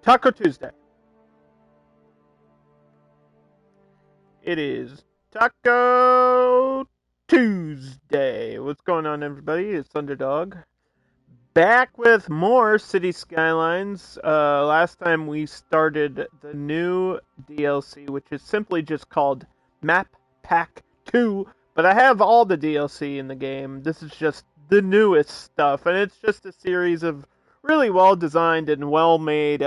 Taco Tuesday. It is Taco Tuesday. What's going on, everybody? It's Underdog. Back with more City Skylines. Last time we started the new DLC, which is simply just called Map Pack 2. But I have all the DLC in the game. This is just the newest stuff. And it's just a series of really well-designed and well-made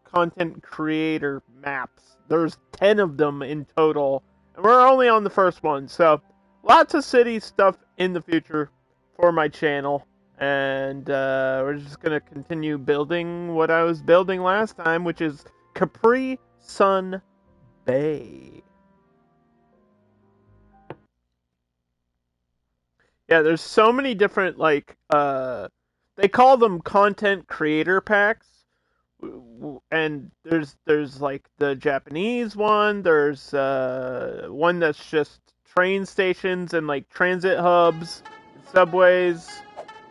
content creator maps. There's 10 of them in total. And we're only on the first one. So lots of city stuff in the future for my channel. And we're just going to continue building what I was building last time, which is Capri Sun Bay. Yeah, there's so many different, like, they call them content creator packs. And there's like the Japanese one, there's one that's just train stations and like transit hubs, subways.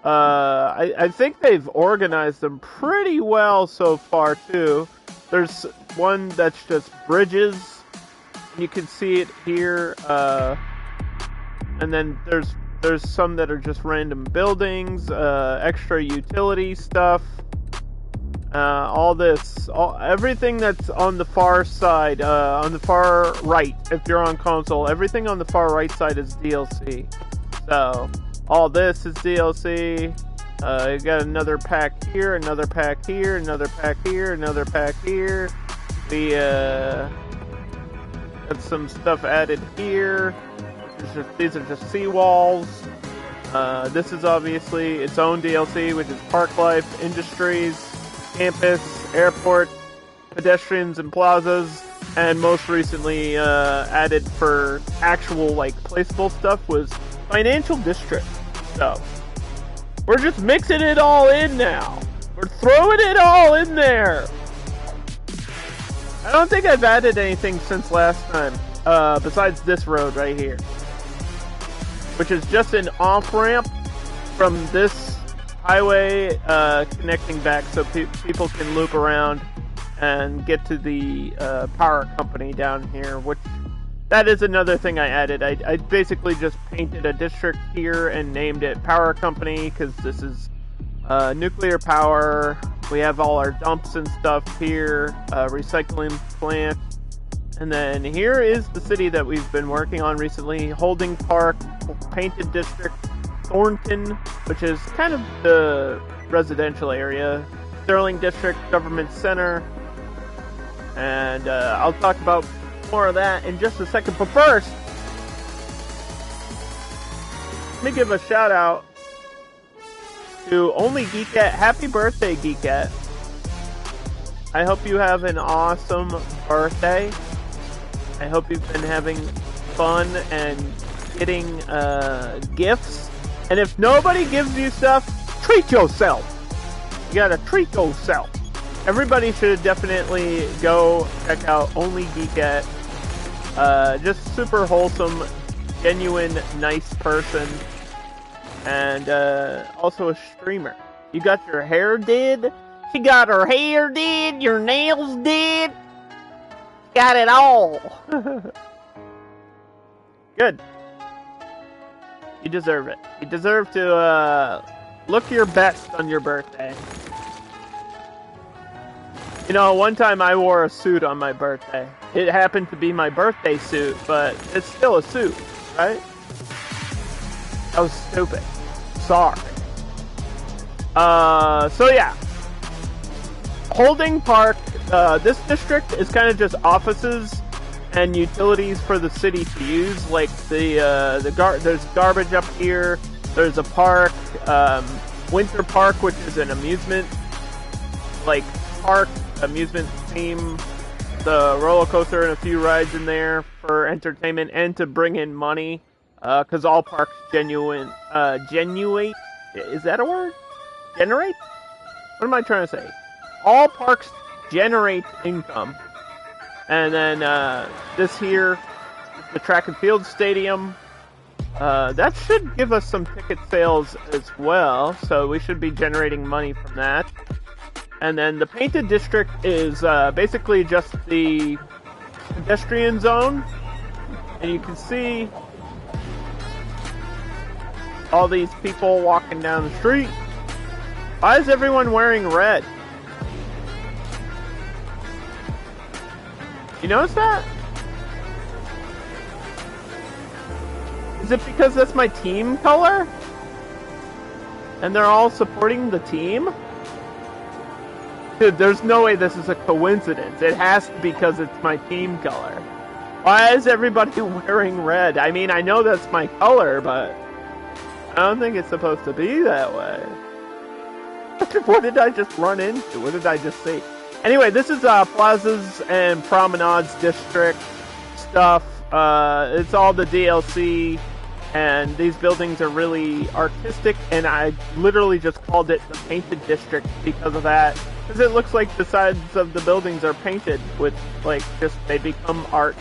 I think they've organized them pretty well so far too. There's one that's just bridges. You can see it here. And then there's some that are just random buildings, extra utility stuff. Everything that's on the far side, on the far right, if you're on console, everything on the far right side is DLC. So all this is DLC. You got another pack here, another pack here, another pack here, another pack here. We got some stuff added here. These are just seawalls. This is obviously its own DLC, which is Park Life, Industries, Campus, Airport, Pedestrians and Plazas, and most recently added for actual like placeable stuff was Financial District. So we're just mixing it all in now. We're throwing it all in there. I don't think I've added anything since last time, besides this road right here, which is just an off-ramp from this highway connecting back so people can loop around and get to the power company down here, which that is another thing I added. I basically just painted a district here and named it Power Company because this is nuclear power. We have all our dumps and stuff here, recycling plant. And then here is the city that we've been working on recently, Holding Park, Painted District, Thornton, which is kind of the residential area, Sterling District, Government Center, and I'll talk about more of that in just a second. But first, let me give a shout out to Only Geekette. Happy birthday, Geekette. I hope you have an awesome birthday. I hope you've been having fun and getting gifts. And if nobody gives you stuff, treat yourself. You gotta treat yourself. Everybody should definitely go check out Only Geekette. Just super wholesome, genuine, nice person. And also a streamer. You got your hair did? She got her hair did, your nails did. Got it all. Good. You deserve it. You deserve to look your best on your birthday. You know, one time I wore a suit on my birthday. It happened to be my birthday suit, but it's still a suit, right? That was stupid. Sorry. So yeah. Holding Park, this district is kind of just offices and utilities for the city to use. Like there's garbage up here. There's a park, Winter Park, which is an amusement, like park amusement theme. The roller coaster and a few rides in there for entertainment and to bring in money. Because all parks genuine. Is that a word? Generate? What am I trying to say? All parks generate income. And then this here is the track and field stadium. That should give us some ticket sales as well, so we should be generating money from that. And then the painted district is basically just the pedestrian zone, and you can see all these people walking down the street. Why is everyone wearing red? You notice that? Is it because that's my team color? And they're all supporting the team? Dude, there's no way this is a coincidence. It has to be because it's my team color. Why is everybody wearing red? I mean, I know that's my color, but I don't think it's supposed to be that way. What did I just run into? What did I just see? Anyway, this is Plazas and Promenades District stuff. It's all the DLC, and these buildings are really artistic, and I literally just called it the Painted District because of that. Because it looks like the sides of the buildings are painted with, like, just, they become art.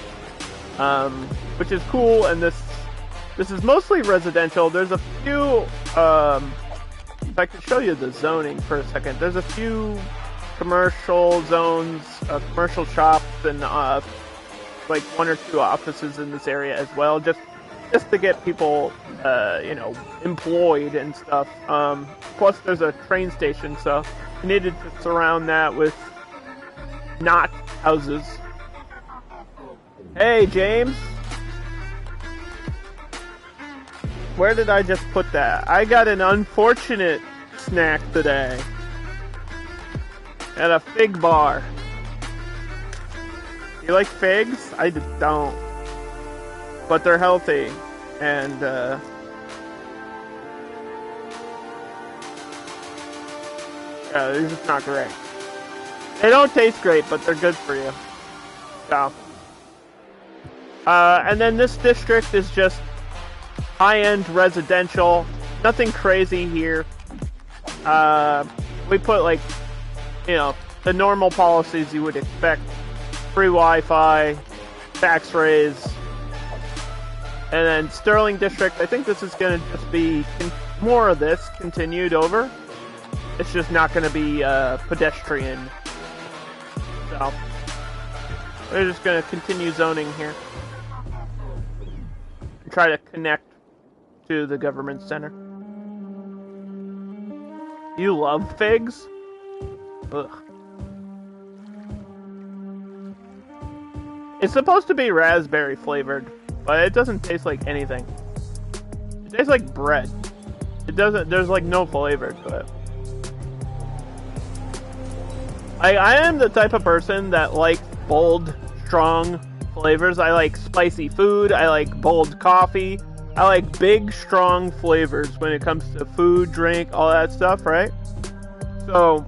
Which is cool, and this is mostly residential. There's a few, if I could show you the zoning for a second, there's a few commercial zones, commercial shops, and, like, 1 or 2 offices in this area as well, just to get people, you know, employed and stuff. Plus there's a train station, so I needed to surround that with not houses. Hey, James! Where did I just put that? I got an unfortunate snack today. At a fig bar. You like figs? I don't. But they're healthy. And, yeah, they're just not great. They don't taste great, but they're good for you. So. And then this district is just high-end residential. Nothing crazy here. We put, like, you know, the normal policies you would expect. Free Wi-Fi, tax raise, and then Sterling District. I think this is going to just be more of this continued over. It's just not going to be pedestrian. So, we're just going to continue zoning here. And try to connect to the government center. You love figs? Ugh. It's supposed to be raspberry flavored, but it doesn't taste like anything. It tastes like bread. It doesn't, there's like no flavor to it. I am the type of person that likes bold, strong flavors. I like spicy food, I like bold coffee, I like big, strong flavors when it comes to food, drink, all that stuff, right? So,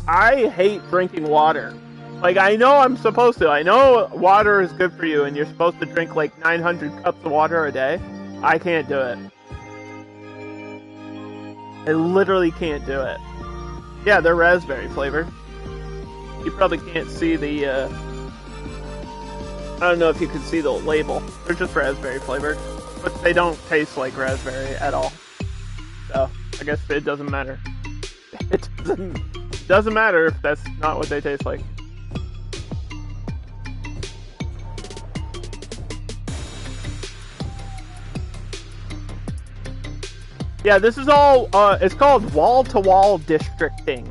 I hate drinking water. Like, I know I'm supposed to. I know water is good for you, and you're supposed to drink like 900 cups of water a day. I can't do it. I literally can't do it. Yeah, they're raspberry flavored. You probably can't see the, I don't know if you can see the label. They're just raspberry flavored. But they don't taste like raspberry at all. So, I guess it doesn't matter. It doesn't matter if that's not what they taste like. Yeah, this is all, it's called wall-to-wall districting,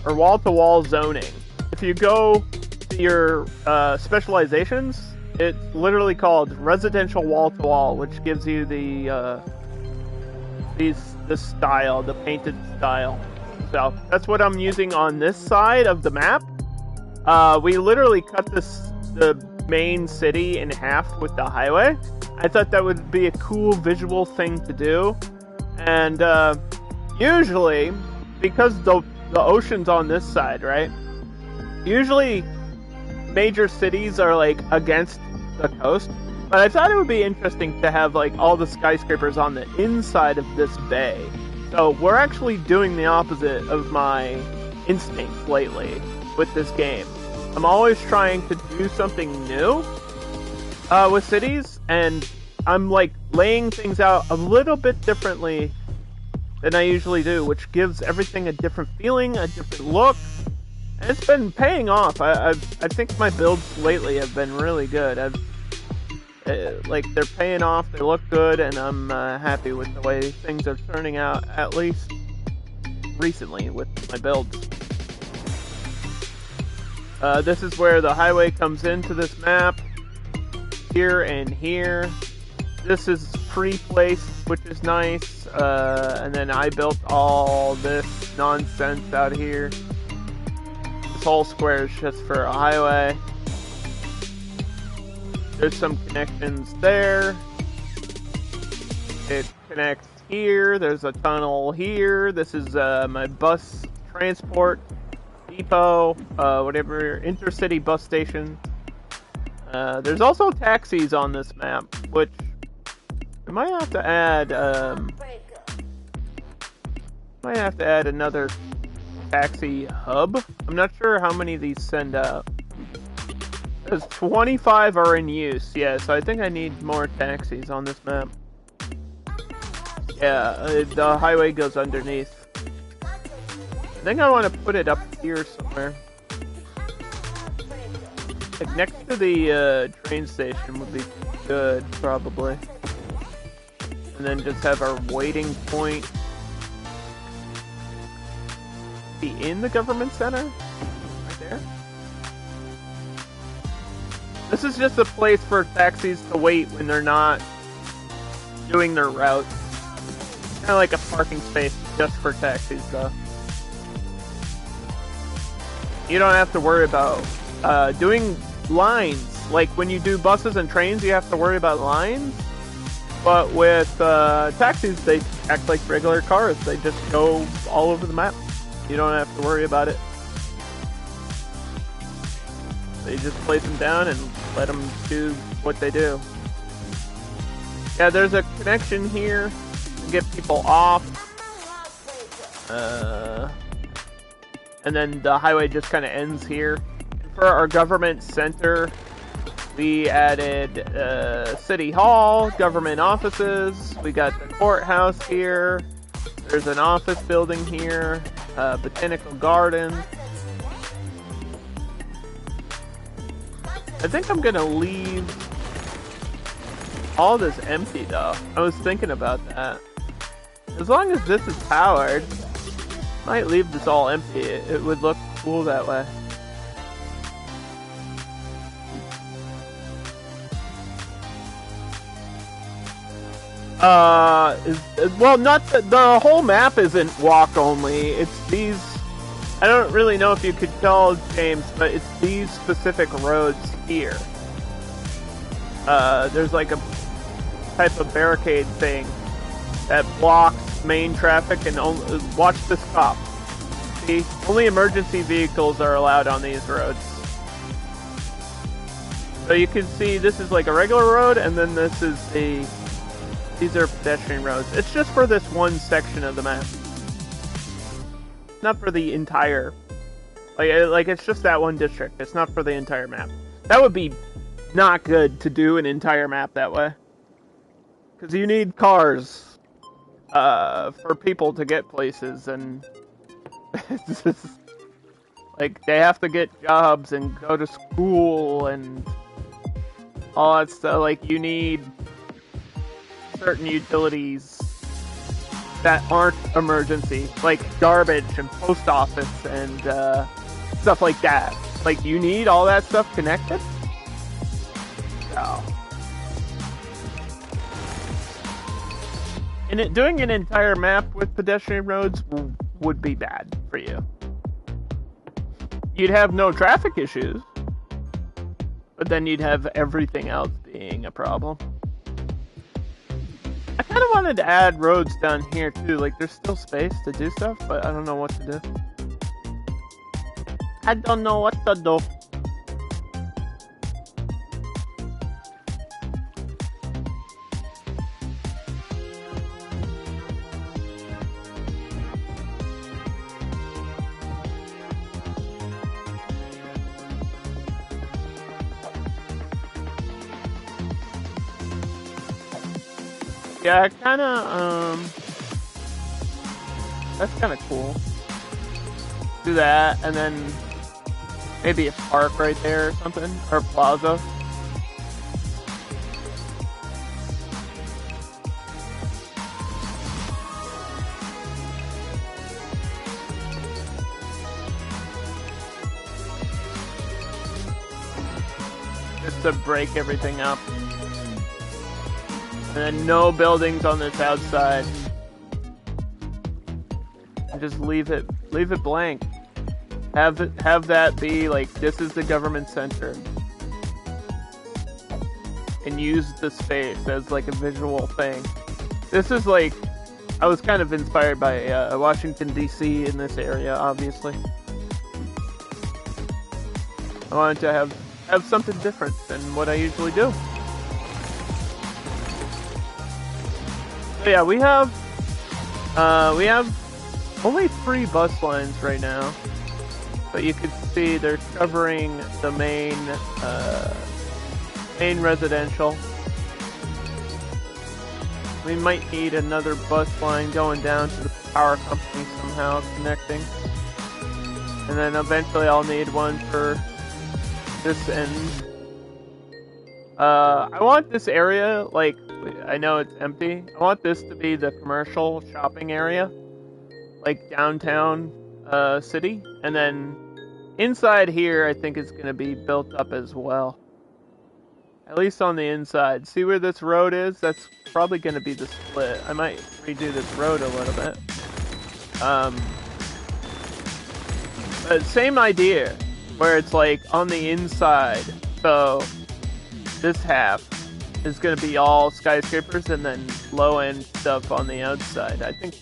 or wall-to-wall zoning. If you go to your specializations, it's literally called residential wall-to-wall, which gives you the, this style, the painted style. So, that's what I'm using on this side of the map. We literally cut the main city in half with the highway. I thought that would be a cool visual thing to do. And usually, because the ocean's on this side, right? Usually, major cities are like against the coast. But I thought it would be interesting to have like all the skyscrapers on the inside of this bay. So we're actually doing the opposite of my instincts lately with this game. I'm always trying to do something new with cities, and I'm like laying things out a little bit differently than I usually do, which gives everything a different feeling, a different look. And it's been paying off. I think my builds lately have been really good. Like they're paying off. They look good, and I'm happy with the way things are turning out. At least recently with my builds. This is where the highway comes into this map. Here and here. This is pre-placed, which is nice. And then I built all this nonsense out here. This whole square is just for a highway. There's some connections there. It connects here. There's a tunnel here. This is my bus transport depot, whatever, intercity bus station. There's also taxis on this map, which I might have to add. Might have to add another taxi hub. I'm not sure how many of these send out. There's 25 are in use. Yeah, so I think I need more taxis on this map. Yeah, the highway goes underneath. I think I want to put it up here somewhere. Like next to the train station would be good, probably. And then just have our waiting point be in the government center? Right there. This is just a place for taxis to wait when they're not doing their route. Kind of like a parking space just for taxis, though. You don't have to worry about doing lines. Like when you do buses and trains, you have to worry about lines. But with taxis, they act like regular cars. They just go all over the map. You don't have to worry about it. They just place them down and let them do what they do. Yeah, there's a connection here to get people off. And then the highway just kind of ends here. For our government center, we added City Hall, government offices. We got the courthouse here. There's an office building here. Botanical garden. I think I'm gonna leave all this empty though. I was thinking about that. As long as this is powered, I might leave this all empty. It would look cool that way. Well, not the whole map isn't walk only. It's these. I don't really know if you could tell, James, but it's these specific roads here. There's like a type of barricade thing that blocks main traffic and only, watch this cop. See? Only emergency vehicles are allowed on these roads. So you can see this is like a regular road, and then this is these are pedestrian roads. It's just for this one section of the map. Not for the entire, like it's just that one district. It's not for the entire map. That would be not good to do an entire map that way, because you need cars for people to get places, and it's just, like they have to get jobs and go to school and all that stuff. Like you need certain utilities that aren't emergency, like garbage and post office and stuff like that. Like you need all that stuff connected. So, and doing an entire map with pedestrian roads would be bad for you. You'd have no traffic issues, but then you'd have everything else being a problem. I kind of wanted to add roads down here too, like there's still space to do stuff, but I don't know what to do. I don't know what to do. Yeah, that's kind of cool. Do that, and then maybe a park right there or something, or a plaza. Just to break everything up. And then no buildings on this outside. And just leave it blank. Have that be like, this is the government center. And use the space as like a visual thing. This is like, I was kind of inspired by Washington DC in this area, obviously. I wanted to have something different than what I usually do. So yeah, we have only 3 bus lines right now, but you can see they're covering the main residential. We might need another bus line going down to the power company somehow, connecting. And then eventually I'll need one for this end. I want this area, like, I know it's empty. I want this to be the commercial shopping area, like downtown city. And then inside here, I think it's going to be built up as well. At least on the inside. See where this road is? That's probably going to be the split. I might redo this road a little bit. But same idea, where it's like on the inside. So this half is going to be all skyscrapers and then low-end stuff on the outside. I think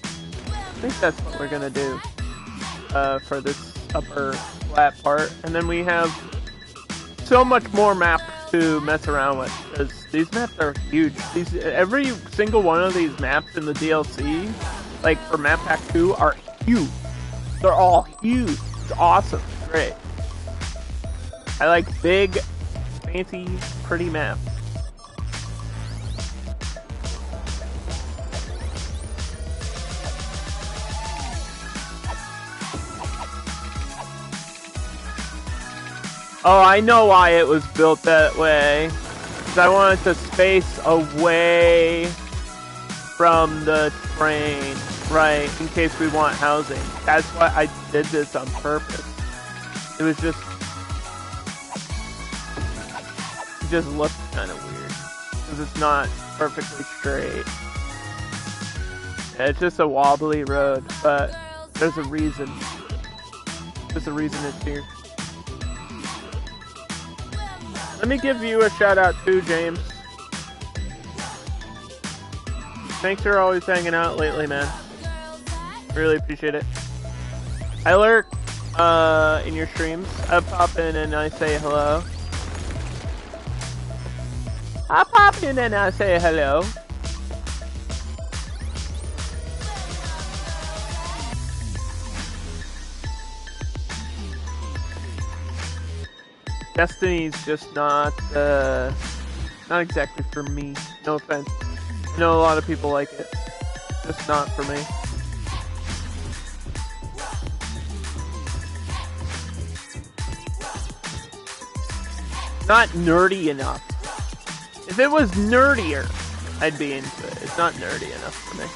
that's what we're going to do for this upper flat part. And then we have so much more maps to mess around with, because these maps are huge. Every single one of these maps in the DLC, like for Map Pack 2, are huge. They're all huge. It's awesome. It's great. I like big, fancy, pretty maps. Oh, I know why it was built that way. Because I wanted to space away from the train, right? In case we want housing. That's why I did this on purpose. It was just... It just looked kind of weird. Because it's not perfectly straight. Yeah, it's just a wobbly road, but there's a reason. There's a reason it's here. Let me give you a shout out too, James. Thanks for always hanging out lately, man. Really appreciate it. I lurk in your streams. I pop in and I say hello. I pop in and I say hello. Destiny's just not exactly for me. No offense. I know a lot of people like it. Just not for me. Not nerdy enough. If it was nerdier, I'd be into it. It's not nerdy enough for me.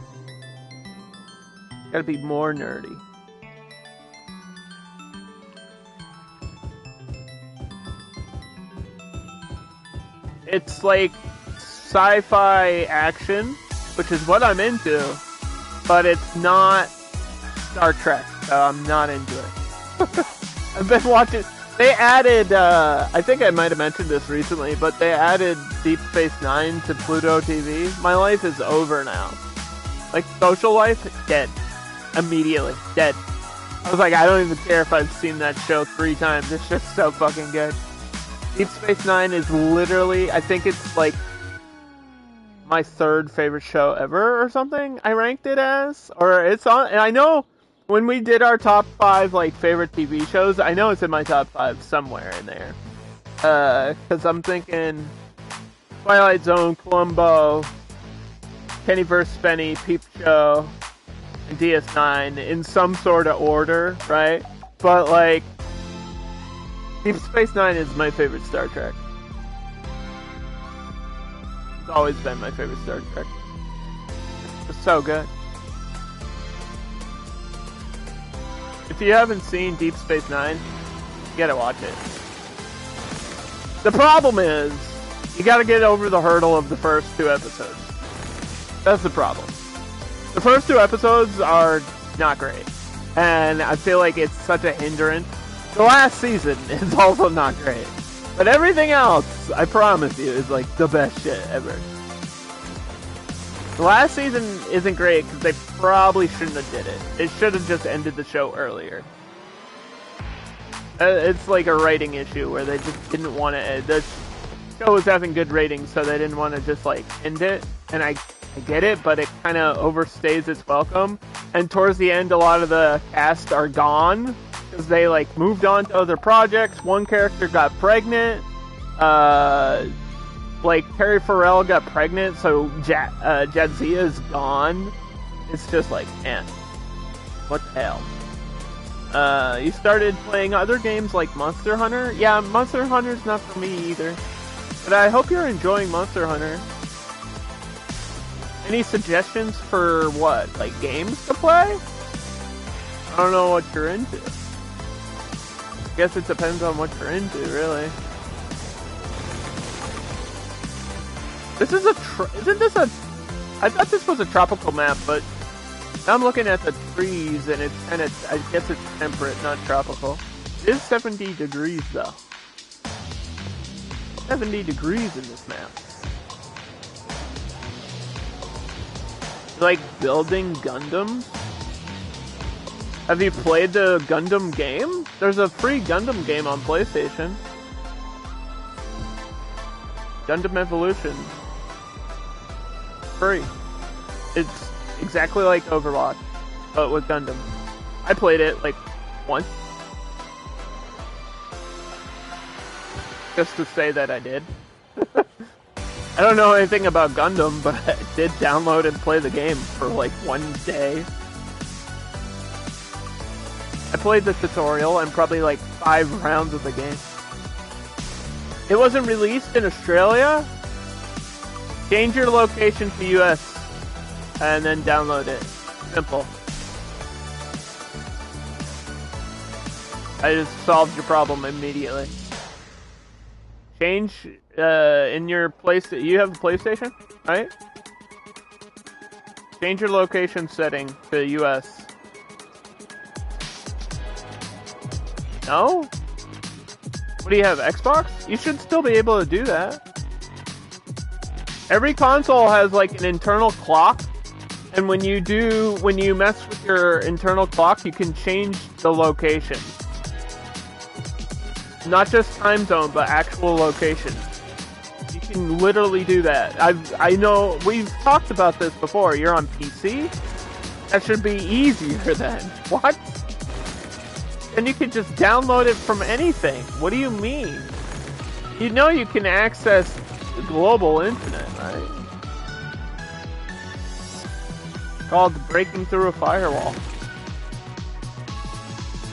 Gotta be more nerdy. It's like sci-fi action, which is what I'm into, but it's not Star Trek, so I'm not into it. I've been watching... They added, I think I might have mentioned this recently, but they added Deep Space Nine to Pluto TV. My life is over now. Like, social life, dead. Immediately. Dead. I was like, I don't even care if I've seen that show 3 times. It's just so fucking good. Deep Space Nine is literally, I think it's like my 3rd favorite show ever or something. I ranked it as, or it's on. And I know when we did our top 5 like favorite TV shows, I know it's in my top 5 somewhere in there. Because I'm thinking Twilight Zone, Columbo, Kenny vs. Spenny, Peep Show, and DS9 in some sort of order, right? But, like, Deep Space Nine is my favorite Star Trek. It's always been my favorite Star Trek. It's so good. If you haven't seen Deep Space Nine, you gotta watch it. The problem is, you gotta get over the hurdle of the first 2 episodes. That's the problem. The first 2 episodes are not great. And I feel like it's such a hindrance. The last season is also not great. But everything else, I promise you, is like the best shit ever. The last season isn't great because they probably shouldn't have did it. It should have just ended the show earlier. It's like a writing issue where they just didn't want to end. The show was having good ratings, so they didn't want to just like end it. And I get it, but it kind of overstays its welcome. And towards the end, a lot of the cast are gone because they like moved on to other projects. One character got pregnant. Like Terry Farrell got pregnant, so Jadzia is gone. It's just like, man, what the hell? You started playing other games like Monster Hunter? Yeah, Monster Hunter's not for me either. But I hope you're enjoying Monster Hunter. Any suggestions for what? Like games to play? I don't know what you're into. I guess it depends on what you're into, really. This is isn't this a... I thought this was a tropical map, but now I'm looking at the trees and it's kind of... I guess it's temperate, not tropical. It is 70 degrees, though. 70 degrees in this map. Like building Gundams? Have you played the Gundam game? There's a free Gundam game on PlayStation. Gundam Evolution. Free. It's exactly like Overwatch, but with Gundam. I played it like once. Just to say that I did. I don't know anything about Gundam, but I did download and play the game for like one day. I played the tutorial and probably like 5 rounds of the game. It wasn't released in Australia? Change your location to US and then download it. Simple. I just solved your problem immediately. Change in your place. You have a PlayStation, right? Change your location setting to US. No? What do you have, Xbox? You should still be able to do that. Every console has like an internal clock, and when you mess with your internal clock, you can change the location. Not just time zone, but actual location. You can literally do that. I know, we've talked about this before. You're on PC? That should be easier then. What? And you can just download it from anything. What do you mean? You know you can access the global internet, right? It's called breaking through a firewall.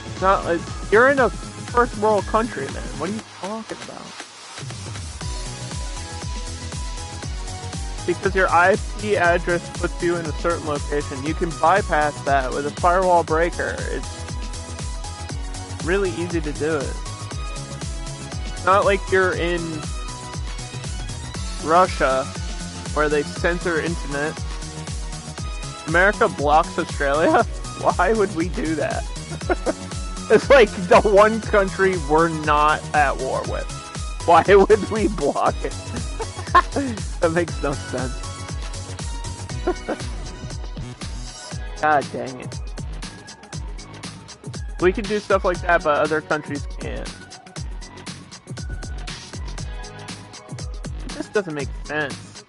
It's not like, you're in a first world country, man. What are you talking about? Because your IP address puts you in a certain location. You can bypass that with a firewall breaker. It's really easy to do it. It's not like you're in Russia where they censor internet. America blocks Australia? Why would we do that? It's like the one country we're not at war with. Why would we block it? That makes no sense. God dang it. We can do stuff like that, but other countries can't. This doesn't make sense.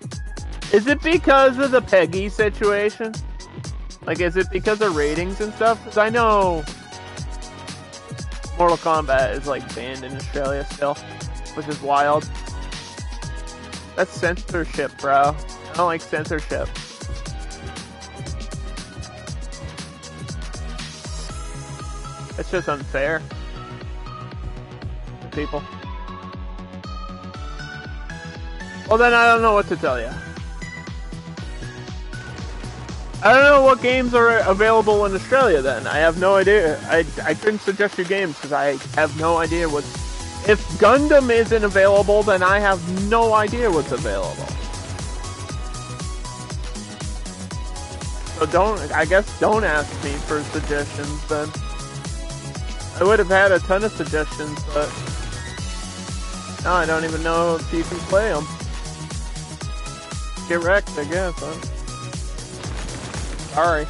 Is it because of the Peggy situation? Like, is it because of ratings and stuff? Because I know Mortal Kombat is like banned in Australia still, which is wild. That's censorship, bro. I don't like censorship. It's just unfair to people. Well, then I don't know what to tell you. I don't know what games are available in Australia then. I have no idea. I couldn't suggest you games because I have no idea what... If Gundam isn't available, then I have no idea what's available. So I guess don't ask me for suggestions then. I would have had a ton of suggestions, but now I don't even know if you can play them. Get wrecked, I guess, huh? Sorry.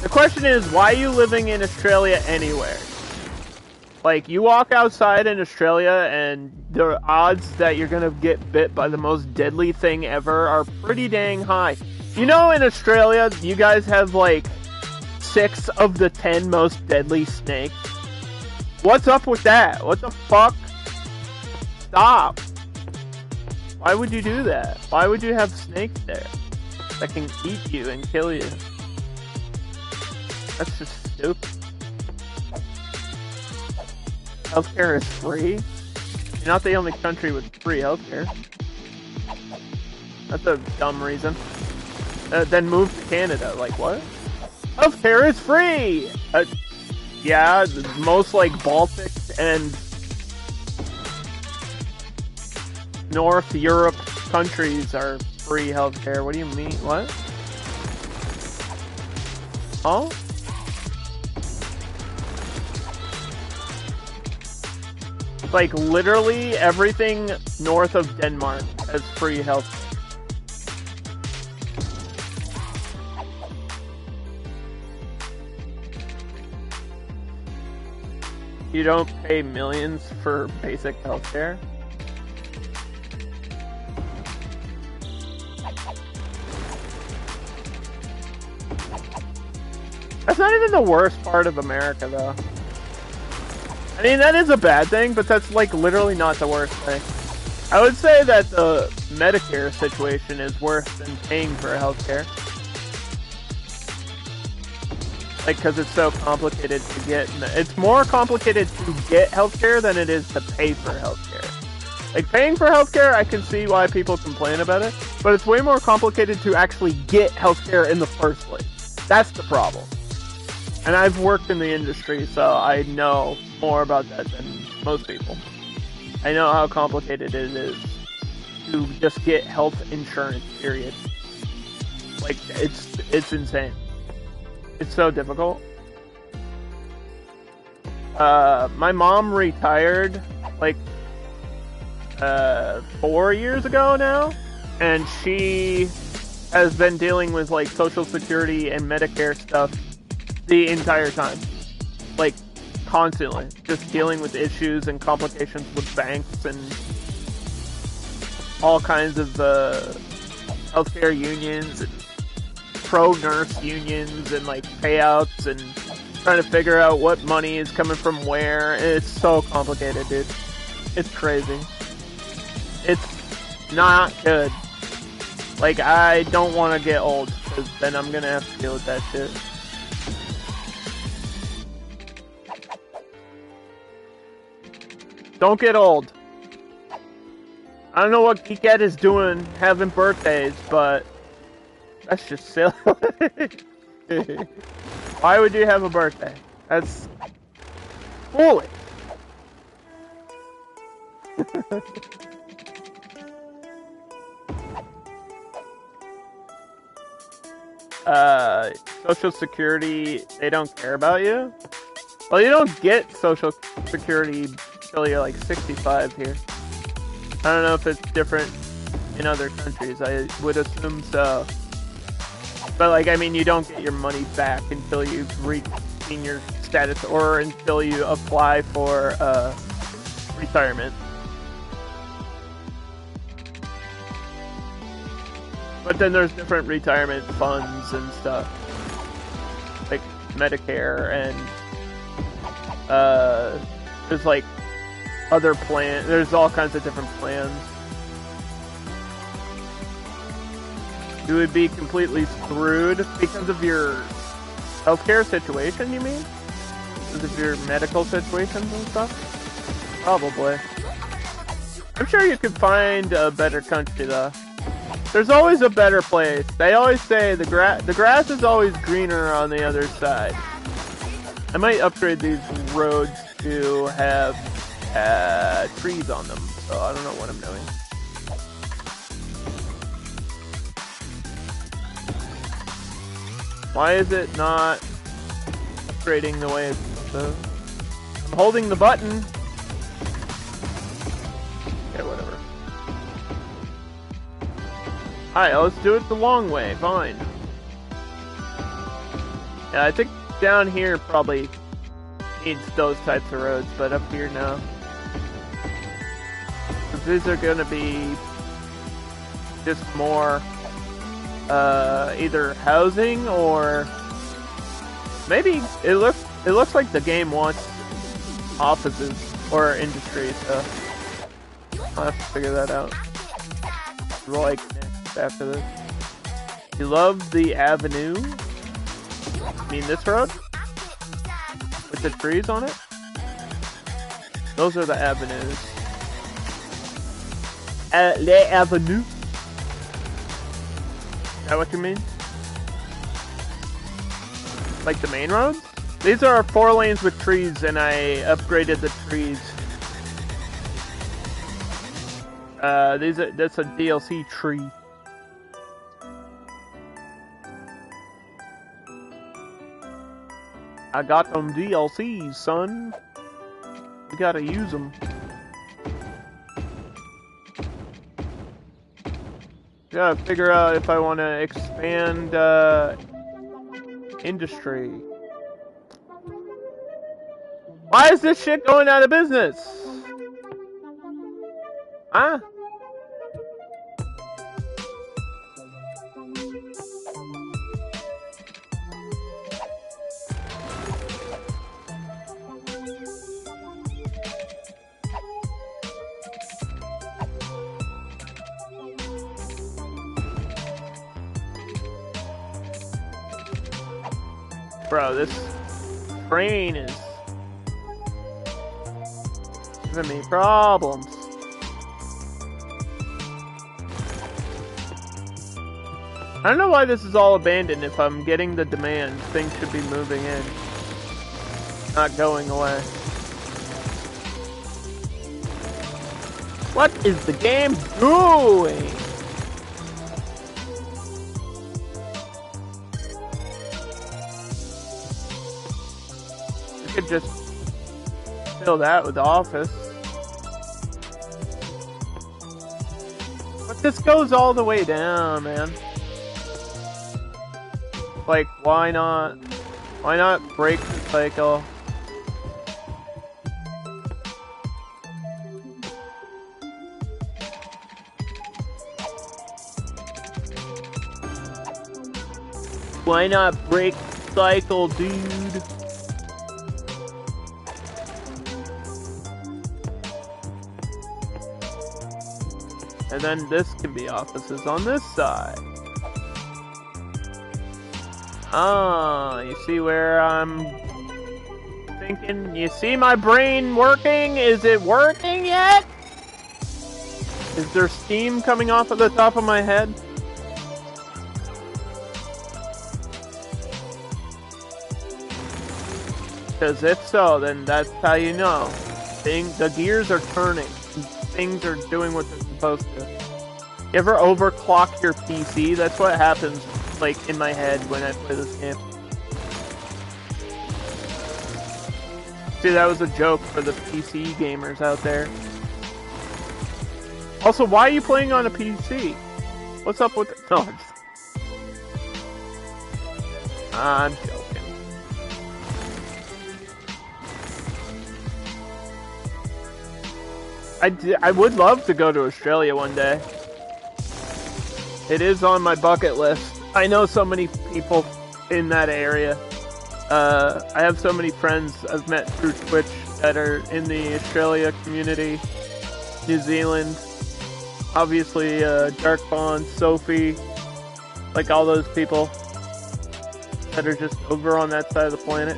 The question is, why are you living in Australia anywhere? Like, you walk outside in Australia and the odds that you're gonna get bit by the most deadly thing ever are pretty dang high. You know, in Australia, you guys have like 6 of the 10 most deadly snakes. What's up with that? What the fuck? Stop. Why would you do that? Why would you have snakes there that can eat you and kill you? That's just stupid. Healthcare is free? You're not the only country with free healthcare. That's a dumb reason. Then move to Canada. Like, what? Healthcare is free! Yeah, most like Baltic and North Europe countries are free healthcare. What do you mean? What? Huh? Like, literally everything north of Denmark has free healthcare. You don't pay millions for basic healthcare? That's not even the worst part of America, though. I mean, that is a bad thing, but that's, like, literally not the worst thing. I would say that the Medicare situation is worse than paying for healthcare. Like, because it's so complicated to get... It's more complicated to get healthcare than it is to pay for healthcare. Like, paying for healthcare, I can see why people complain about it, but it's way more complicated to actually get healthcare in the first place. That's the problem. And I've worked in the industry, so I know more about that than most people. I know how complicated it is to just get health insurance, period. Like, it's insane. It's so difficult. My mom retired, like, 4 years ago now, and she has been dealing with, like, Social Security and Medicare stuff the entire time. Like, constantly. Just dealing with issues and complications with banks and all kinds of healthcare unions and pro-nurse unions and, like, payouts and trying to figure out what money is coming from where. It's so complicated, dude. It's crazy. It's not good. Like, I don't want to get old, because then I'm gonna have to deal with that shit. Don't get old. I don't know what Geekette is doing having birthdays, but that's just silly. Why would you have a birthday? That's foolish. Social Security, they don't care about you? Well, you don't get Social Security until you're like 65 here. I don't know if it's different in other countries. I would assume so. But, like, I mean, you don't get your money back until you reach senior status or until you apply for retirement. But then there's different retirement funds and stuff. Like Medicare and there's like other plans. There's all kinds of different plans. you would be completely screwed because of your healthcare situation, you mean? Because of your medical situations and stuff? Probably. I'm sure you could find a better country, though. There's always a better place. They always say the grass is always greener on the other side. I might upgrade these roads to have trees on them, so I don't know what I'm doing. Why is it not upgrading the way it's supposed to? I'm holding the button. Okay, whatever. Alright, let's do it the long way. Fine. Yeah, I think down here probably needs those types of roads, but up here, no. Because these are going to be just more either housing or maybe it looks like the game wants offices or industry, so I'll have to figure that out. Like next after this. You love the avenue? I mean this road? With the trees on it? Those are the avenues. Les avenues? Is that what you mean? Like the main roads? These are 4 lanes with trees, and I upgraded the trees. That's a DLC tree. I got them DLCs, son. We gotta use them. Gotta figure out if I want to expand industry. Why is this shit going out of business? Huh? Bro, this train is giving me problems. I don't know why this is all abandoned. If I'm getting the demand, things should be moving in, not going away. What is the game doing? Could just fill that with the office. But this goes all the way down, man. Like, why not? Why not break the cycle? Why not break the cycle, dude? And then this can be offices on this side. Ah, you see where I'm thinking? You see my brain working? Is it working yet? Is there steam coming off of the top of my head? Because if so, then that's how you know. The gears are turning. Things are doing what they're supposed to. You ever overclock your PC? That's what happens, like, in my head when I play this game. See, that was a joke for the PC gamers out there. Also, why are you playing on a PC? What's up with it? No, I'm joking. I would love to go to Australia one day. It is on my bucket list. I know so many people in that area. I have so many friends I've met through Twitch that are in the Australia community, New Zealand. Obviously, Dark Bond, Sophie, Like all those people that are just over on that side of the planet.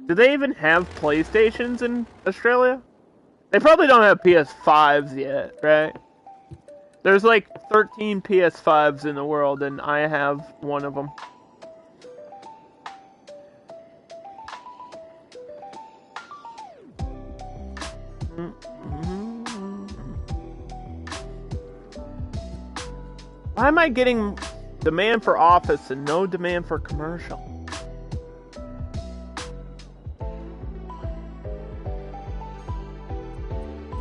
Do they even have PlayStations in Australia? They probably don't have PS5s yet, right? There's like 13 PS5s in the world, and I have one of them. Why am I getting demand for office and no demand for commercial?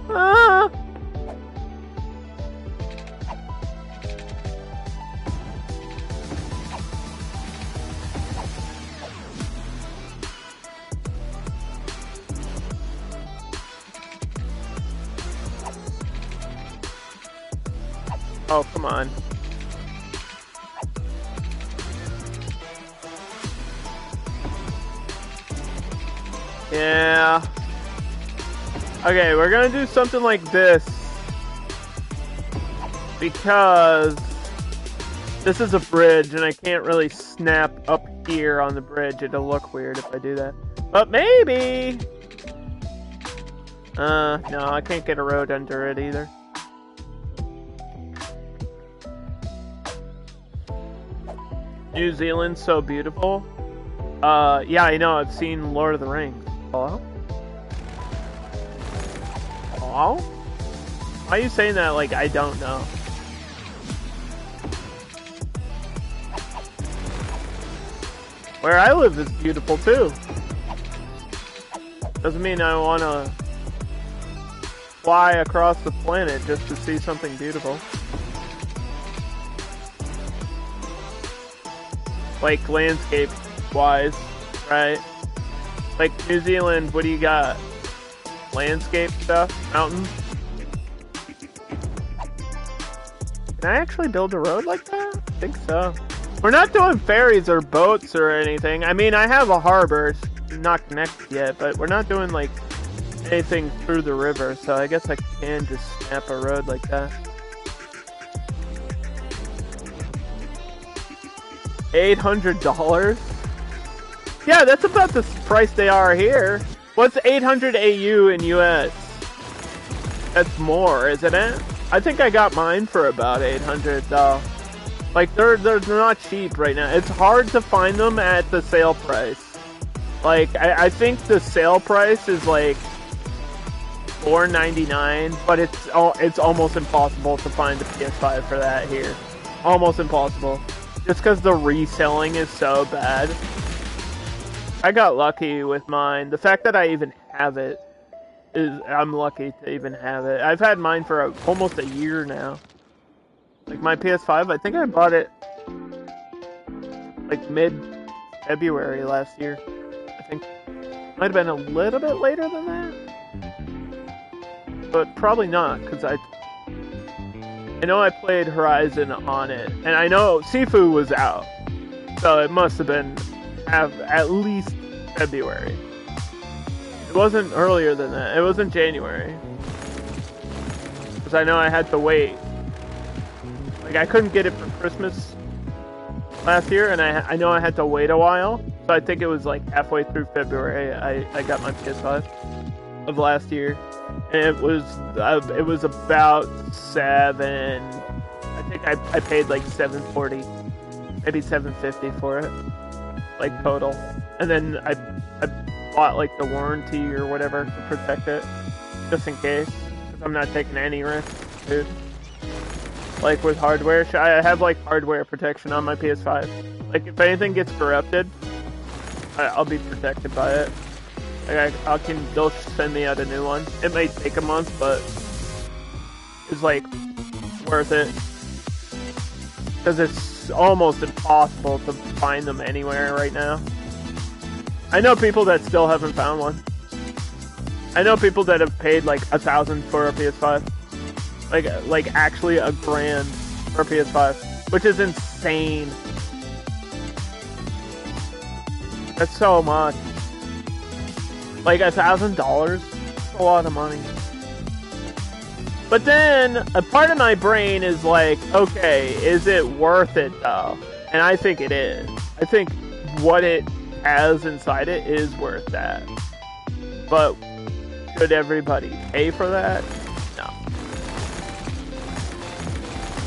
Ah! Oh, come on. Yeah. Okay, we're gonna do something like this. Because this is a bridge and I can't really snap up here on the bridge. It'll look weird if I do that. But maybe! No, I can't get a road under it either. New Zealand's so beautiful. Yeah, I know, I've seen Lord of the Rings. Hello? Hello? Why are you saying that like I don't know? Where I live is beautiful too. Doesn't mean I wanna fly across the planet just to see something beautiful. Like landscape wise, right? Like New Zealand, what do you got? Landscape stuff? Mountains? Can I actually build a road like that? I think so. We're not doing ferries or boats or anything. I mean, I have a harbor, it's not connected yet, but we're not doing like anything through the river, so I guess I can just snap a road like that. $800? Yeah, that's about the price they are here. What's 800 AU in US? That's more, isn't it? I think I got mine for about 800 though. Like they're not cheap right now. It's hard to find them at the sale price. Like I think the sale price is like $4.99, but it's almost impossible to find a PS5 for that here. Almost impossible. Just because the reselling is so bad. I got lucky with mine. The fact that I even have it I'm lucky to even have it. I've had mine for almost a year now. Like my PS5, I think I bought it like mid-February last year. I think might have been a little bit later than that, but probably not because I know I played Horizon on it, and I know Sifu was out, so it must have been at least February. It wasn't earlier than that. It wasn't January, because I know I had to wait. Like I couldn't get it for Christmas last year, and I know I had to wait a while. So I think it was like halfway through February I got my PS5 of last year, and it was about seven. I think I paid like $740, maybe $750 for it, like total. And then I bought like the warranty or whatever to protect it, just in case, because I'm not taking any risks, dude. Like with hardware, I have like hardware protection on my PS5. Like if anything gets corrupted, I'll be protected by it. Like they'll send me out a new one. It may take a month, but it's like worth it, because it's almost impossible to find them anywhere right now. I know people that still haven't found one. I know people that have paid like $1,000 for a PS5. Like actually $1,000 for a PS5, which is insane. That's so much. Like $1,000, that's a lot of money. But then a part of my brain is like, okay, is it worth it though? And I think it is. I think what it has inside it is worth that. But should everybody pay for that? No.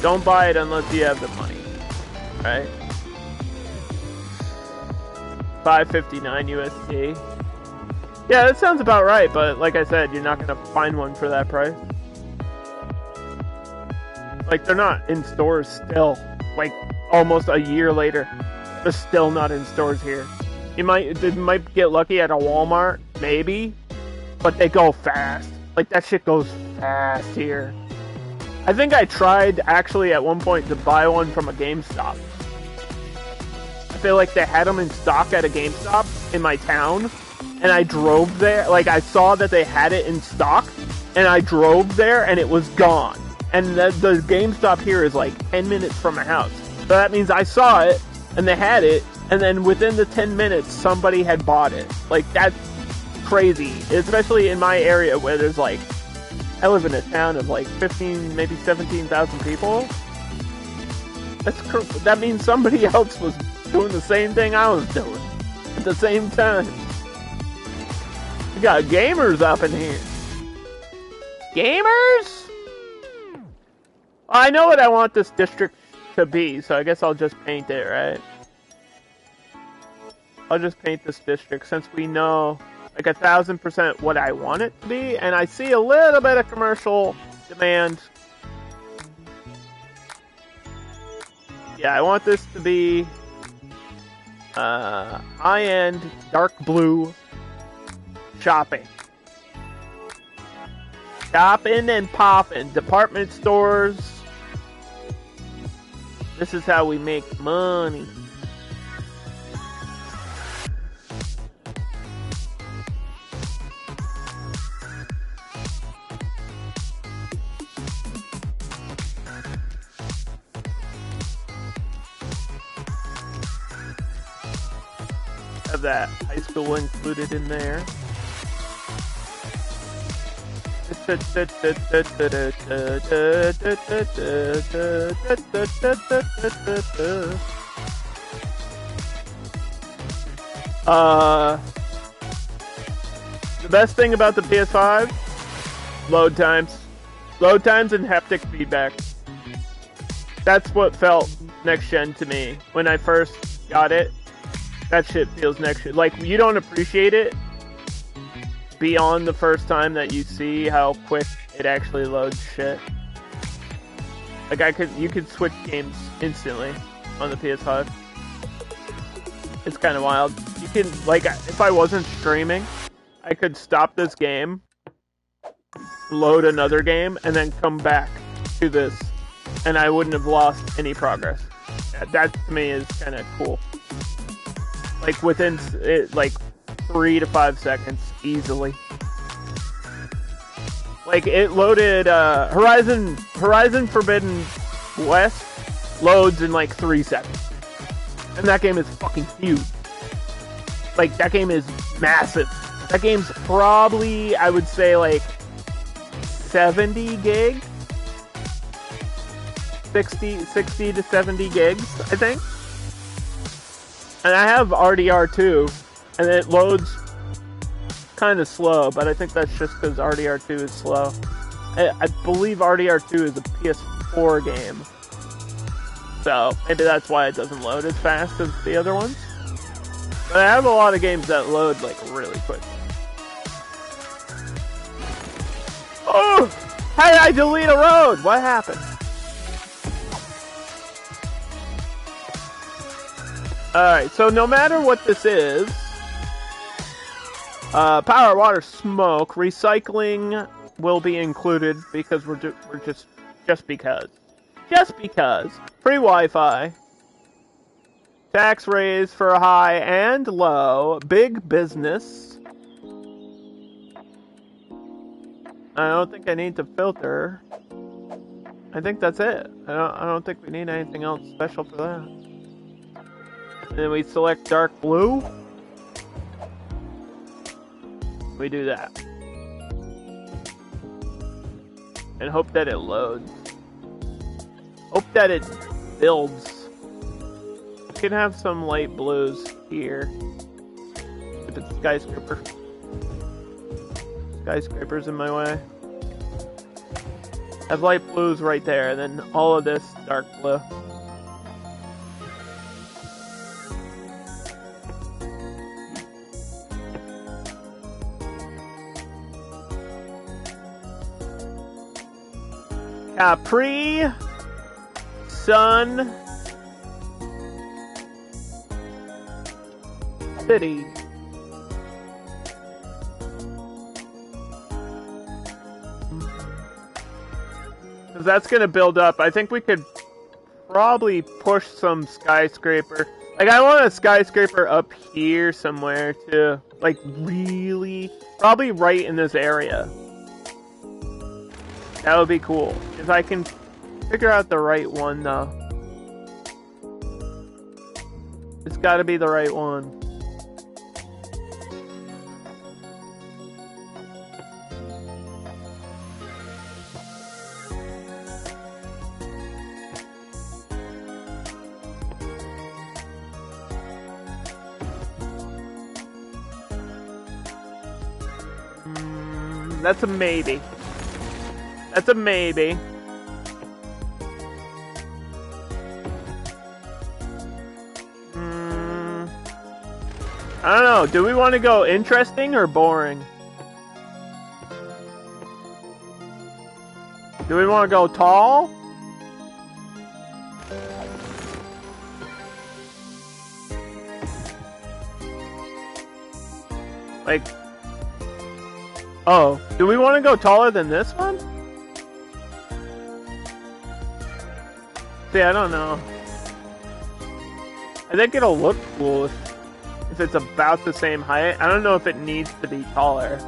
Don't buy it unless you have the money, right? $5.59 USD. Yeah, that sounds about right, but like I said, you're not gonna find one for that price. Like, they're not in stores still. Like, almost a year later, they're still not in stores here. They might get lucky at a Walmart, maybe, but they go fast. Like, that shit goes fast here. I think I tried, actually, at one point, to buy one from a GameStop. I feel like they had them in stock at a GameStop in my town, and I drove there. Like, I saw that they had it in stock, and I drove there, and it was gone. And the GameStop here is like 10 minutes from my house. So that means I saw it, and they had it, and then within the 10 minutes, somebody had bought it. Like, that's crazy. Especially in my area where there's like, I live in a town of like 15, maybe 17,000 people. That means somebody else was doing the same thing I was doing at the same time. We got gamers up in here. Gamers? I know what I want this district to be, so I guess I'll just paint it, right? I'll just paint this district since we know like 1,000% what I want it to be, and I see a little bit of commercial demand. Yeah, I want this to be high-end, dark blue shopping. Shopping and popping. Department stores. This is how we make money. Have that high school included in there. The best thing about the PS5, load times. Load times and haptic feedback. That's what felt next gen to me when I first got it. That shit feels next gen. Like, you don't appreciate it beyond the first time that you see how quick it actually loads shit. Like, you could switch games instantly on the PS5. It's kind of wild. You can, like, if I wasn't streaming, I could stop this game, load another game, and then come back to this, and I wouldn't have lost any progress. That to me is kind of cool. Like, within, like, 3 to 5 seconds, easily. Like, it loaded, Horizon Forbidden West loads in, like, 3 seconds. And that game is fucking huge. Like, that game is massive. That game's probably, I would say, like, 70 gigs? 60 to 70 gigs, I think. And I have RDR2, and it loads kind of slow, but I think that's just because RDR2 is slow. I believe RDR2 is a PS4 game, so maybe that's why it doesn't load as fast as the other ones. But I have a lot of games that load, like, really quick. Oh! How did I delete a road? What happened? Alright, so no matter what this is, power, water, smoke, recycling will be included because we're just because. Just because. Free Wi-Fi. Tax raise for high and low. Big business. I don't think I need to filter. I think that's it. I don't think we need anything else special for that. And then we select dark blue. We do that. and hope that it loads. Hope that it builds. We can have some light blues here. If it's skyscraper. Skyscraper's in my way. I have light blues right there, and then all of this dark blue. Capri, Sun, City. Because that's going to build up. I think we could probably push some skyscraper. Like, I want a skyscraper up here somewhere too. Like, really, probably right in this area. That would be cool. If I can figure out the right one, though. It's got to be the right one. That's a maybe. That's a maybe. I don't know. Do we want to go interesting or boring? Do we want to go tall? Like... Oh, do we want to go taller than this one? See, I don't know. I think it'll look cool if it's about the same height. I don't know if it needs to be taller.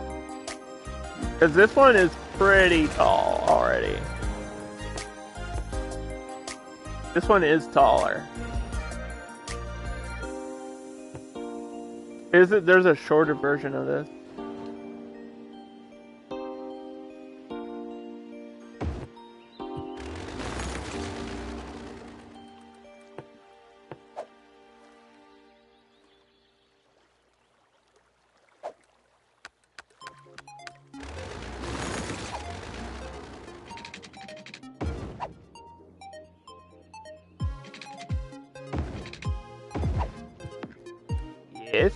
Because this one is pretty tall already. This one is taller. There's a shorter version of this. Yes.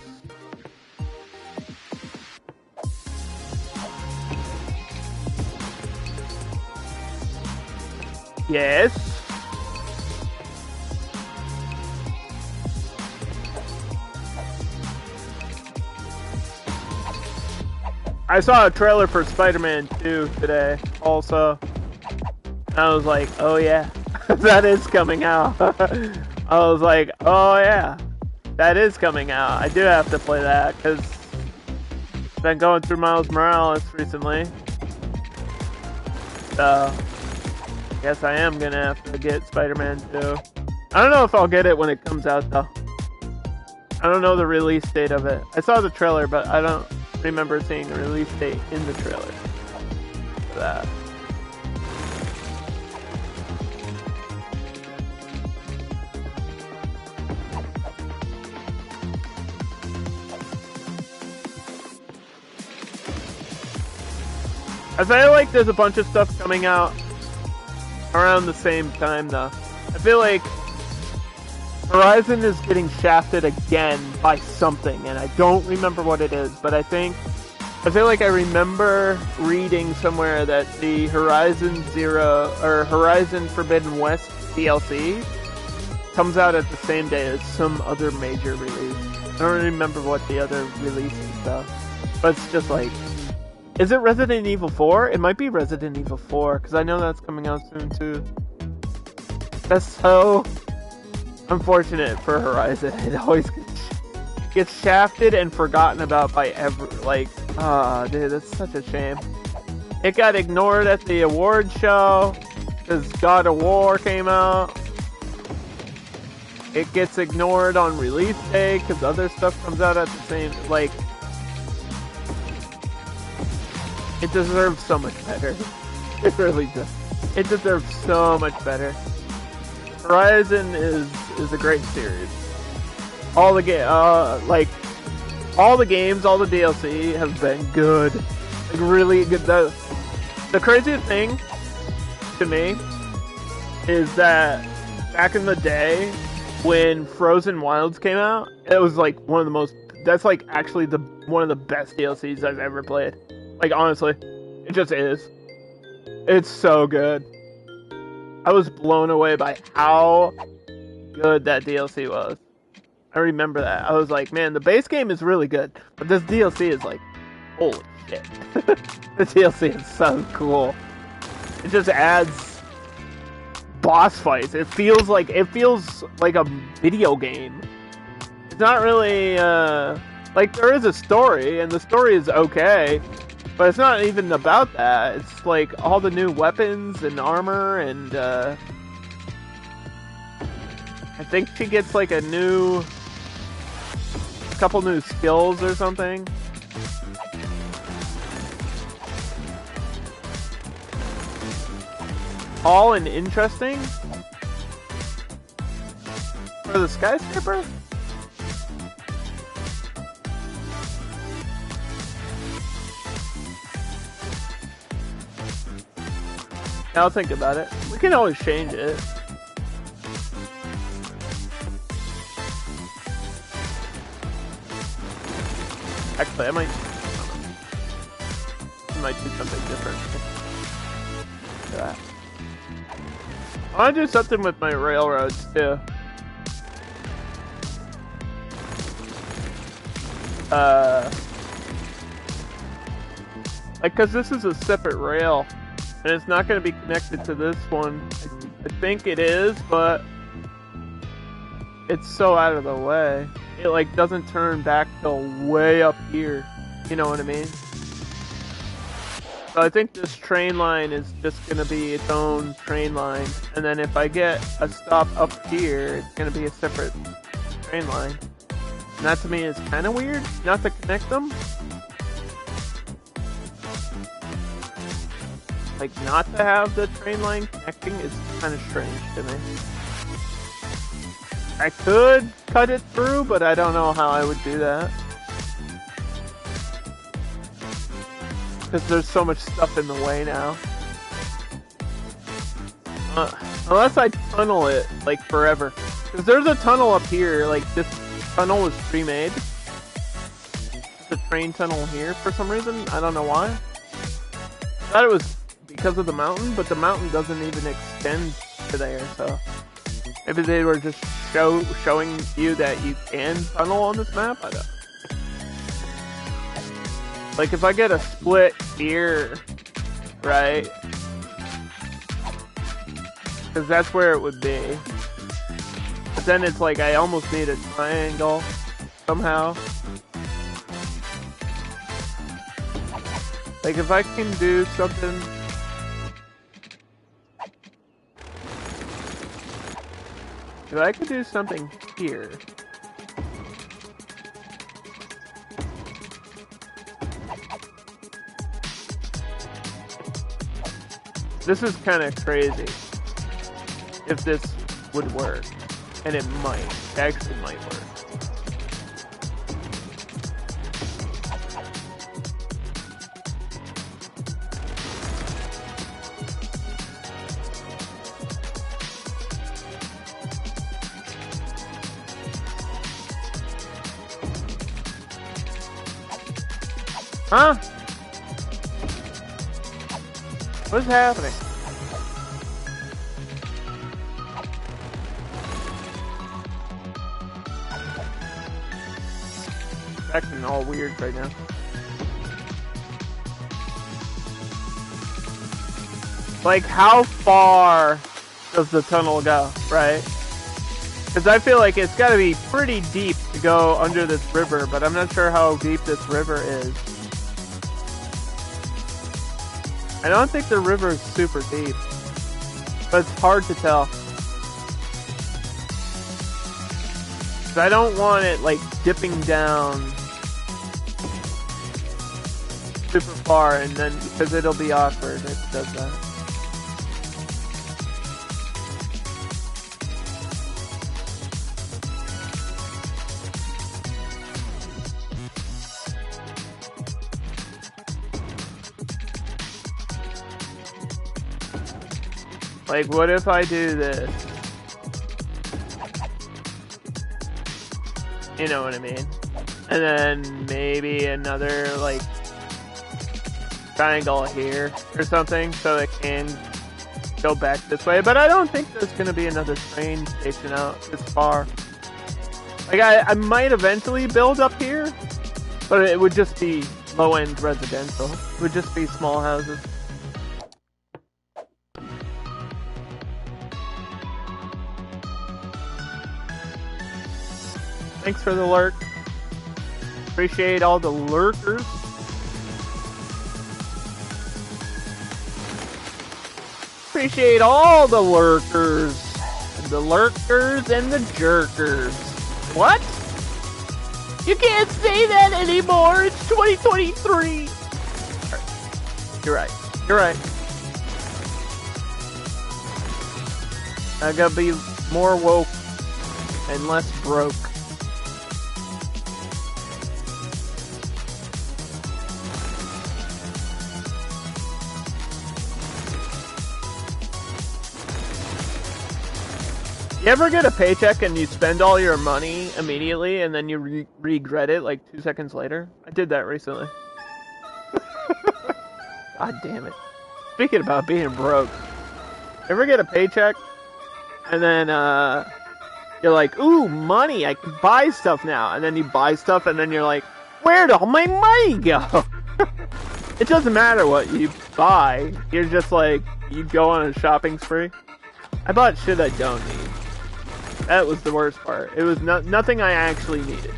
Yes. I saw a trailer for Spider-Man 2 today, also. I was like, oh yeah, that is coming out. I was like, oh yeah, that is coming out. I do have to play that, because I've been going through Miles Morales recently. So, I guess I am gonna have to get Spider-Man 2. I don't know if I'll get it when it comes out, though. I don't know the release date of it. I saw the trailer, but I don't remember seeing a release date in the trailer for that. I feel like there's a bunch of stuff coming out around the same time, though. I feel like Horizon is getting shafted again by something, and I don't remember what it is, but I feel like I remember reading somewhere that the Horizon Forbidden West DLC comes out at the same day as some other major release. I don't remember what the other release is, though. But it's just like, is it Resident Evil 4? It might be Resident Evil 4, because I know that's coming out soon, too. That's so unfortunate for Horizon. It always gets shafted and forgotten about by dude, that's such a shame. It got ignored at the award show because God of War came out. It gets ignored on release day because other stuff comes out at the same, it deserves so much better. It really does. It deserves so much better. Horizon is a great series. All the all the games, all the DLC have been good, like really good. The craziest thing to me is that back in the day when Frozen Wilds came out, it was like one of the most. That's like actually one of the best DLCs I've ever played. Like honestly, it just is. It's so good. I was blown away by how good that DLC was. I remember that. I was like, man, the base game is really good, but this DLC is like, holy shit. The DLC is so cool. It just adds boss fights. It feels like a video game. It's not really like there is a story, and the story is okay, but it's not even about that. It's like all the new weapons and armor, and I think she gets like a couple new skills or something. All and interesting for the skyscraper. I'll think about it. We can always change it. Actually, I might do something different. I want to do something with my railroads too. Like, cause this is a separate rail, and it's not going to be connected to this one. I think it is, but it's so out of the way. It like doesn't turn back till way up here. You know what I mean? So I think this train line is just gonna be its own train line, and then if I get a stop up here, it's gonna be a separate train line. And that to me is kind of weird, not to connect them. Like, not to have the train line connecting is kind of strange to me. I could cut it through, but I don't know how I would do that. Because there's so much stuff in the way now. Unless I tunnel it, like, forever. Because there's a tunnel up here, like, this tunnel was pre-made. There's a train tunnel here for some reason, I don't know why. I thought it was because of the mountain, but the mountain doesn't even extend to there, so... Maybe they were just showing you that you can tunnel on this map? I don't. Like, if I get a split here, right? Because that's where it would be. But then it's like, I almost need a triangle somehow. Like, if I can do something... If I could do something here. This is kind of crazy. If this would work. And it might. It actually might work. Huh? What's happening? It's acting all weird right now. Like, how far does the tunnel go, right? Because I feel like it's got to be pretty deep to go under this river, but I'm not sure how deep this river is. I don't think the river is super deep, but it's hard to tell. 'Cause I don't want it, like, dipping down. super far, and then because it'll be awkward if it does that. Like, what if I do this? You know what I mean? And then maybe another, like, triangle here or something so it can go back this way. But I don't think there's going to be another train station out this far. Like, I might eventually build up here, but it would just be low-end residential. It would just be small houses. Thanks for the lurk. Appreciate all the lurkers. Appreciate all the lurkers. The lurkers and the jerkers. What? You can't say that anymore. It's 2023. You're right. You're right. I gotta be more woke and less broke. You ever get a paycheck and you spend all your money immediately and then you regret it like 2 seconds later? I did that recently. God damn it. Speaking about being broke. Ever get a paycheck and then you're like, ooh, money, I can buy stuff now. And then you buy stuff and then you're like, where'd all my money go? It doesn't matter what you buy. You're just like, you go on a shopping spree. I bought shit I don't need. That was the worst part. It was nothing I actually needed.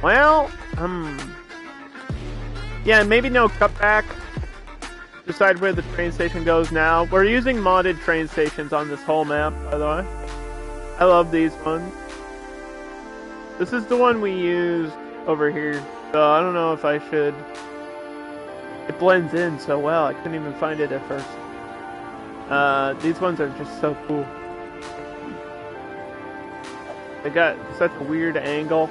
Well, yeah, maybe no cutback. Decide where the train station goes now. We're using modded train stations on this whole map, by the way. I love these ones. This is the one we used over here, so I don't know if I should... It blends in so well, I couldn't even find it at first. These ones are just so cool. They got such a weird angle,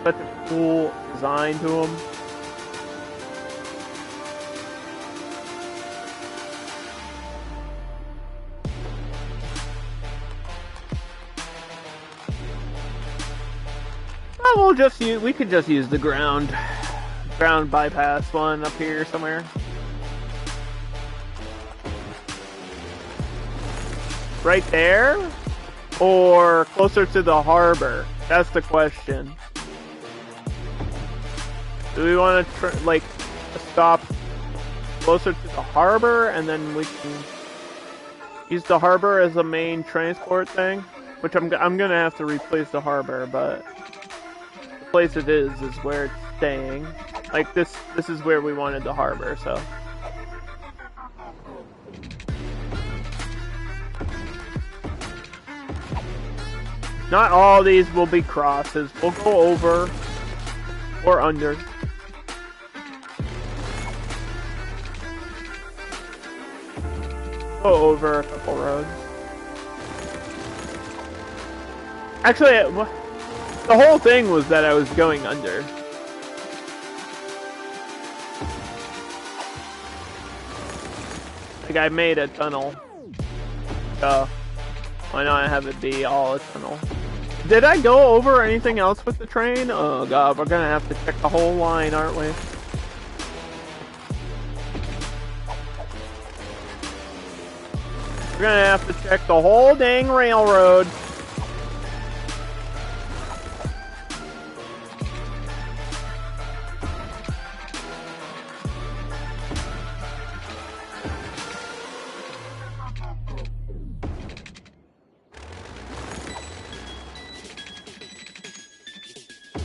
such a cool design to them. Well, we could just use the ground bypass one up here somewhere. Right there? Or closer to the harbor? That's the question. Do we want to like stop closer to the harbor and then we can use the harbor as a main transport thing? Which I'm gonna have to replace the harbor, but the place it is where it's staying. Like, this is where we wanted the harbor, so. Not all these will be crosses. We'll go over or under. Go over a couple roads. Actually, the whole thing was that I was going under. Like, I made a tunnel. So, why not have it be all a tunnel? Did I go over anything else with the train? Oh god, we're gonna have to check the whole line, aren't we? We're gonna have to check the whole dang railroad.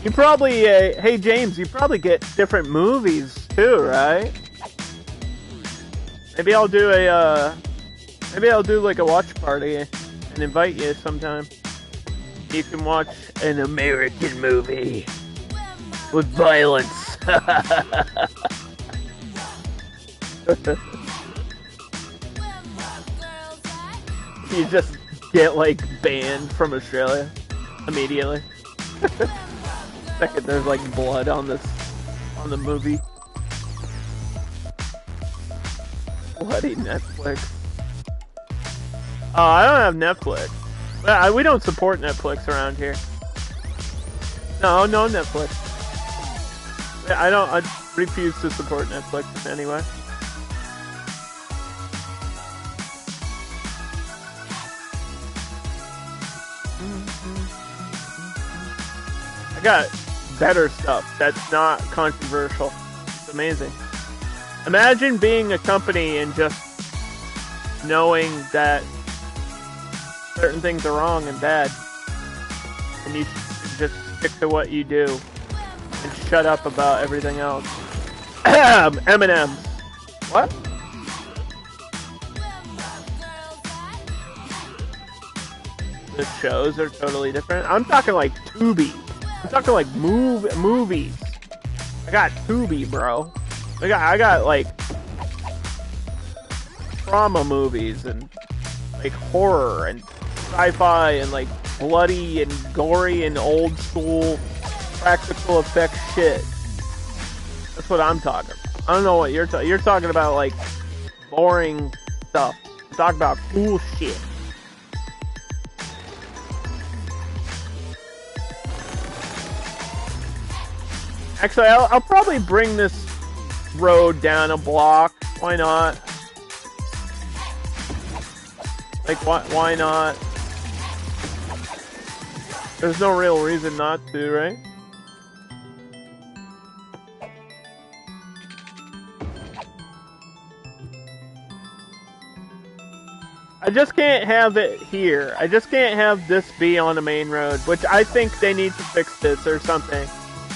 You probably, hey James, you probably get different movies too, right? Maybe I'll do like a watch party and invite you sometime. You can watch an American movie with violence. You just get like banned from Australia immediately. Second, there's like blood on the movie. Bloody Netflix. Oh, I don't have Netflix. We don't support Netflix around here. No Netflix. I refuse to support Netflix anyway. I got better stuff that's not controversial. It's amazing. Imagine being a company and just knowing that certain things are wrong and bad, and you just stick to what you do and shut up about everything else. M&M's. What? The shows are totally different. I'm talking like Tubi. I'm talking like movies. I got Tubi, bro. I got like trauma movies and like horror and sci-fi and like bloody and gory and old school practical effect shit. That's what I'm talking about. I don't know what you're talking. You're talking about like boring stuff. I'm talking about cool shit. Actually, I'll probably bring this road down a block. Why not? Like, why not? There's no real reason not to, right? I just can't have it here. I just can't have this be on the main road, which I think they need to fix this or something.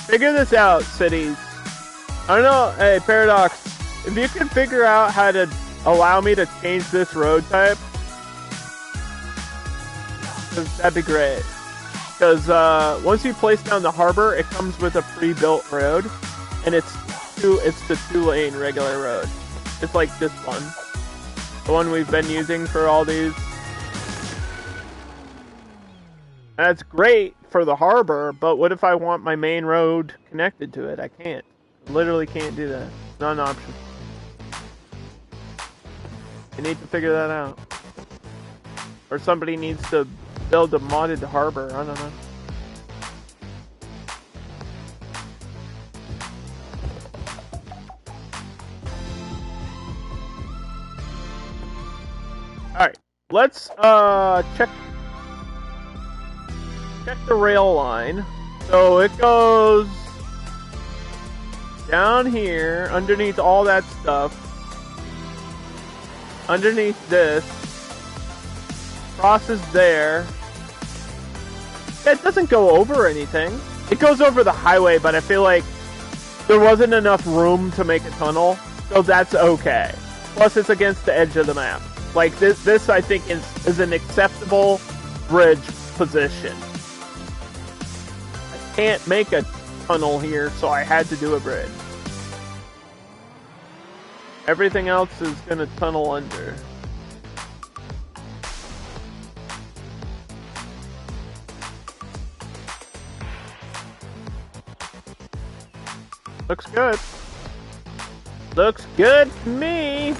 Figure this out, cities. I don't know, hey, Paradox, if you can figure out how to allow me to change this road type, that'd be great. Because once you place down the harbor, it comes with a pre-built road, and it's the 2-lane regular road. It's like this one. The one we've been using for all these. That's great for the harbor, but what if I want my main road connected to it? I can't. Literally can't do that. It's not an option. I need to figure that out. Or somebody needs to build a modded harbor. I don't know. Alright. Let's check the rail line. So it goes down here, underneath all that stuff, underneath this, crosses there. It doesn't go over anything. It goes over the highway, but I feel like there wasn't enough room to make a tunnel, so that's okay. Plus, it's against the edge of the map. Like, this I think is an acceptable bridge position. I can't make a tunnel here, so I had to do a bridge. Everything else is gonna tunnel under. Looks good. Looks good to me.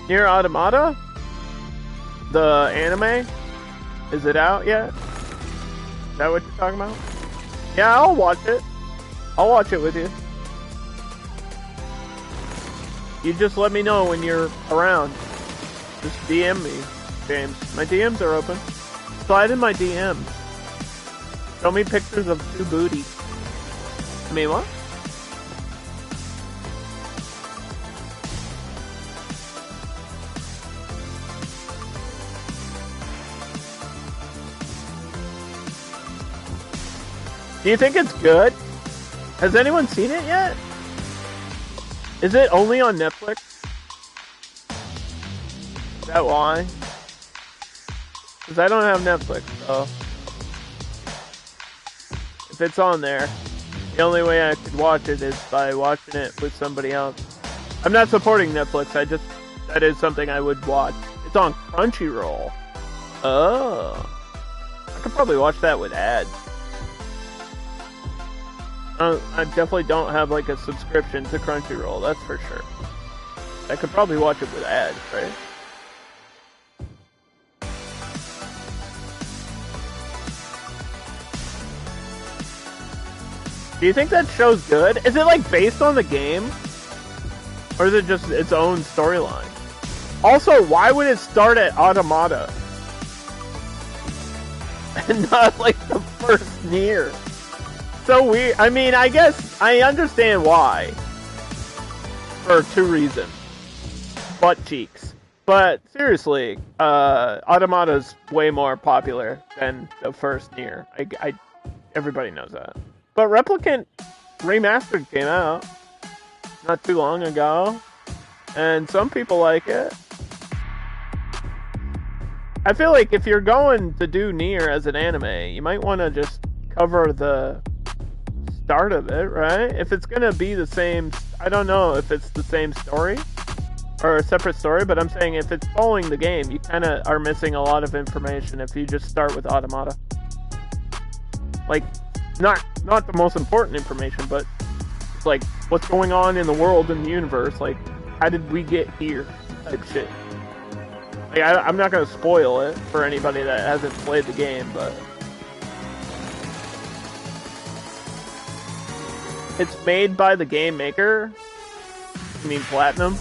Nier Automata? The anime? Is it out yet? Is that what you're talking about? Yeah, I'll watch it. I'll watch it with you. You just let me know when you're around. Just DM me, James. My DMs are open. Slide in my DMs. Show me pictures of two booties. I mean, what? Do you think it's good? Has anyone seen it yet? Is it only on Netflix? Is that why? Because I don't have Netflix, so if it's on there, the only way I could watch it is by watching it with somebody else. I'm not supporting Netflix, that is something I would watch. It's on Crunchyroll. Oh. I could probably watch that with ads. I definitely don't have like a subscription to Crunchyroll, that's for sure. I could probably watch it with ads, right? Do you think that show's good? Is it like based on the game? Or is it just its own storyline? Also, why would it start at Automata? And not like the first Nier? So weird. I mean, I guess I understand why. For two reasons. Butt cheeks. But seriously, Automata's way more popular than the first Nier. Everybody knows that. But Replicant Remastered came out not too long ago, and some people like it. I feel like if you're going to do Nier as an anime, you might want to just cover the start of it, right? If it's gonna be the same, I don't know if it's the same story or a separate story, but I'm saying if it's following the game, you kind of are missing a lot of information if you just start with Automata. Like, not the most important information, but like what's going on in the world and the universe, like how did we get here type shit. Like, I'm not gonna spoil it for anybody that hasn't played the game, but it's made by the game maker. You mean Platinum?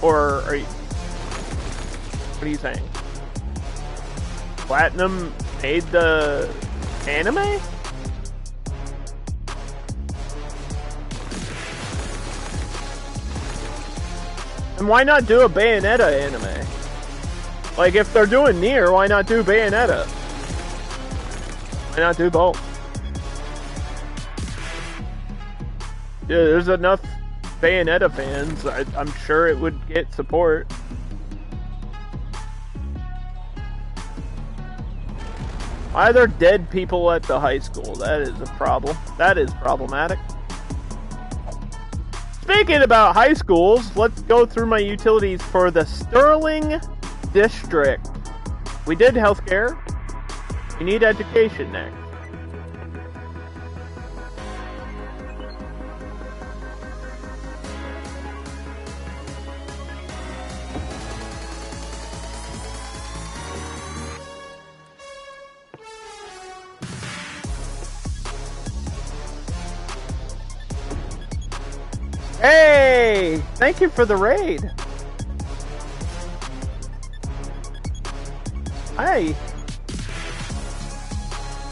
Or are you, what are you saying? Platinum made the anime? And why not do a Bayonetta anime? Like, if they're doing Nier, why not do Bayonetta? Why not do both? Yeah, there's enough Bayonetta fans. I'm sure it would get support. Why are there dead people at the high school? That is a problem. That is problematic. Speaking about high schools, let's go through my utilities for the Sterling District. We did healthcare. We need education next. Hey! Thank you for the raid. Hi.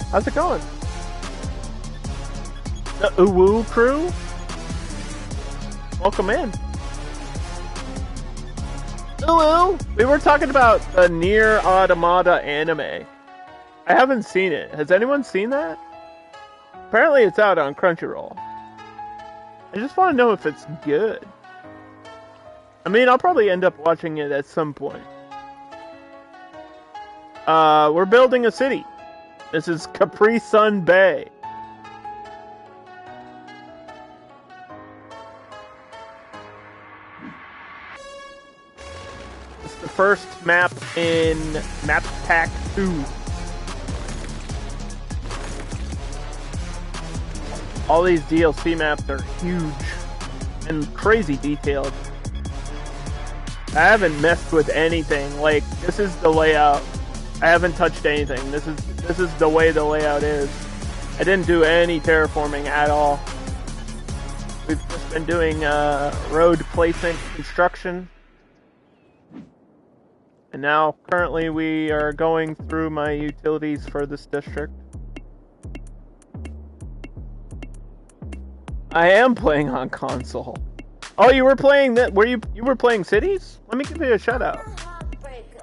How's it going? The Uwu crew? Welcome in. Uwu! We were talking about the Nier Automata anime. I haven't seen it. Has anyone seen that? Apparently it's out on Crunchyroll. I just want to know if it's good. I mean, I'll probably end up watching it at some point. We're building a city. This is Capri Sun Bay. It's the first map in Map Pack 2. All these DLC maps are huge and crazy detailed. I haven't messed with anything. Like, this is the layout. I haven't touched anything. This is the way the layout is. I didn't do any terraforming at all. We've just been doing road placement construction. And now, currently, we are going through my utilities for this district. I am playing on console. Oh, you were playing that? Were you were playing Cities? Let me give you a shout out.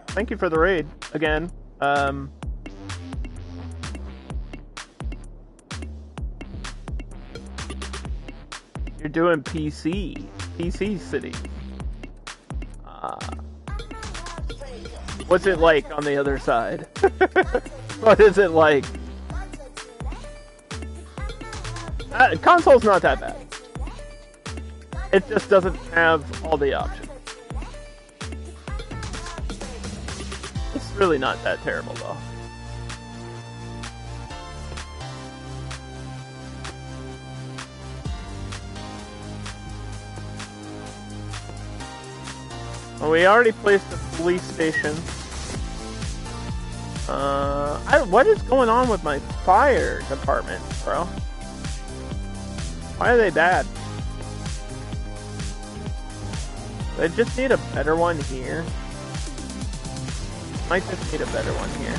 Thank you for the raid again. You're doing PC City. What's it like on the other side? What is it like? Console's not that bad. It just doesn't have all the options. It's really not that terrible though. Well, we already placed the police station. What is going on with my fire department, bro? Why are they bad? I just need a better one here. Might just need a better one here.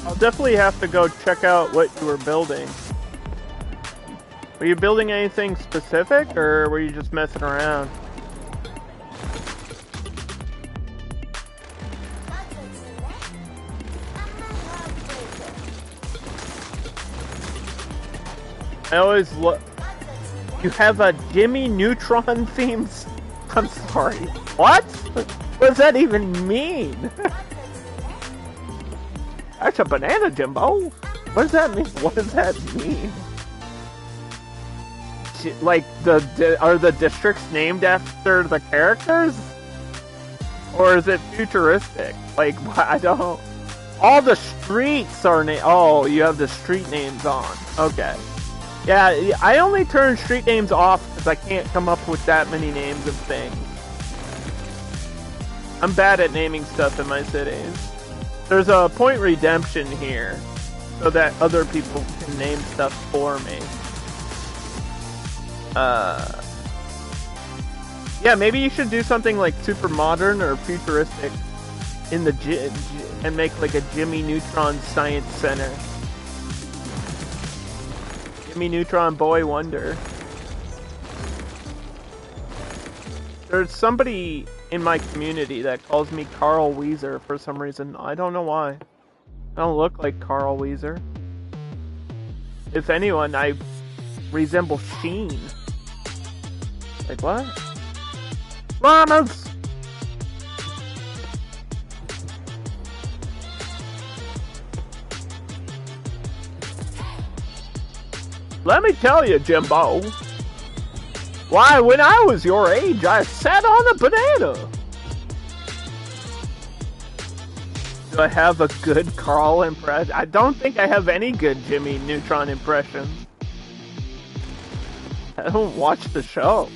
I'll definitely have to go check out what you were building. Were you building anything specific, or were you just messing around? I always look. You have a Jimmy Neutron themes? I'm sorry. What? What does that even mean? That's a banana, Jimbo. What does that mean? What does that mean? Like, are the districts named after the characters? Or is it futuristic? Like, I don't... All the streets are oh, you have the street names on. Okay. Yeah, I only turn street names off because I can't come up with that many names of things. I'm bad at naming stuff in my cities. There's a point redemption here, so that other people can name stuff for me. Yeah, maybe you should do something like super modern or futuristic in the and make like a Jimmy Neutron Science Center. Jimmy Neutron Boy Wonder. There's somebody in my community that calls me Carl Weezer for some reason. I don't know why. I don't look like Carl Weezer. If anyone, I resemble Sheen. Like what? Llamas! Let me tell you, Jimbo. Why, when I was your age, I sat on a banana. Do I have a good Carl impression? I don't think I have any good Jimmy Neutron impression. I don't watch the show.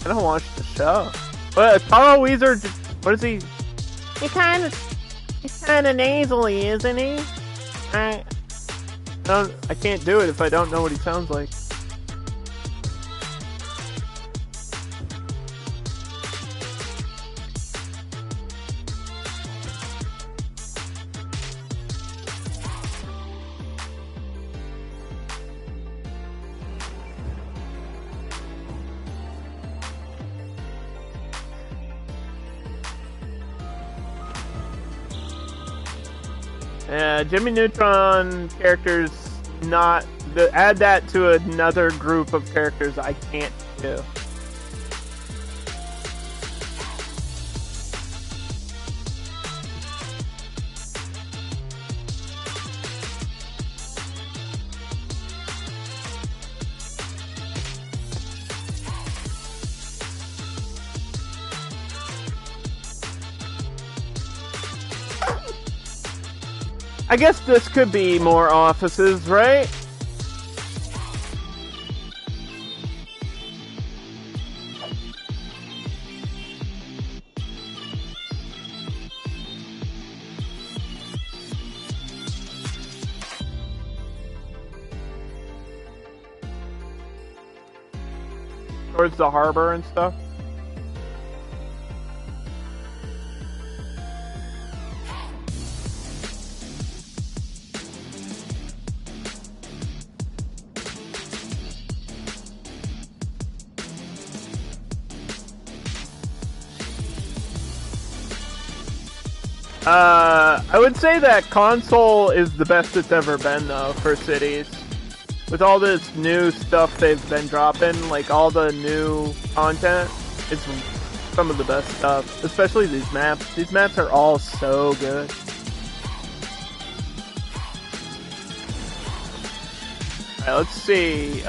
I don't watch the show. But Carl Weezer, what is he? He's kind of nasally, isn't he? I can't do it if I don't know what he sounds like. Yeah, Jimmy Neutron characters not... add that to another group of characters I can't do. I guess this could be more offices, right? Towards the harbor and stuff. I would say that console is the best it's ever been, though, for cities. With all this new stuff they've been dropping, like all the new content, it's some of the best stuff. Especially these maps. These maps are all so good. Alright, let's see.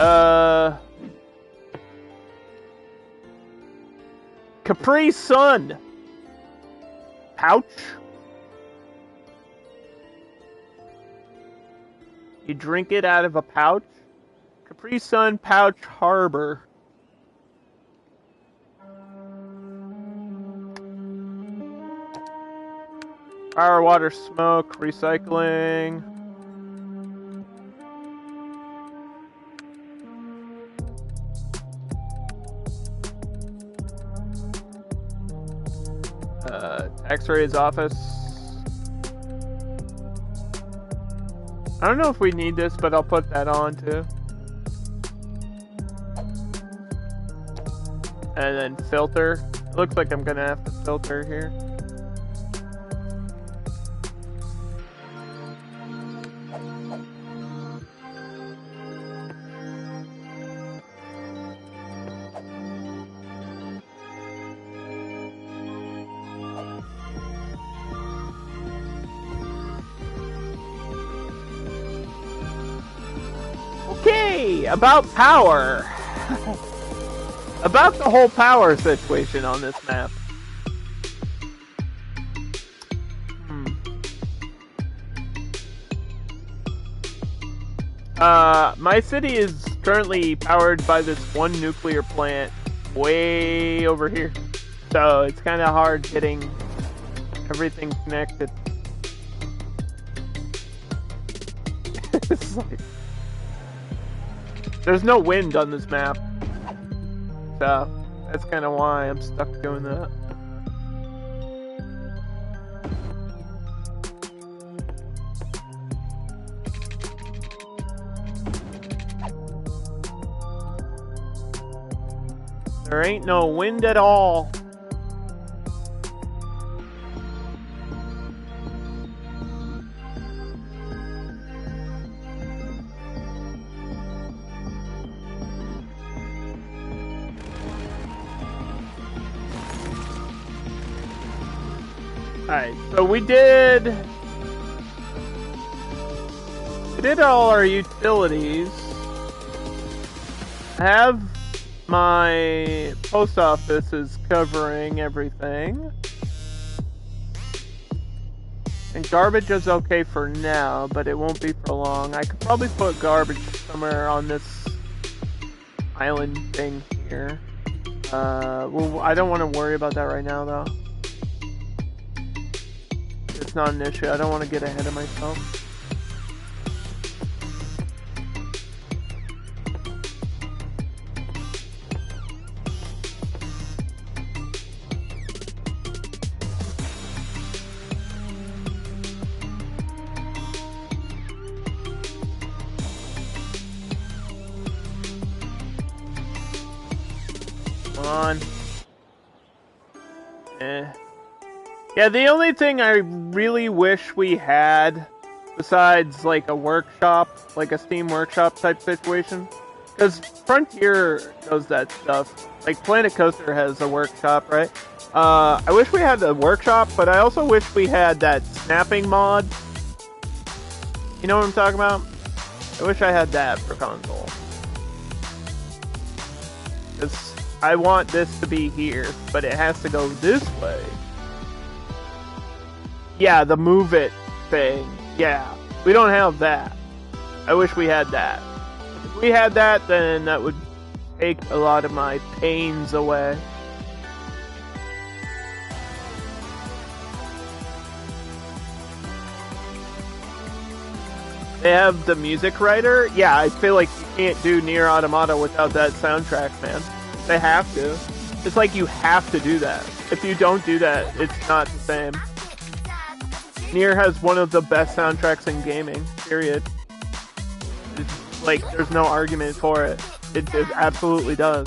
Capri Sun. Pouch. You drink it out of a pouch? Capri Sun Pouch Harbor. Fire, water, smoke, recycling. X-Ray's office. I don't know if we need this, but I'll put that on too. And then filter. It looks like I'm gonna have to filter here. About power. About the whole power situation on this map. My city is currently powered by this one nuclear plant way over here. So it's kind of hard getting everything connected. It's like... There's no wind on this map, so that's kind of why I'm stuck doing that. There ain't no wind at all. Alright, so we did all our utilities. I have my post office is covering everything. And garbage is okay for now, but it won't be for long. I could probably put garbage somewhere on this island thing here. Well, I don't want to worry about that right now, though. It's not an issue. I don't want to get ahead of myself. Come on. Yeah, the only thing I really wish we had, besides like a workshop, like a Steam workshop type situation, because Frontier does that stuff. Like Planet Coaster has a workshop, right? I wish we had the workshop, but I also wish we had that snapping mod. You know what I'm talking about? I wish I had that for console. Because I want this to be here, but it has to go this way. Yeah, the move it thing. Yeah, we don't have that. I wish we had that. If we had that, then that would take a lot of my pains away. They have the music writer. Yeah, I feel like you can't do Nier Automata without that soundtrack, man. They have to. It's like you have to do that. If you don't do that, it's not the same. Nier has one of the best soundtracks in gaming, period. It's like, there's no argument for it. It absolutely does.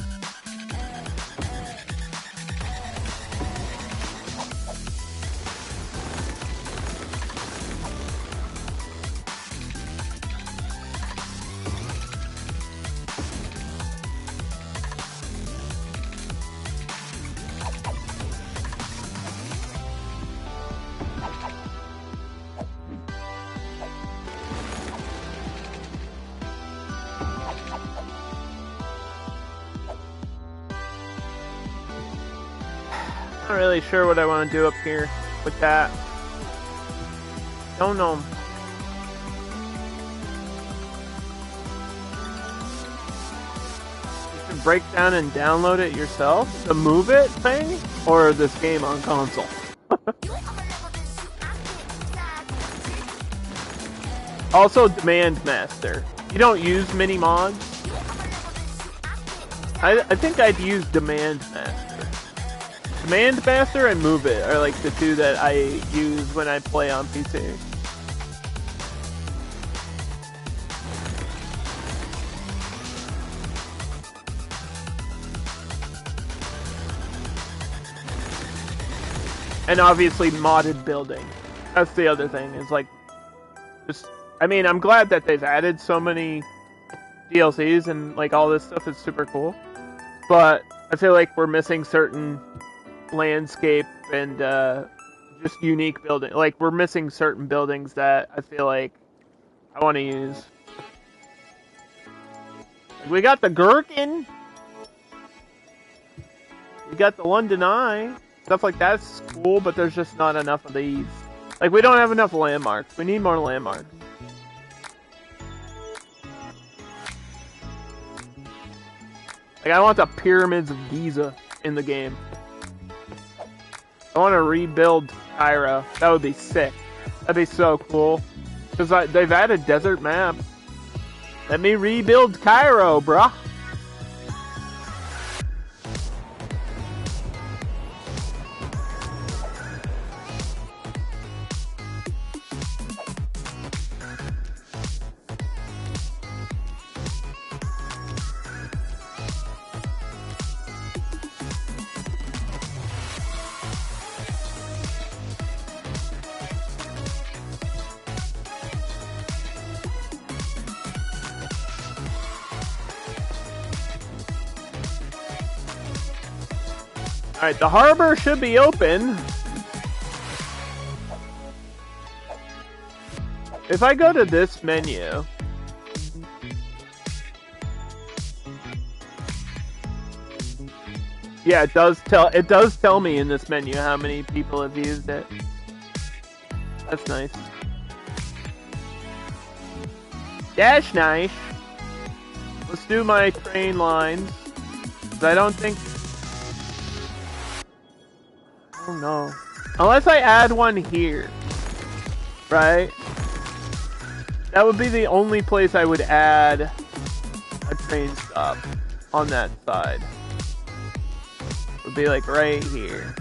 Not really sure what I want to do up here with that. Don't know. You can break down and download it yourself? The Move It thing? Or this game on console? Also, Demand Master. You don't use mini mods? I think I'd use Demand Master. Demand Master and Move It are like the two that I use when I play on PC. And obviously modded building. That's the other thing, is like, just, I mean, I'm glad that they've added so many DLCs and like all this stuff is super cool. But I feel like we're missing certain landscape and just unique building. Like, we're missing certain buildings that I feel like I want to use. Like, we got the Gherkin. We got the London Eye. Stuff like that's cool, but there's just not enough of these. Like, we don't have enough landmarks. We need more landmarks. Like, I want the Pyramids of Giza in the game. I want to rebuild Cairo. That would be sick. That'd be so cool. Because they've added desert map. Let me rebuild Cairo, bruh. Alright, the harbor should be open. If I go to this menu... Yeah, it does tell me in this menu how many people have used it. That's nice. That's nice. Let's do my train lines. 'Cause I don't think... Oh no. Unless I add one here. Right? That would be the only place I would add a train stop on that side. Would be like right here.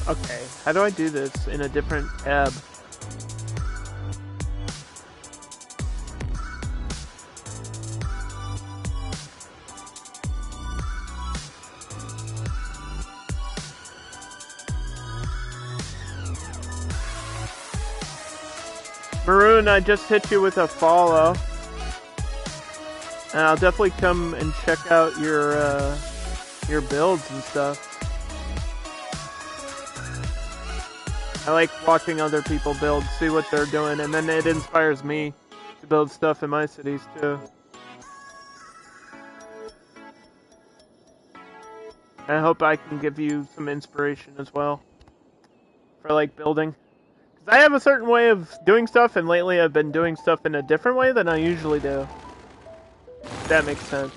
Okay, how do I do this in a different tab? Maroon, I just hit you with a follow. And I'll definitely come and check out your builds and stuff. I like watching other people build, see what they're doing, and then it inspires me to build stuff in my cities too. I hope I can give you some inspiration as well for like building. Because I have a certain way of doing stuff, and lately I've been doing stuff in a different way than I usually do. If that makes sense.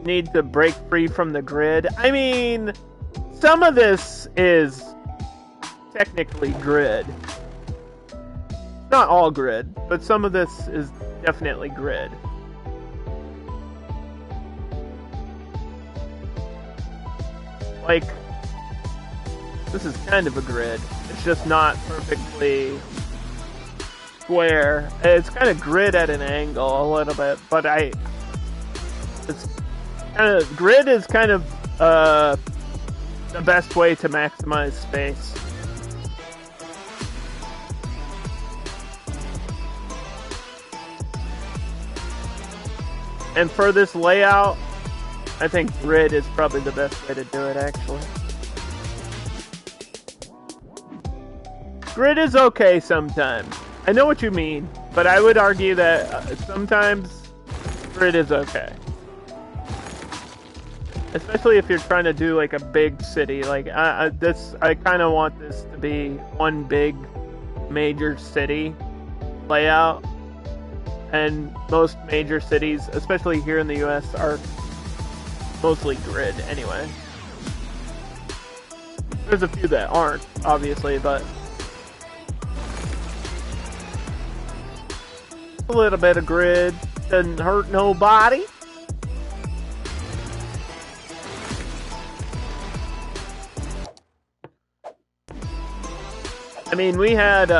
Need to break free from the grid. I mean, some of this is technically grid. Not all grid, but some of this is definitely grid. Like, this is kind of a grid. It's just not perfectly square. It's kind of grid at an angle a little bit, but it's kind of, grid is kind of the best way to maximize space. And for this layout, I think grid is probably the best way to do it, actually. Grid is okay sometimes. I know what you mean, but I would argue that sometimes grid is okay. Especially if you're trying to do like a big city. Like I kind of want this to be one big major city layout. And most major cities, especially here in the US, are mostly grid anyway. There's a few that aren't, obviously, but a little bit of grid doesn't hurt nobody. I mean, we had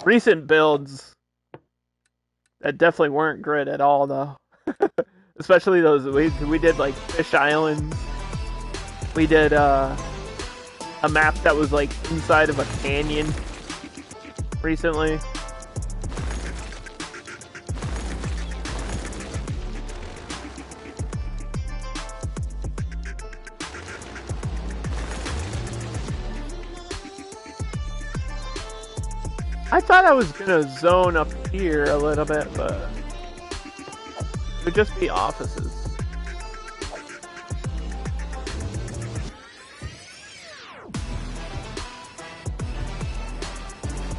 recent builds that definitely weren't grid at all, though. Especially those we did like Fish Islands. We did a map that was like inside of a canyon recently. I thought I was gonna zone up here a little bit, but it would just be offices.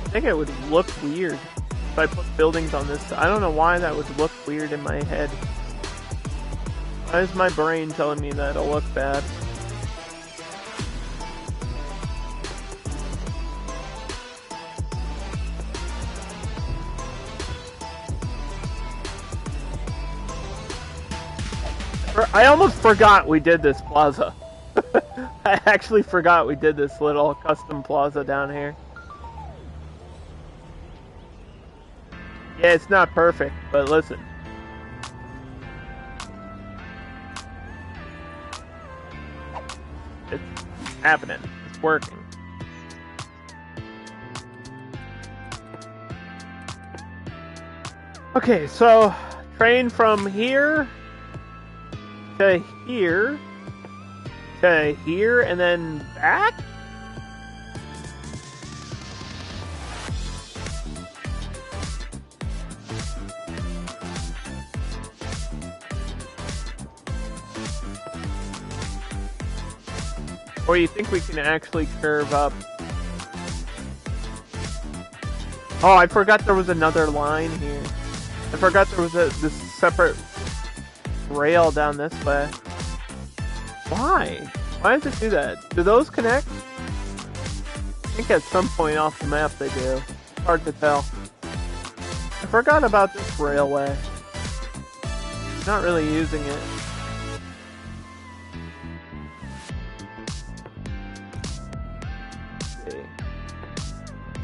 I think it would look weird if I put buildings on this. I don't know why that would look weird in my head. Why is my brain telling me that it'll look bad? I almost forgot we did this plaza. I actually forgot we did this little custom plaza down here. Yeah, it's not perfect, but listen. It's happening. It's working. Okay, so train from here to here, to here, and then back? Or you think we can actually curve up? Oh, I forgot there was another line here. I forgot there was this separate rail down this way. Why? Why does it do that? Do those connect? I think at some point off the map they do. It's hard to tell. I forgot about this railway. Not really using it.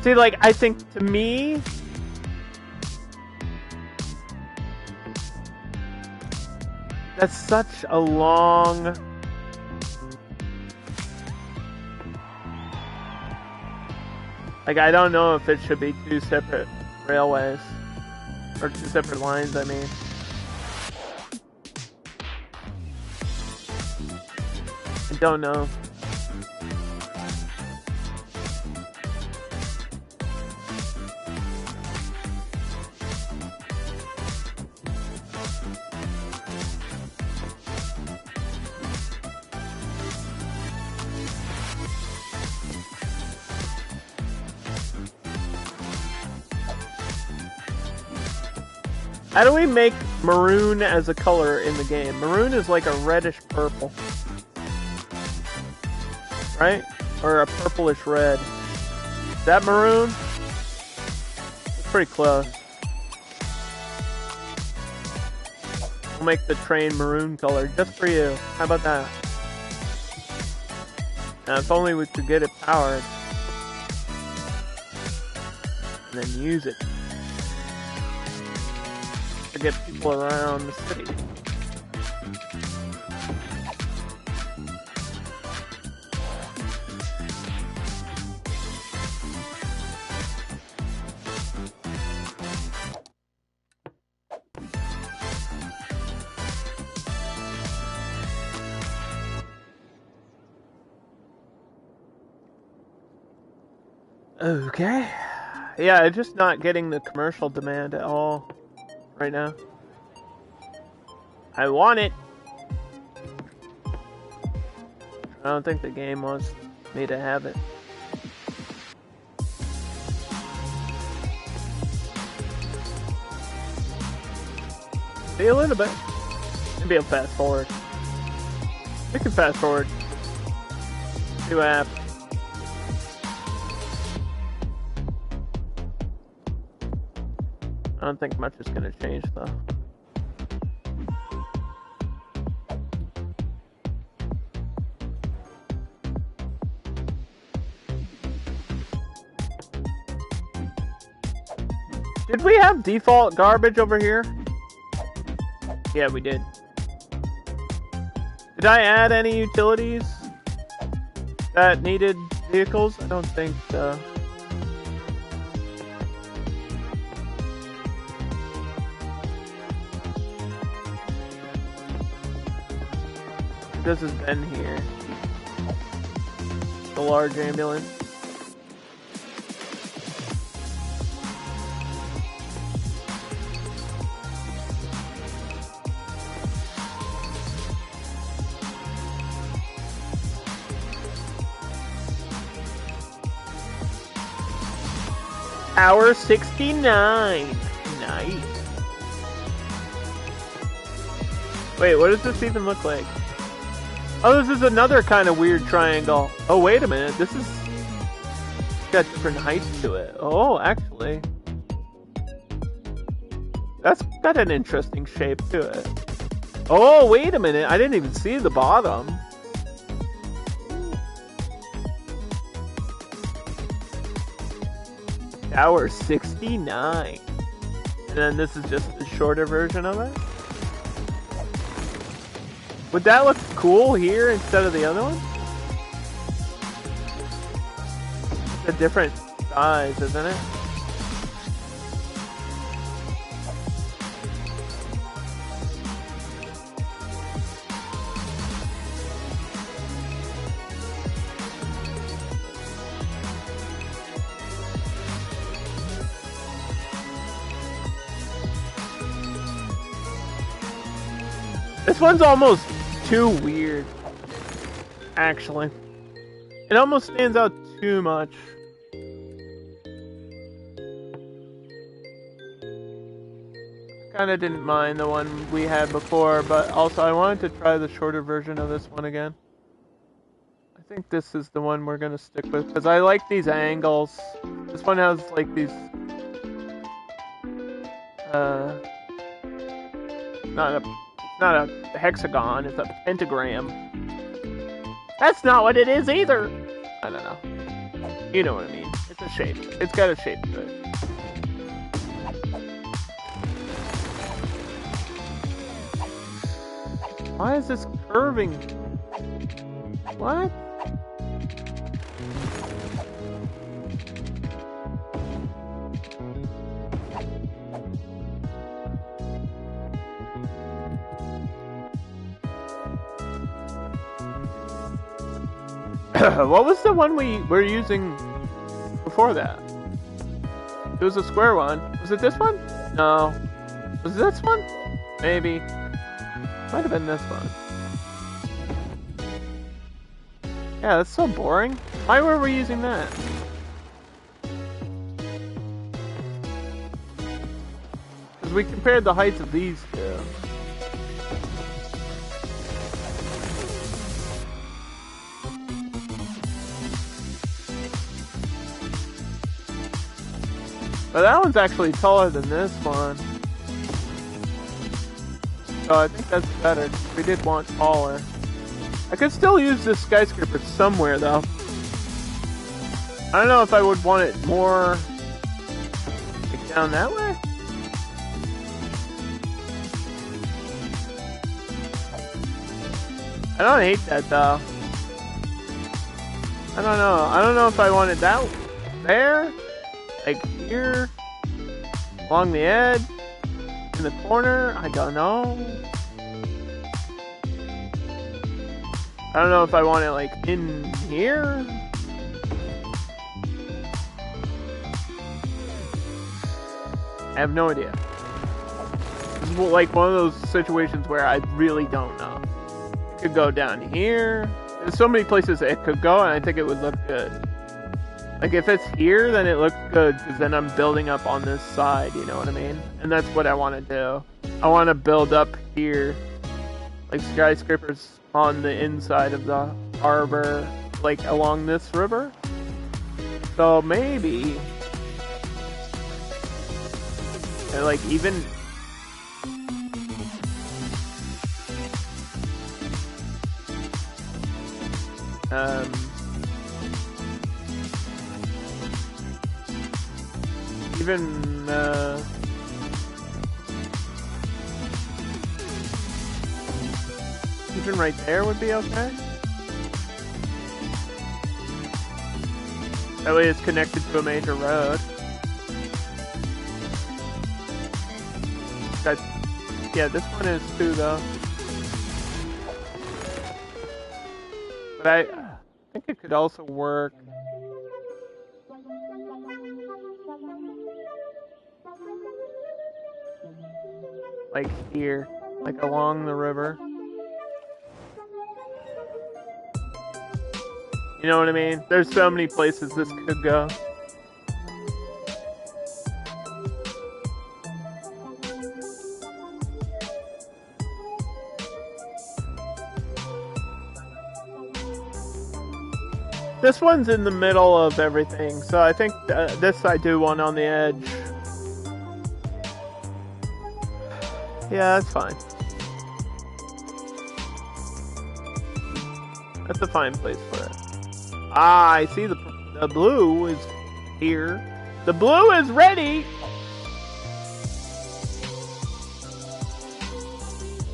See, like, I think to me, that's such a long... Like, I don't know if it should be two separate railways. Or two separate lines, I mean. I don't know. How do we make maroon as a color in the game? Maroon is like a reddish purple. Right? Or a purplish red. Is that maroon? It's pretty close. We'll make the train maroon color just for you. How about that? Now, if only we could get it powered. And then use it. To get people around the city. Okay. Yeah, I'm just not getting the commercial demand at all right now. I want it. I don't think the game wants me to have it. See a little bit. Maybe I'll fast forward. We can fast forward. See what happens. I don't think much is gonna change though. Did we have default garbage over here? Yeah, we did. Did I add any utilities that needed vehicles? I don't think so. This has been here. The large ambulance. Hour 69. Nice. Wait, what does this even look like? Oh, this is another kind of weird triangle. Oh, wait a minute. This is got different heights to it. Oh, actually. That's got an interesting shape to it. Oh, wait a minute. I didn't even see the bottom. Hour 69. And then this is just the shorter version of it. Would that look cool here instead of the other one? It's a different size, isn't it? This one's almost too weird, actually. It almost stands out too much. Kinda didn't mind the one we had before, but also I wanted to try the shorter version of this one again. I think this is the one we're gonna stick with, because I like these angles. This one has like these... not a hexagon, it's a pentagram. That's not what it is either! I don't know. You know what I mean. It's a shape. It's got a shape to it. Why is this curving? What? What was the one we were using before that? It was a square one. Was it this one? No. Was it this one? Maybe. Might have been this one. Yeah, that's so boring. Why were we using that? Because we compared the heights of these two. But that one's actually taller than this one. So I think that's better. We did want taller. I could still use this skyscraper somewhere though. I don't know if I would want it more like down that way. I don't hate that though. I don't know. I don't know if I want it that there. Like here, along the edge, in the corner, I don't know. I don't know if I want it like in here. I have no idea. This is like one of those situations where I really don't know. It could go down here. There's so many places it could go, and I think it would look good. Like, if it's here, then it looks good, because then I'm building up on this side, you know what I mean? And that's what I want to do. I want to build up here, like skyscrapers on the inside of the harbor, like along this river. So maybe, like, even... even right there would be okay. That way it's connected to a major road. Yeah, this one is too, though. But I think it could also work. Like here, like along the river. You know what I mean? There's so many places this could go. This one's in the middle of everything, so I think this I do want on the edge. Yeah, that's fine. That's a fine place for it. Ah, I see the blue is here. The blue is ready!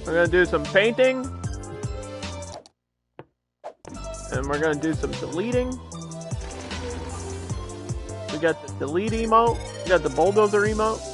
We're gonna do some painting. And we're gonna do some deleting. We got the delete emote. We got the bulldozer emote.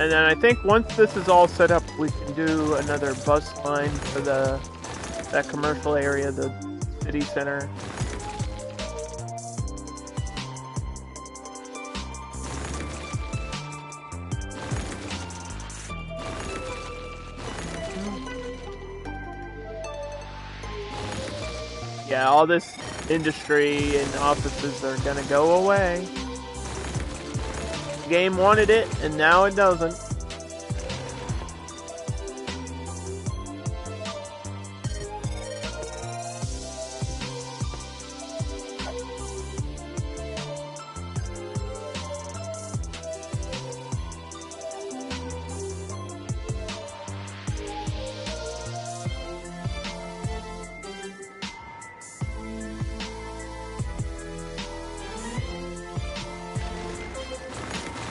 And then I think once this is all set up, we can do another bus line for that commercial area, the city center. Yeah, all this industry and offices are gonna go away. The game wanted it, and now it doesn't.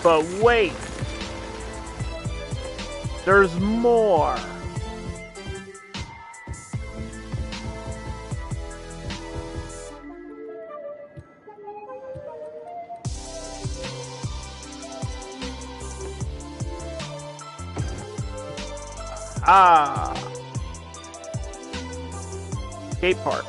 But wait, there's more. Ah, skate park.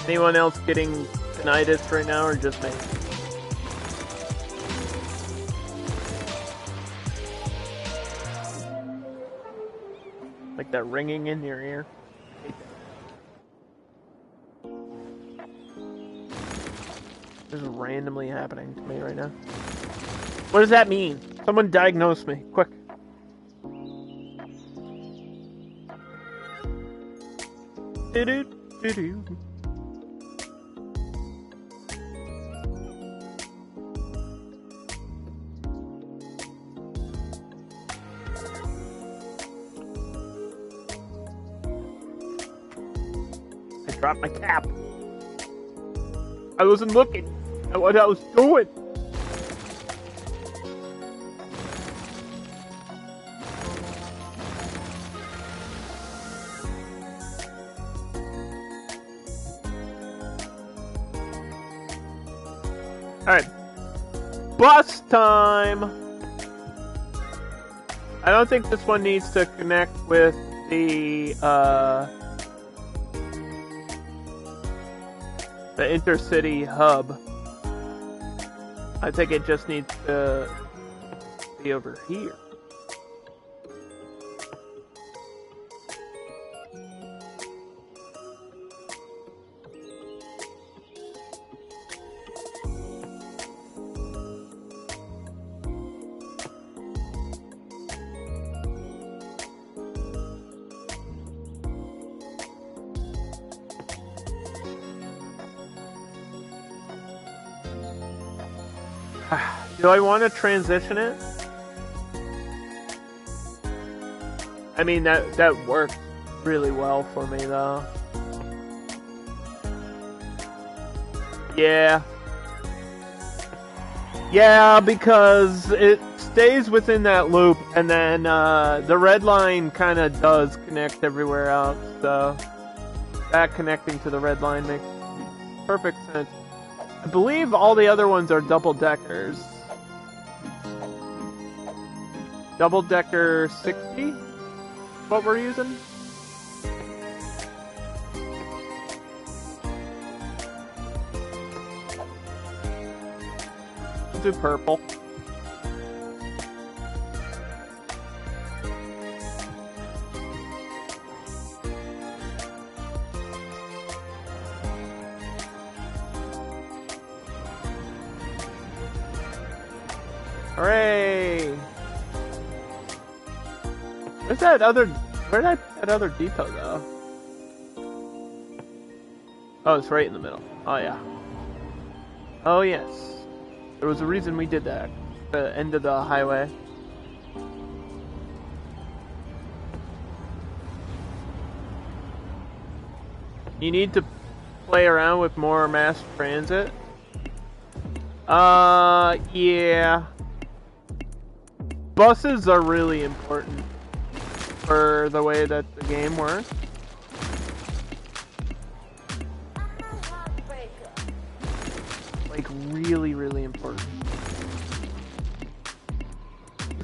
Anyone else getting tinnitus right now, or just me? Like that ringing in your ear? This is randomly happening to me right now. What does that mean? Someone diagnose me, quick. Do-do-do-do. Dropped my cap. I wasn't looking at what I was doing. Alright. Bus time! I don't think this one needs to connect with the intercity hub. I think it just needs to be over here. Do I want to transition it? I mean, that worked really well for me, though. Yeah. Yeah, because it stays within that loop, and then the red line kind of does connect everywhere else, so that connecting to the red line makes perfect sense. I believe all the other ones are double-deckers. Double-decker 60? What we're using? We'll do purple. Hooray! Where's that other... Where'd I put that other depot, though? Oh, it's right in the middle. Oh, yeah. Oh, yes. There was a reason we did that. The end of the highway. You need to play around with more mass transit. Yeah. Buses are really important for the way that the game works. Like, really, really important.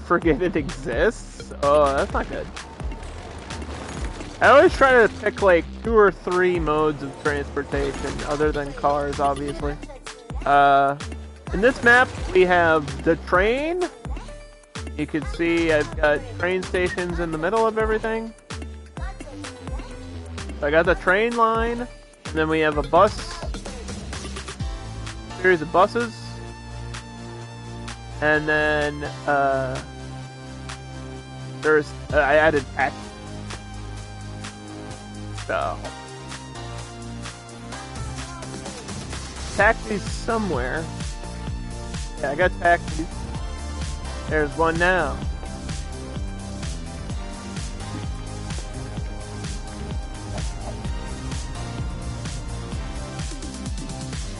Forget it exists? Oh, that's not good. I always try to pick like 2 or 3 modes of transportation, other than cars, obviously. In this map, we have the train. You can see I've got train stations in the middle of everything. So I got the train line, and then we have a bus, series of buses, and then I added taxis. So taxis somewhere. Yeah, I got taxis. There's one now.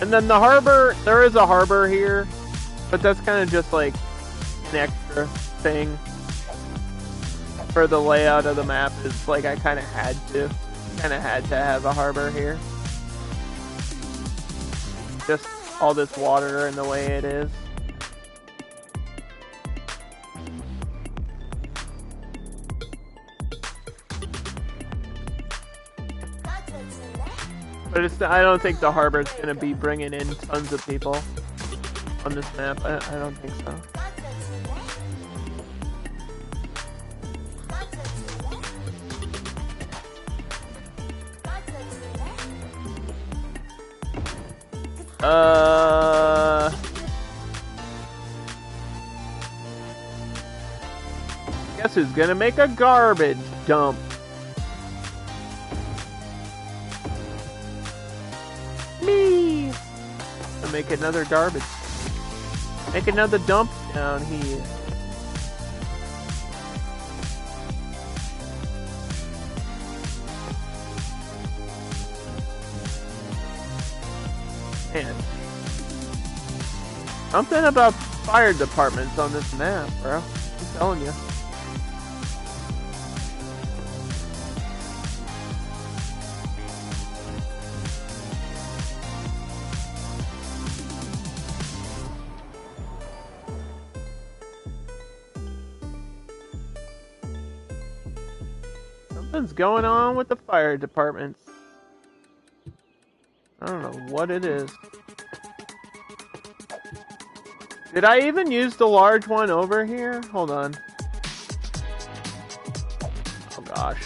And then the harbor, there is a harbor here, but that's kind of just like an extra thing for the layout of the map. It's like I kind of had to have a harbor here. Just all this water and the way it is. But I don't think the harbor's gonna be bringing in tons of people on this map. I don't think so. Guess who's gonna make a garbage dump? Me! I'll make another garbage. Make another dump down here. Man. Something about fire departments on this map, bro. I'm telling you. Something's going on with the fire department. I don't know what it is. Did I even use the large one over here? Hold on. Oh gosh.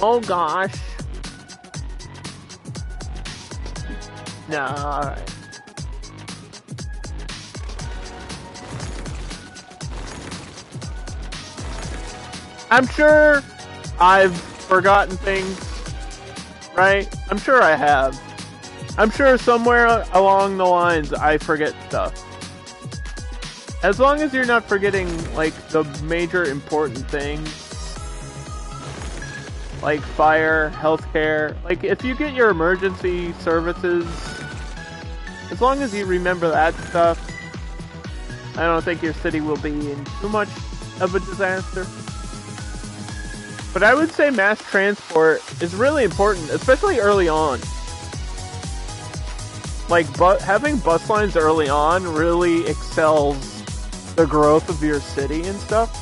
Oh gosh. No, alright. I'm sure I've forgotten things, right? I'm sure I have. I'm sure somewhere along the lines I forget stuff. As long as you're not forgetting, like, the major important things, like fire, healthcare, like, if you get your emergency services, as long as you remember that stuff, I don't think your city will be in too much of a disaster. But I would say mass transport is really important, especially early on. Like, having bus lines early on really excels the growth of your city and stuff.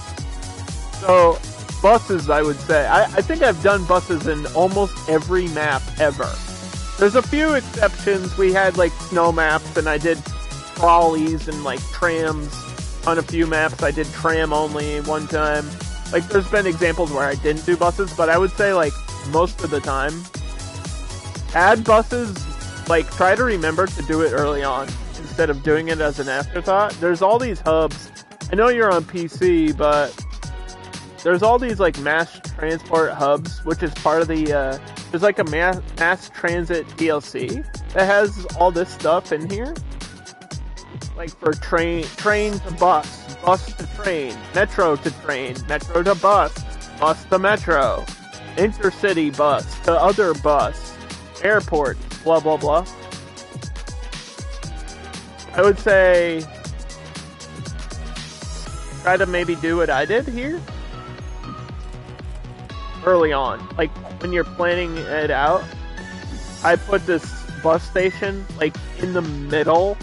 So, buses, I would say. I think I've done buses in almost every map ever. There's a few exceptions. We had, like, snow maps, and I did trolleys and, like, trams on a few maps. I did tram only one time. Like, there's been examples where I didn't do buses, but I would say, like, most of the time, add buses, like, try to remember to do it early on, instead of doing it as an afterthought. There's all these hubs. I know you're on PC, but there's all these, like, mass transport hubs, which is part of the, there's, like, a mass transit DLC that has all this stuff in here. Like, for train to bus, bus to train, metro to train, metro to bus, bus to metro, intercity bus to other bus, airport, blah blah blah. I would say try to maybe do what I did here early on. Like, when you're planning it out, I put this bus station, like, in the middle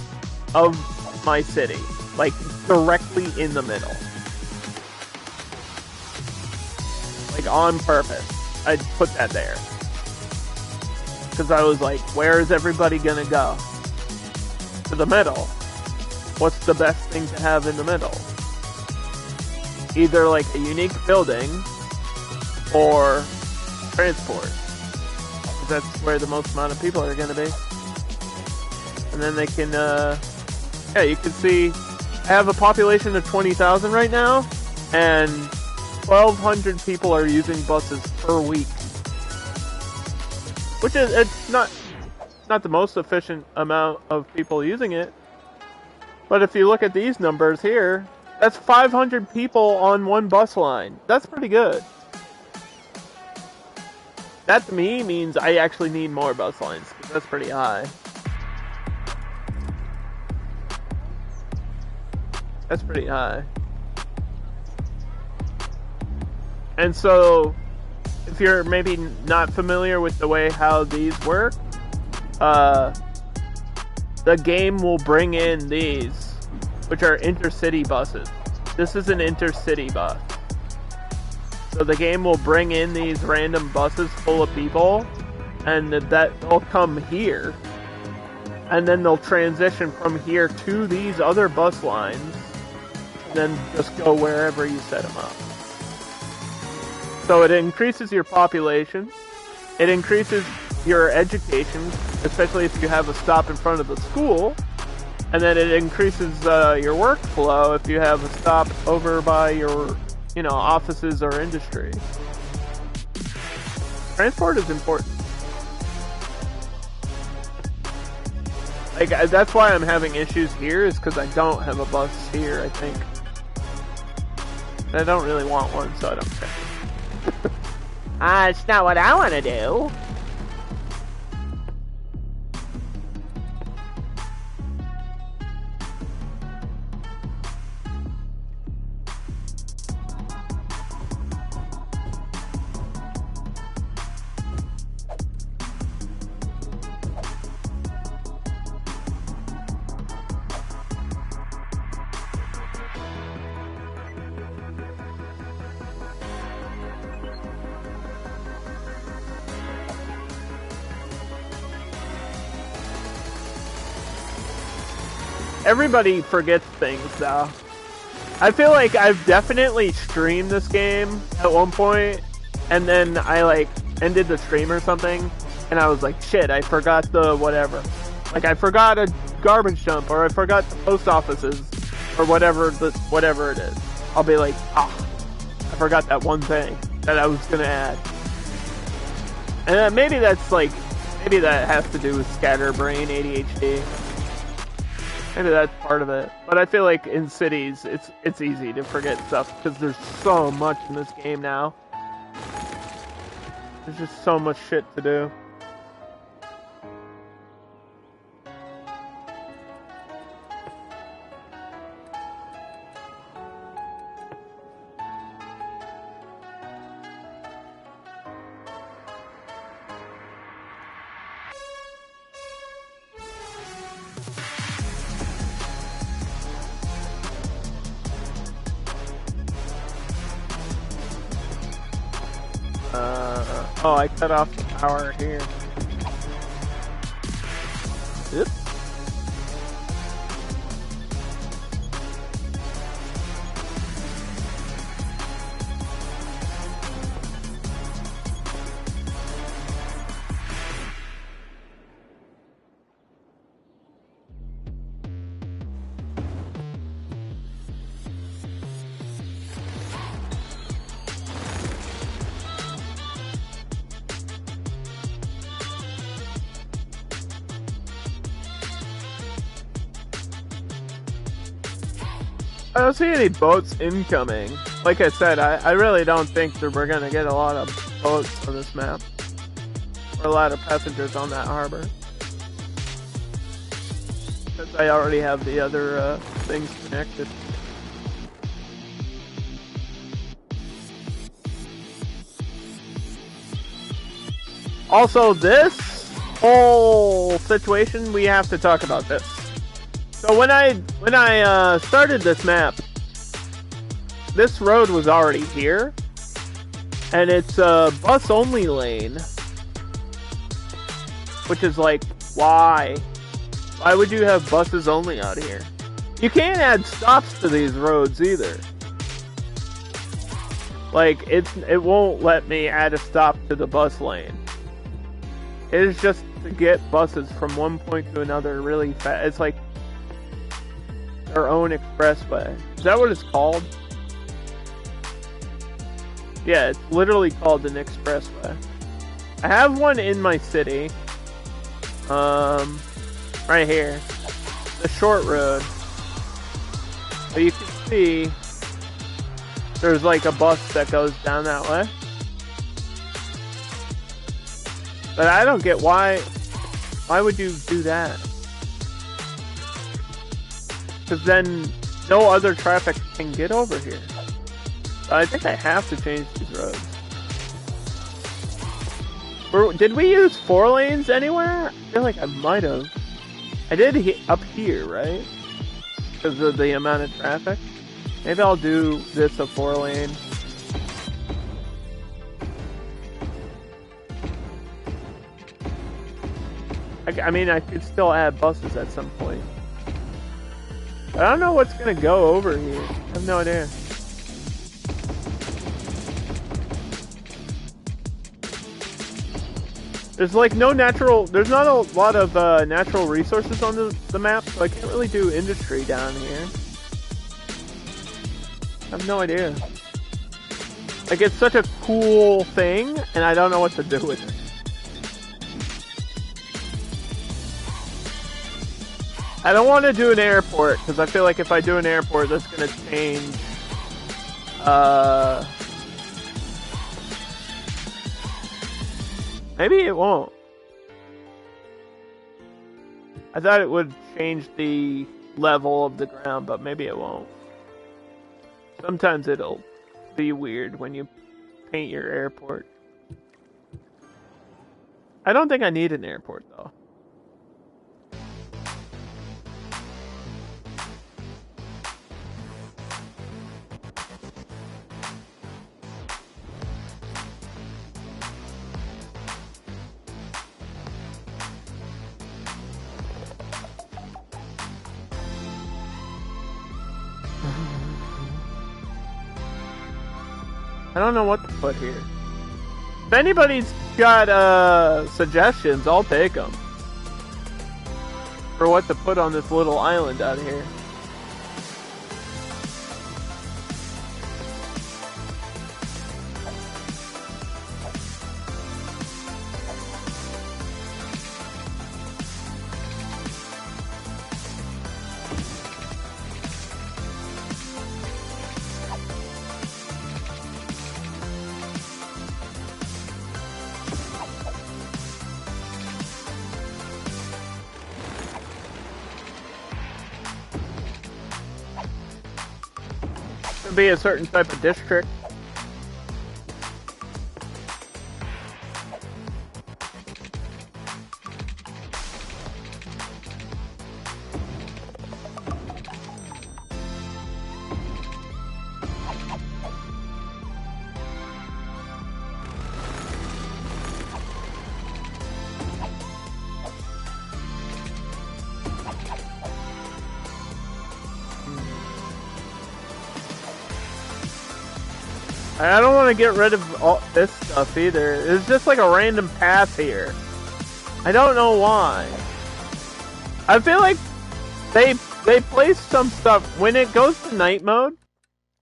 of my city, like, directly in the middle, like, on purpose. I put that there because I was like, where is everybody gonna go? To the middle. What's the best thing to have in the middle? Either, like, a unique building or transport, because that's where the most amount of people are gonna be. And then they can yeah, you can see I have a population of 20,000 right now, and 1,200 people are using buses per week. Which is, it's not the most efficient amount of people using it. But if you look at these numbers here, that's 500 people on one bus line. That's pretty good. That to me means I actually need more bus lines, because that's pretty high. That's pretty high. And so, if you're maybe not familiar with the way how these work, the game will bring in these, which are intercity buses. This is an intercity bus. So the game will bring in these random buses full of people, and that they'll come here, and then they'll transition from here to these other bus lines, then just go wherever you set them up. So it increases your population, it increases your education, especially if you have a stop in front of the school, and then it increases your workflow if you have a stop over by your, you know, offices or industry. Transport is important. Like, that's why I'm having issues here, is because I don't have a bus here, I think. I don't really want one, so I don't care. It's not what I want to do. Everybody forgets things, though. I feel like I've definitely streamed this game at one point, and then I, like, ended the stream or something, and I was like, shit, I forgot the whatever. Like, I forgot a garbage dump, or I forgot the post offices, or whatever it is. I'll be like, I forgot that one thing that I was gonna add. And maybe that has to do with scatterbrain, ADHD. Maybe that's part of it. But I feel like in cities, it's easy to forget stuff because there's so much in this game now. There's just so much shit to do. Oh, I cut off the power here. Oops. I don't see any boats incoming. Like I said, I really don't think that we're gonna get a lot of boats on this map. Or a lot of passengers on that harbor. Because I already have the other things connected. Also, this whole situation, we have to talk about this. So when I started this map, this road was already here, and it's a bus-only lane, which is like, why? Why would you have buses only out here? You can't add stops to these roads either. Like, it won't let me add a stop to the bus lane. It is just to get buses from one point to another really fast. It's like their own expressway. Is that what it's called? Yeah, it's literally called an expressway. I have one in my city. Right here. The short road. But you can see there's like a bus that goes down that way. But I don't get why would you do that? Because then no other traffic can get over here. So I think I have to change these roads. Did we use 4 lanes anywhere? I feel like I might have. I did up here, right? Because of the amount of traffic. Maybe I'll do this a 4 lane. I mean, I could still add buses at some point. I don't know what's gonna go over here. I have no idea. There's like there's not a lot of natural resources on the map, so I can't really do industry down here. I have no idea. Like, it's such a cool thing, and I don't know what to do with it. I don't want to do an airport, because I feel like if I do an airport, that's going to change, maybe it won't. I thought it would change the level of the ground, but maybe it won't. Sometimes it'll be weird when you paint your airport. I don't think I need an airport, though. I don't know what to put here. If anybody's got suggestions, I'll take them. For what to put on this little island out here. Be a certain type of district. I don't want to get rid of all this stuff either. It's just like a random path here. I don't know why. I feel like they place some stuff when it goes to night mode.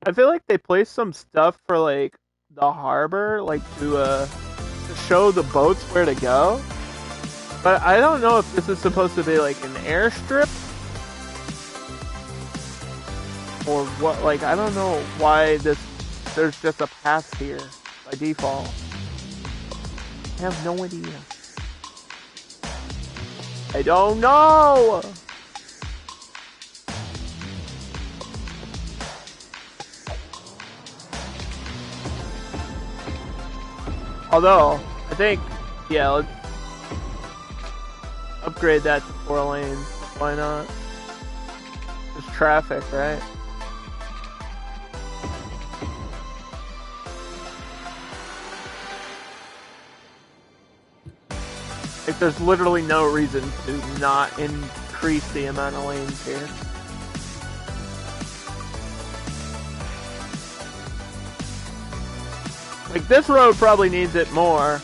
I feel like they place some stuff for like the harbor, like to show the boats where to go. But I don't know if this is supposed to be like an airstrip or what. Like I don't know why there's just a path here by default. I have no idea. I don't know! Although, I think, yeah, let's upgrade that to 4 lanes. Why not? There's traffic, right? Like, there's literally no reason to not increase the amount of lanes here. Like, this road probably needs it more.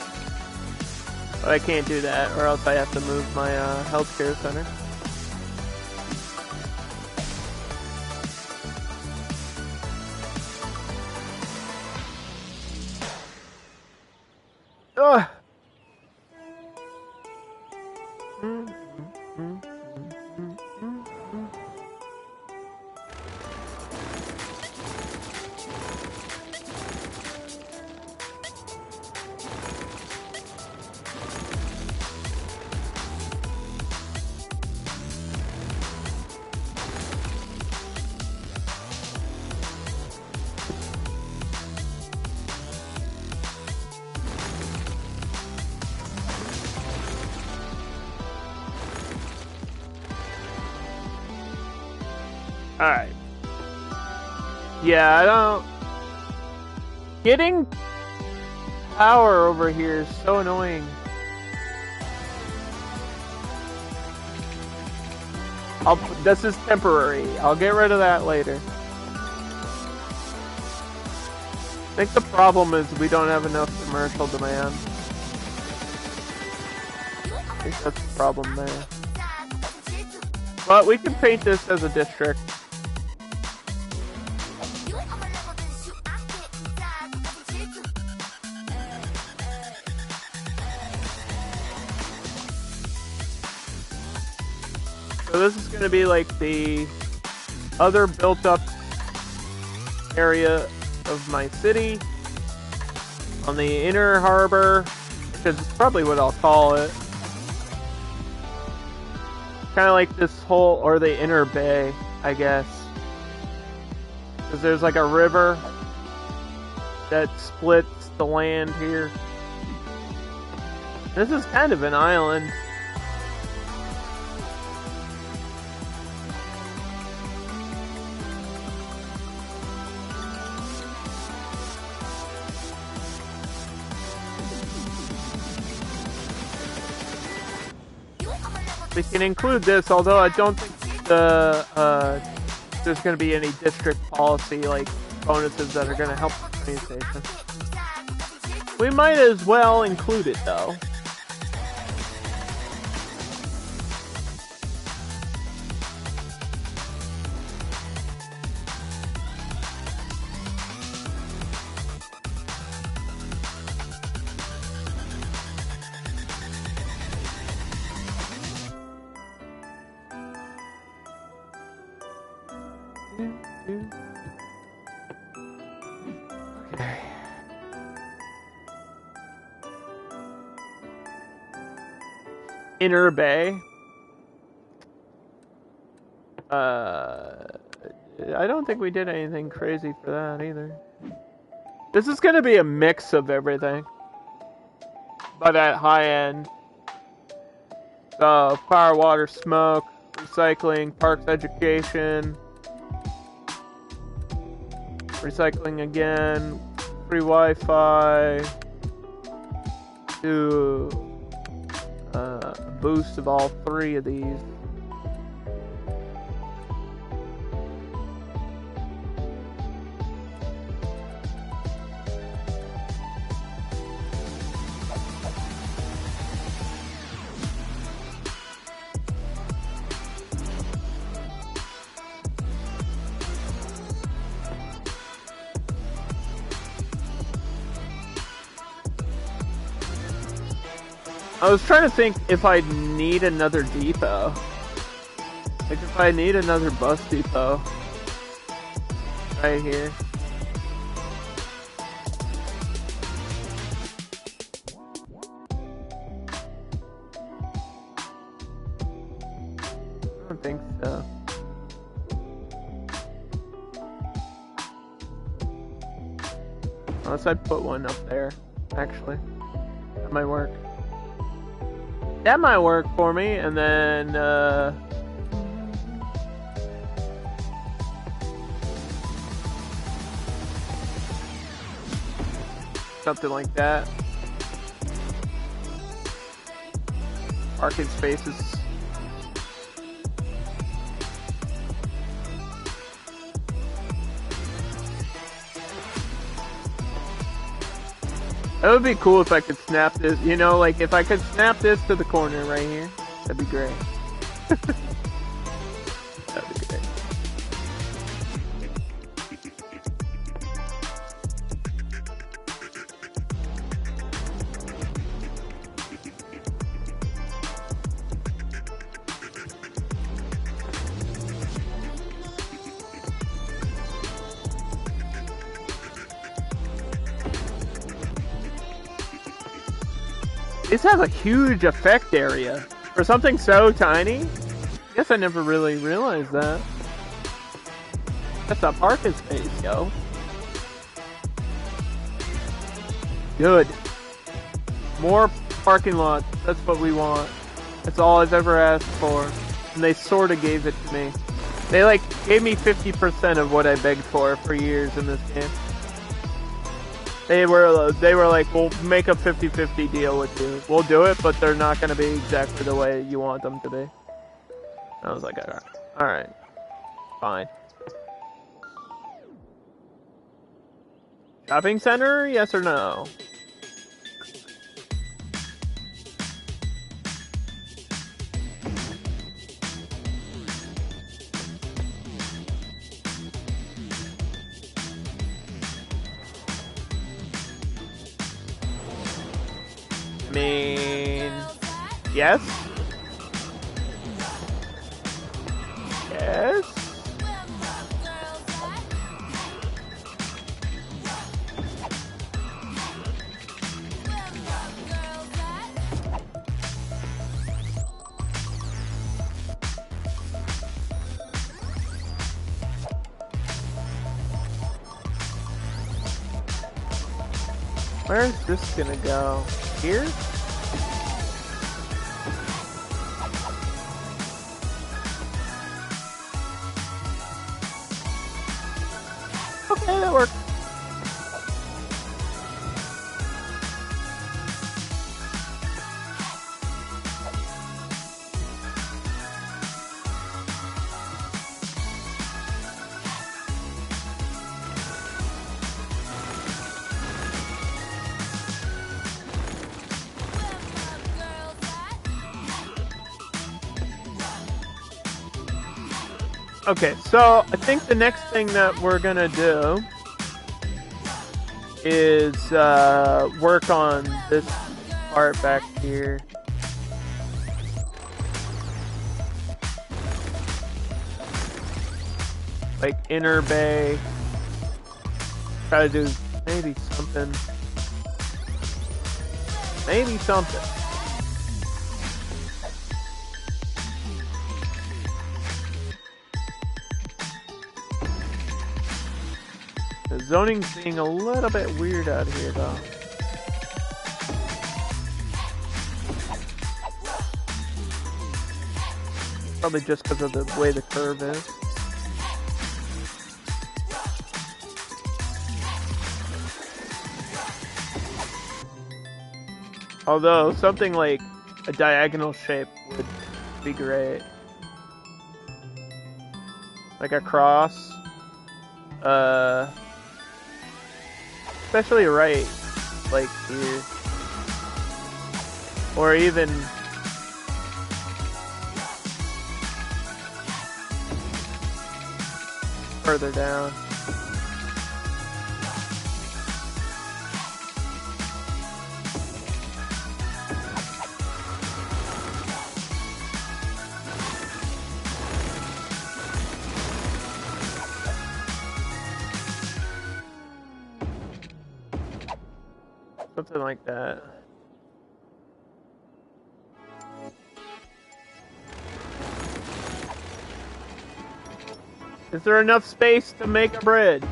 But I can't do that, or else I have to move my healthcare center. Ugh! Alright. Yeah, I don't... Getting power over here is so annoying. This is temporary. I'll get rid of that later. I think the problem is we don't have enough commercial demand. I think that's the problem there. But we can paint this as a district. So this is going to be like the other built-up area of my city on the inner harbor, which is probably what I'll call it. Kind of like this whole, or the inner bay, I guess. Because there's like a river that splits the land here. This is kind of an island. We can include this, although I don't think the there's going to be any district policy like bonuses that are going to help the train station. We might as well include it though. Okay. Inner Bay. I don't think we did anything crazy for that either. This is gonna be a mix of everything. But at high end. Fire, water, smoke, recycling, parks, education. Recycling again. Free Wi-Fi. Do a boost of all three of these. I was trying to think if I'd need another depot. Like if I need another bus depot. Right here. I don't think so. Unless I put one up there, actually. That might work. That might work for me, and then, something like that. Parking spaces. That would be cool if I could snap this, you know, like if I could snap this to the corner right here, that'd be great. That'd be great. This has a huge effect area for something so tiny. Guess I never really realized that. That's a parking space, yo. Good. More parking lots. That's what we want. That's all I've ever asked for. And they sort of gave it to me. They like gave me 50% of what I begged for years in this game. They were like, we'll make a 50-50 deal with you. We'll do it, but they're not going to be exactly the way you want them to be. I was like, alright. Fine. Shopping center, yes or no? I mean, yes? Yes? Where's this gonna go? Here? Okay, that works. Okay, so I think the next thing that we're gonna do is work on this part back here. Like inner bay. Try to do maybe something. Maybe something. The zoning's being a little bit weird out here, though. Probably just because of the way the curve is. Although, something like a diagonal shape would be great. Like a cross. Especially right, like here. Or even... further down. Something like that. Is there enough space to make a bridge?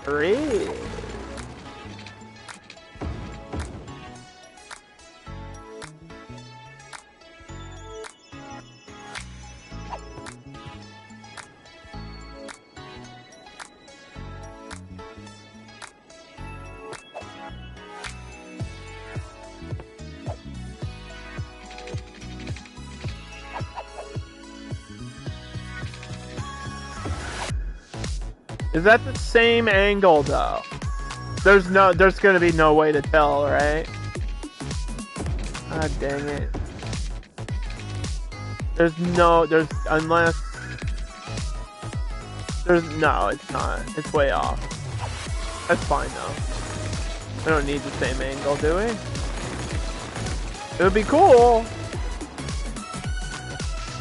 Great. Is that the same angle though? There's gonna be no way to tell, right? Ah, dang it. Unless no, it's not. It's way off. That's fine though. We don't need the same angle, do we? It would be cool.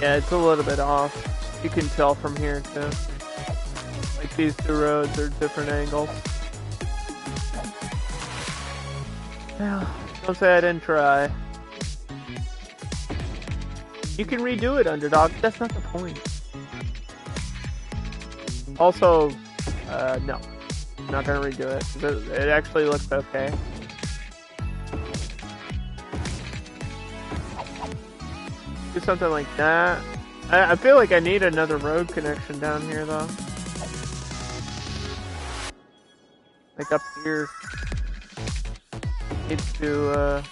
Yeah, it's a little bit off. You can tell from here too. These two roads are different angles. Well, don't say I didn't try. You can redo it, Underdog. That's not the point. Also, no. I'm not gonna redo it. It actually looks okay. Do something like that. I feel like I need another road connection down here, though. Like up here, needs to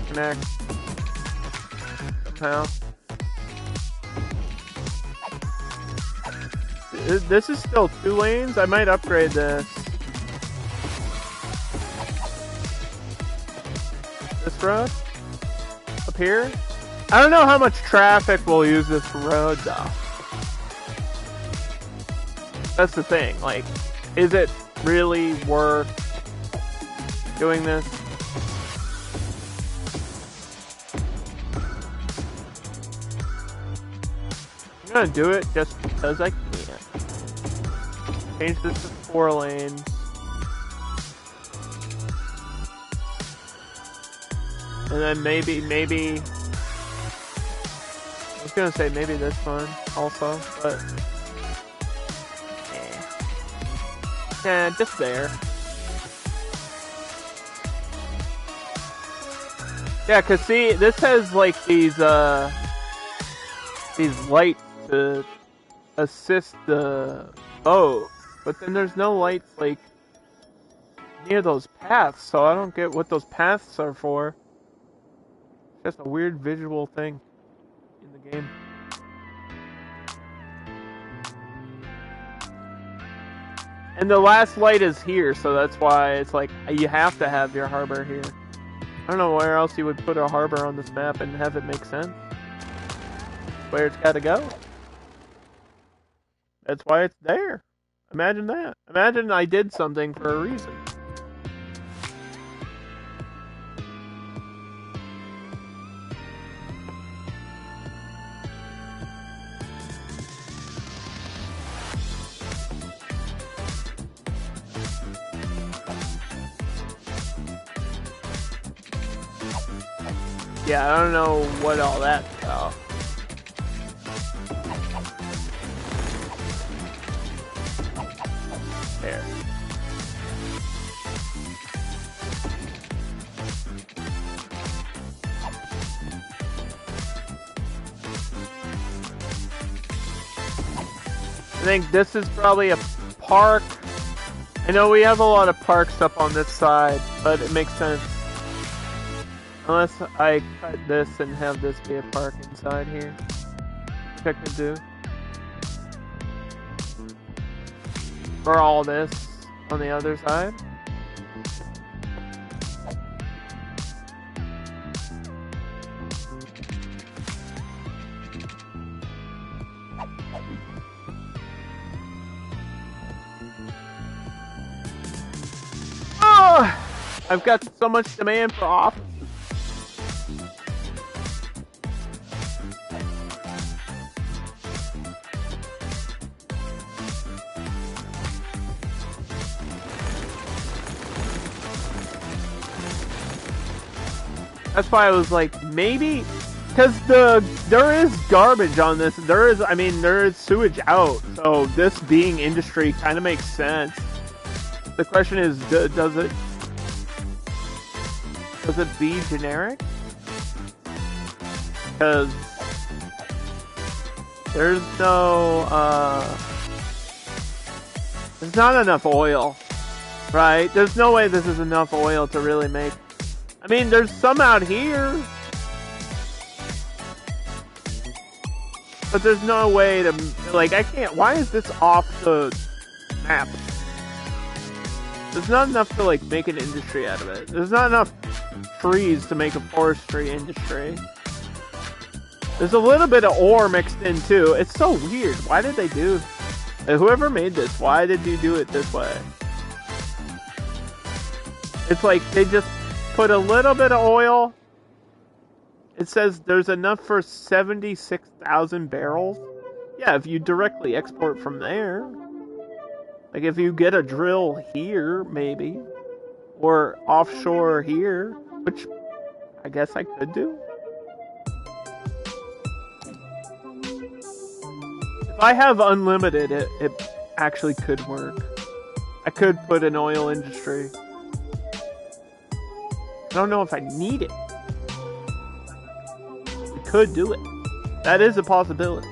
connect somehow. This is still 2 lanes. I might upgrade this. This road up here. I don't know how much traffic will use this road though. That's the thing, like, is it really worth doing this? I'm gonna do it just because I can. Change this to 4 lanes. And then maybe, I was gonna say maybe this one also, but... yeah, just there. Yeah, cause see, this has like these lights to assist the boat, but then there's no lights like near those paths, so I don't get what those paths are for. It's just a weird visual thing in the game. And the last light is here, so that's why it's like, you have to have your harbor here. I don't know where else you would put a harbor on this map and have it make sense. where it's got to go. That's why it's there. Imagine that. Imagine I did something for a reason. Yeah, I don't know what all that's about. There. I think this is probably a park. I know we have a lot of parks up on this side, but it makes sense. Unless I cut this and have this be a park inside here. Which I could do. Or all this on the other side. Oh! I've got so much demand for offices. That's why I was like, maybe, because there is garbage on this. There is sewage out. So this being industry kind of makes sense. The question is, does it be generic? Because there's not enough oil, right? There's no way this is enough oil to really make. I mean, there's some out here, but there's no way to, like, I can't, why is this off the map? There's not enough to, like, make an industry out of it. There's not enough trees to make a forestry industry. There's a little bit of ore mixed in, too. It's so weird. Why did they do, whoever made this, why did you do it this way? It's like, they just put a little bit of oil. It says there's enough for 76,000 barrels. Yeah, if you directly export from there. Like if you get a drill here, maybe. Or offshore here. Which I guess I could do. If I have unlimited, it actually could work. I could put an oil industry. I don't know if I need it. We could do it. That is a possibility.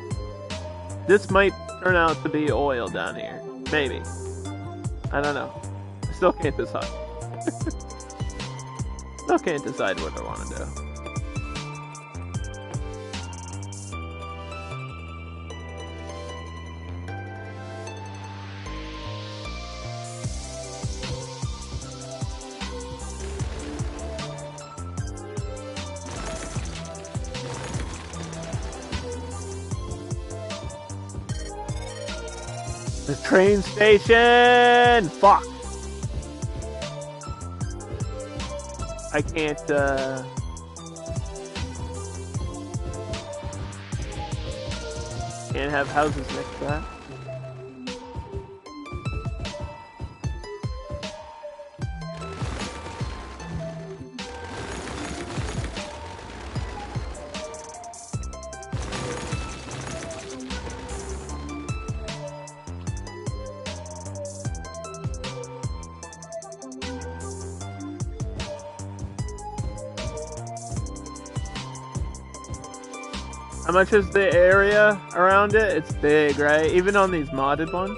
This might turn out to be oil down here. Maybe. I don't know. I still can't decide. Still can't decide what I want to do. The train station! Fuck! I can't, can't have houses next to that. How much is the area around it? It's big, right? Even on these modded ones?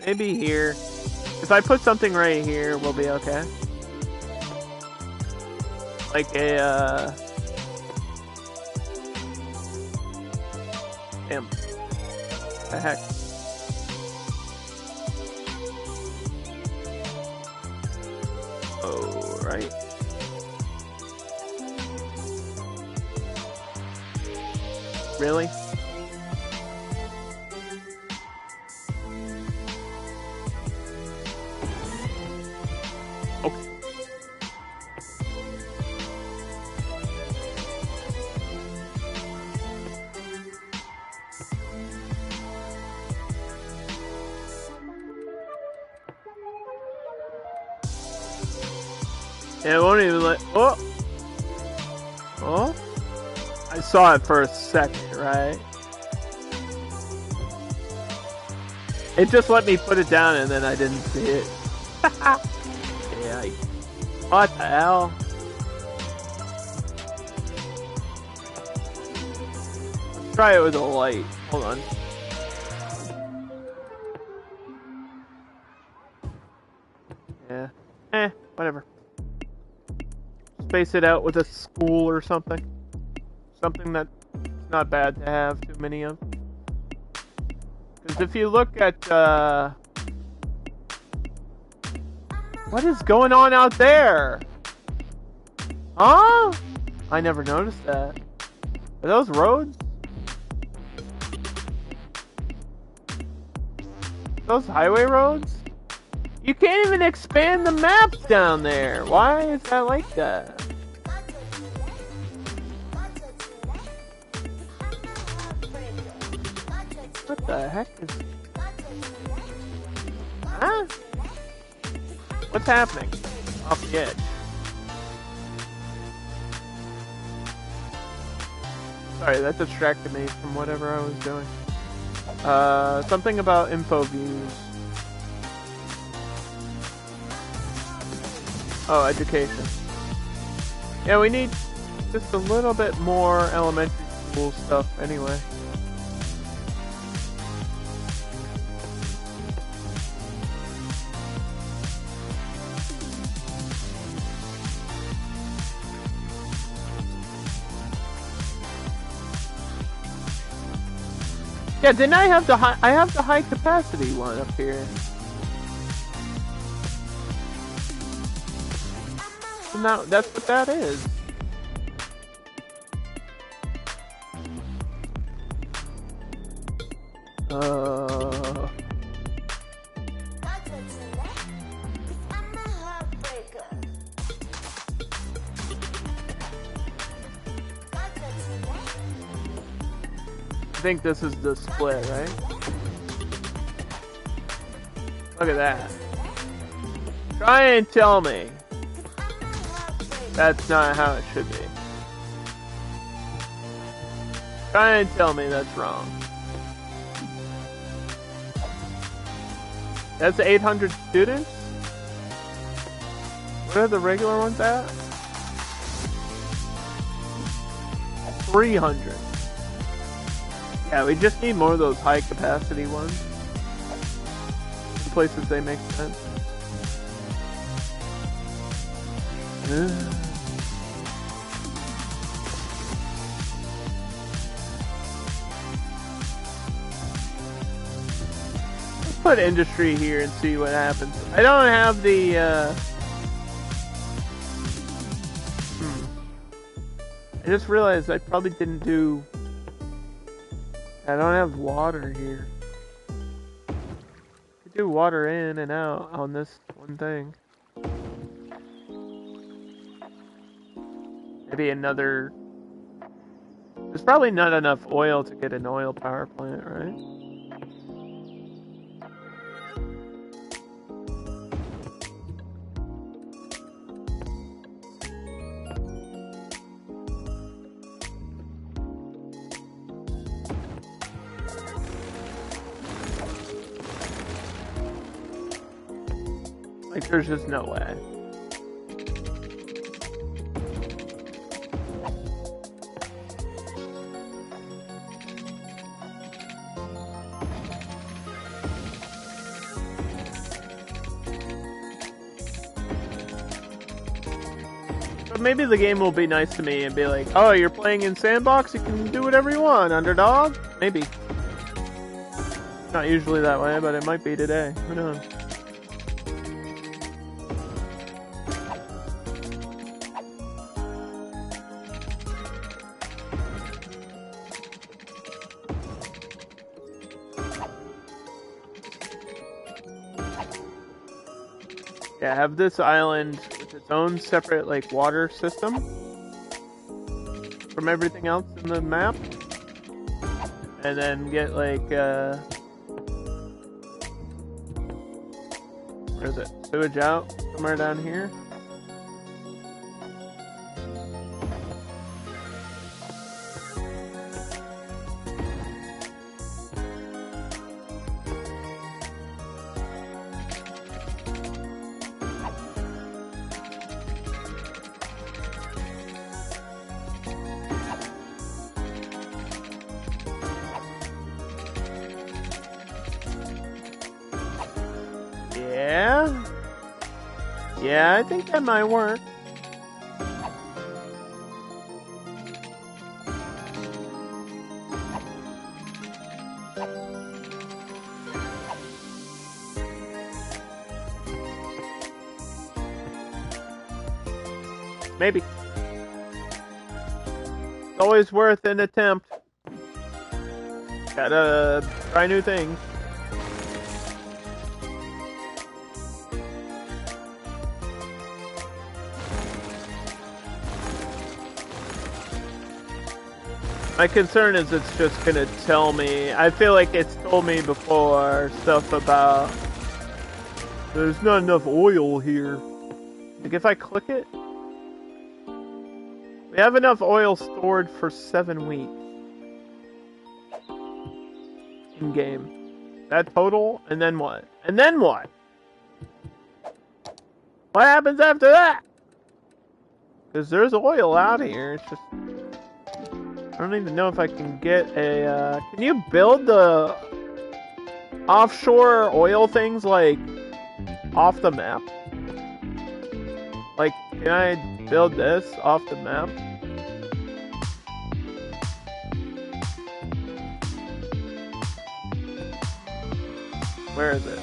Maybe here. If I put something right here, we'll be okay. Like a, damn. The heck? Oh, right Really? Okay. Yeah, it won't even let. Oh! Oh! I saw it for a second, right? It just let me put it down and then I didn't see it. Yeah. What the hell? Let's try it with a light. Hold on. Yeah. Whatever. Space it out with a school or something. Something that's not bad to have too many of. Because if you look at, what is going on out there? Huh? I never noticed that. Are those roads? Those highway roads? You can't even expand the map down there. Why is that like that? What the heck is... Huh? What's happening? Off the edge. Sorry, that distracted me from whatever I was doing. Something about info views. Oh, education. Yeah, we need just a little bit more elementary school stuff anyway. Yeah, didn't I have the high? I have the high capacity one up here. So now that's what that is. I think this is the split, right? Look at that. Try and tell me that's not how it should be. Try and tell me that's wrong. That's 800 students? What are the regular ones at? 300. Yeah, we just need more of those high capacity ones. In places they make sense. Let's put industry here and see what happens. I don't have the I just realized I probably didn't do... I don't have water here. I do water in and out on this one thing. Maybe another... There's probably not enough oil to get an oil power plant, right? Like, there's just no way. But maybe the game will be nice to me and be like, oh, you're playing in sandbox, you can do whatever you want, underdog? Maybe. Not usually that way, but it might be today. Who knows? Yeah, have this island with its own separate, like, water system from everything else in the map. And then get, like, where is it? Sewage out? Somewhere down here? Yeah? Yeah, I think that might work. Maybe. It's always worth an attempt. Gotta try new things. My concern is it's just gonna tell me. I feel like it's told me before stuff about there's not enough oil here. Like if I click it, we have enough oil stored for 7 weeks in game. That total, and then what? And then what? What happens after that? Because there's oil out here. It's just I don't even know if I can get a. Can you build the offshore oil things like off the map? Like, can I build this off the map? Where is it?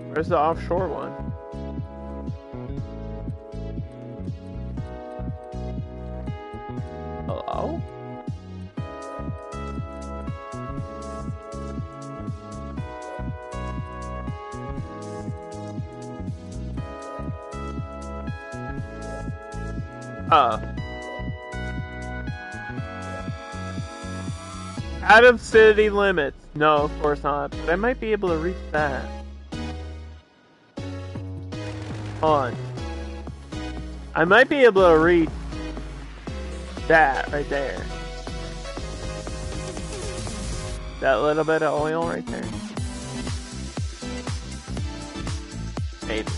Where's the offshore one? Hello? Out of city limits. No, of course not. But I might be able to reach that. On. I might be able to reach that right there. That little bit of oil right there. Maybe.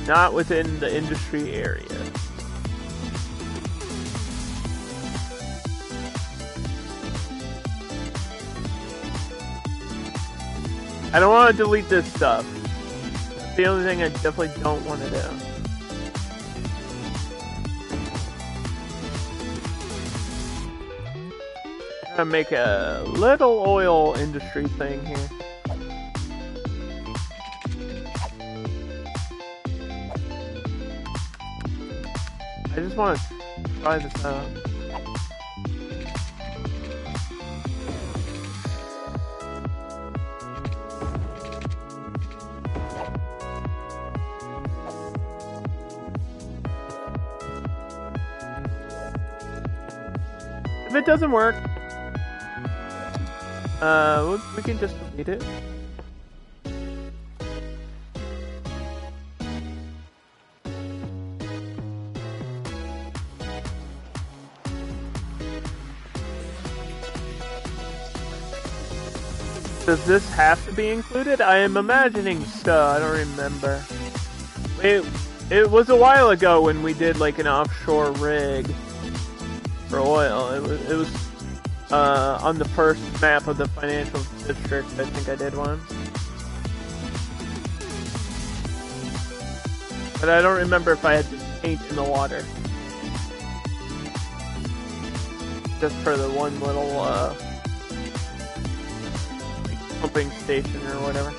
Not within the industry area. I don't want to delete this stuff. It's the only thing I definitely don't want to do. I'm gonna make a little oil industry thing here. I just want to try this out. If it doesn't work, we can just delete it. Does this have to be included? I am imagining so. I don't remember. It was a while ago when we did like an offshore rig for oil. It was on the first map of the financial district. I think I did one, but I don't remember if I had to paint in the water. Just for the one little like pumping station or whatever.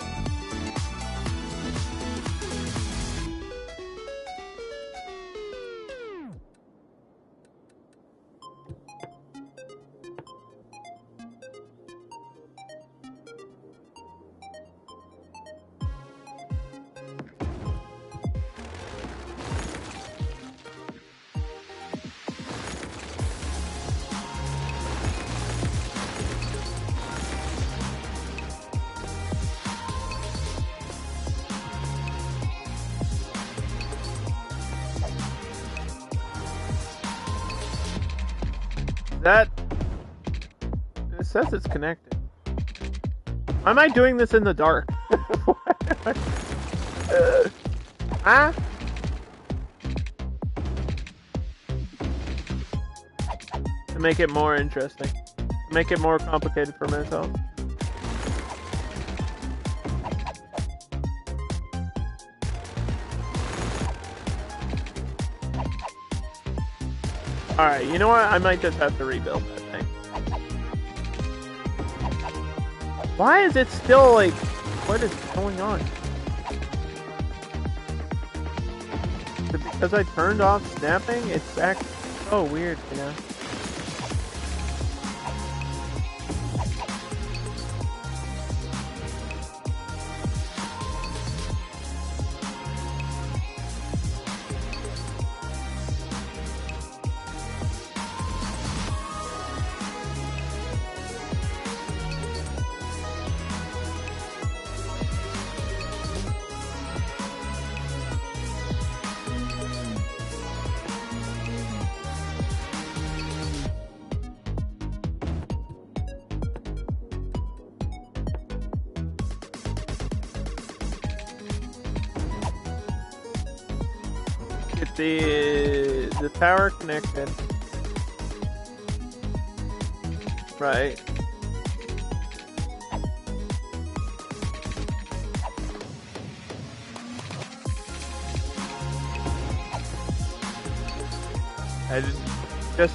That... It says it's connected. Why am I doing this in the dark? Huh? To make it more interesting. Make it more complicated for myself. Alright, you know what? I might just have to rebuild that thing. Why is it still like... What is going on? Is it because I turned off snapping? It's actually so weird, you know? The power connected. Right. I just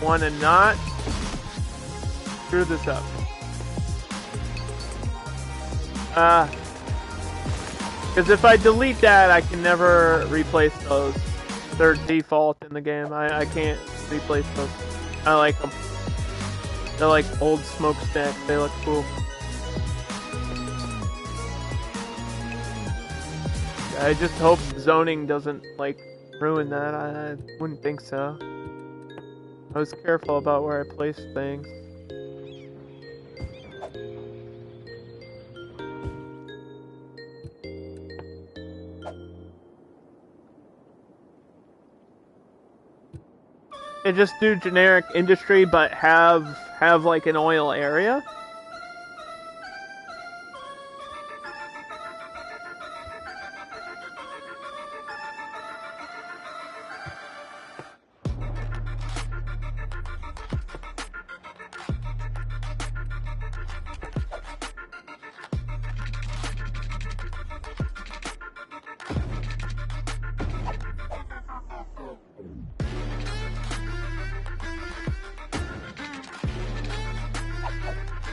want to not screw this up. Because if I delete that, I can never replace those. They're default in the game. I can't replace those. I like them. They're like old smokestacks. They look cool. I just hope zoning doesn't like ruin that. I wouldn't think so. I was careful about where I placed things. And just do generic industry, but have like an oil area.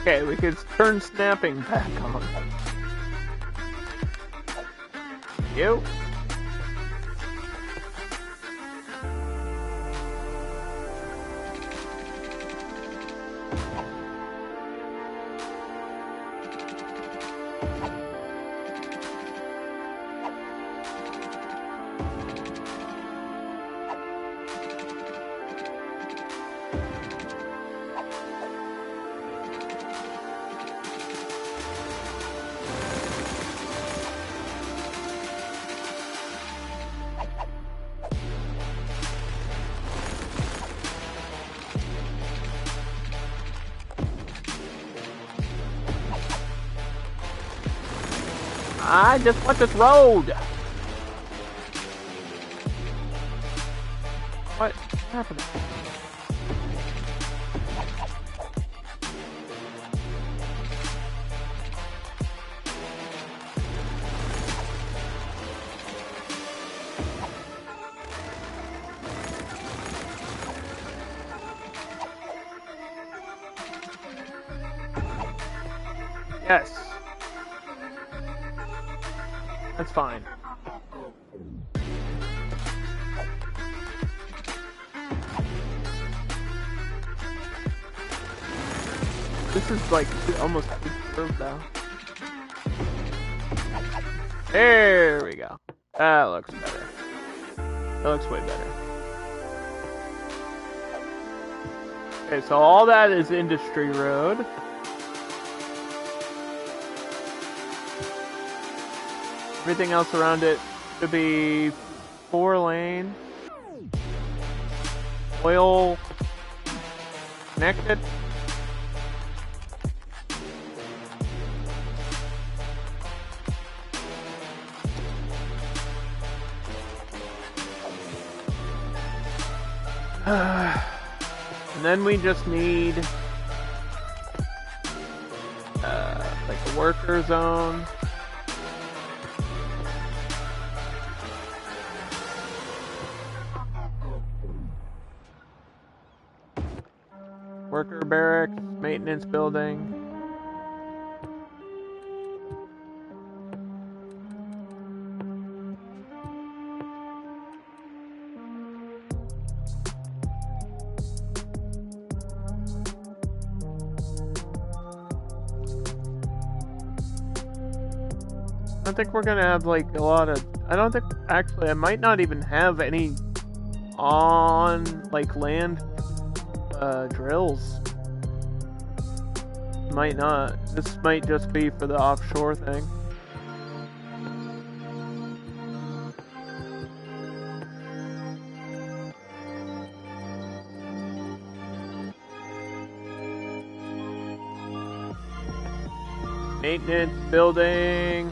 Okay, we could turn snapping back on. You. I just want this road. What happened? Yes. That's fine. This is like almost too curved now. There we go. That looks better. That looks way better. Okay, so all that is Industry Road. Everything else around it should be 4-lane. Oil connected. And then we just need like a worker zone. Worker barracks, maintenance building. I don't think we're gonna have like a lot of. I don't think actually. I might not even have any on like land drills. Might not. This might just be for the offshore thing. Maintenance building.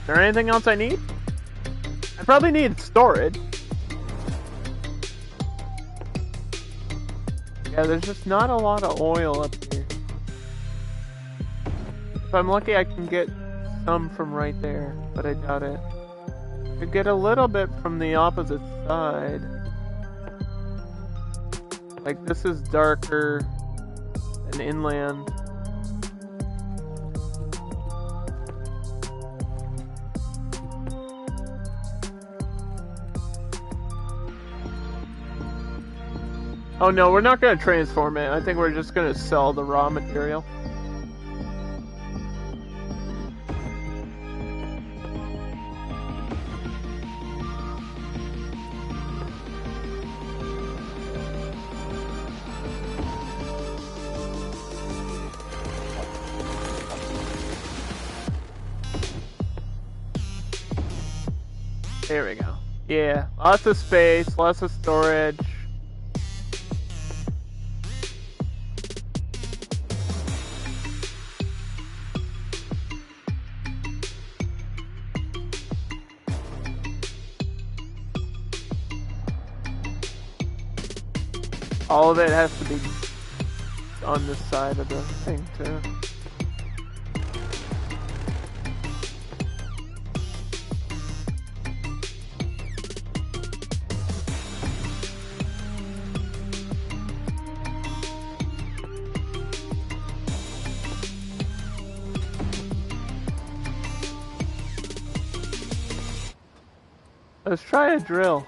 Is there anything else I need? I probably need storage. Yeah, there's just not a lot of oil up here. If I'm lucky, I can get some from right there, but I doubt it. Could get a little bit from the opposite side. Like, this is darker than inland. Oh no, we're not going to transform it. I think we're just going to sell the raw material. There we go. Yeah, lots of space, lots of storage. All of it has to be on this side of the thing, too. Let's try a drill.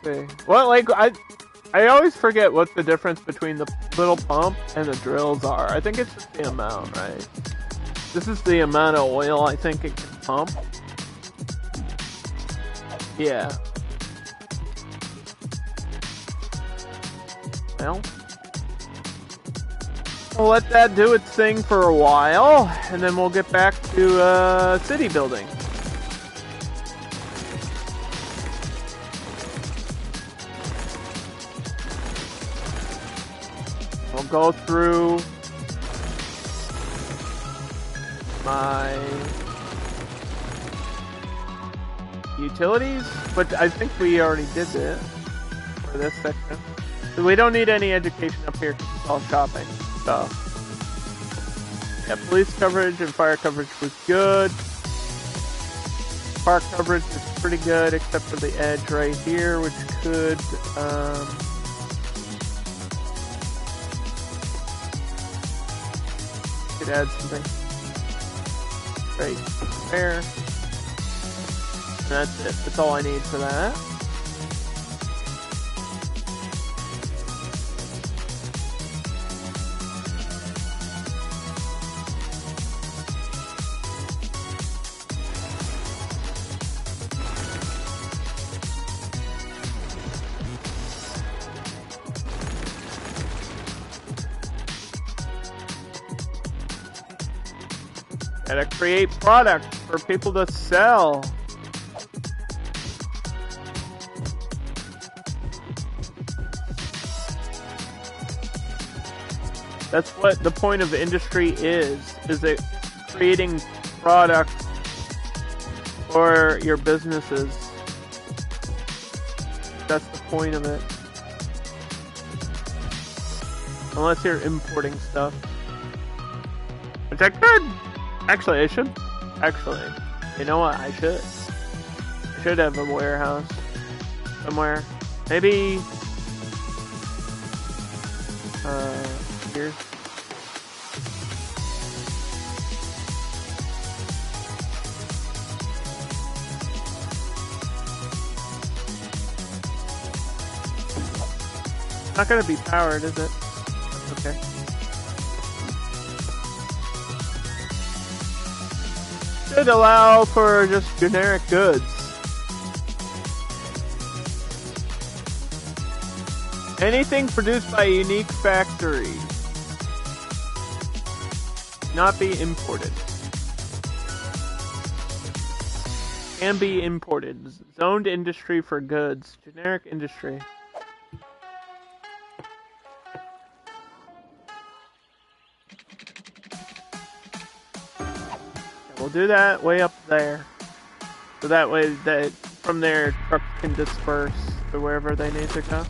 Okay. Well, like, I always forget what the difference between the little pump and the drills are. I think it's just the amount, right? This is the amount of oil I think it can pump. Yeah. Well, we'll let that do its thing for a while, and then we'll get back to city building. We'll go through my utilities, but I think we already did it for this section. So we don't need any education up here because it's all shopping. So, yeah, police coverage and fire coverage was good. park coverage is pretty good, except for the edge right here, which could add something right there. And that's it. That's all I need for that. Gotta create products for people to sell. That's what the point of industry is it creating product for your businesses. That's the point of it. Unless you're importing stuff. Which I could. Actually, I should. Actually, you know what? I should have a warehouse somewhere. Maybe here. Not gonna be powered, is it? Okay. Should allow for just generic goods. Anything produced by a unique factory. Not be imported. Can be imported. Zoned industry for goods. Generic industry. We'll do that way up there. So that way that from there trucks can disperse to wherever they need to go.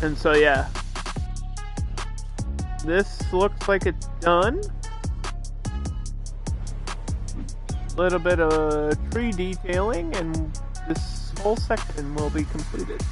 And so yeah. This looks like it's done. A little bit of tree detailing and this whole section will be completed.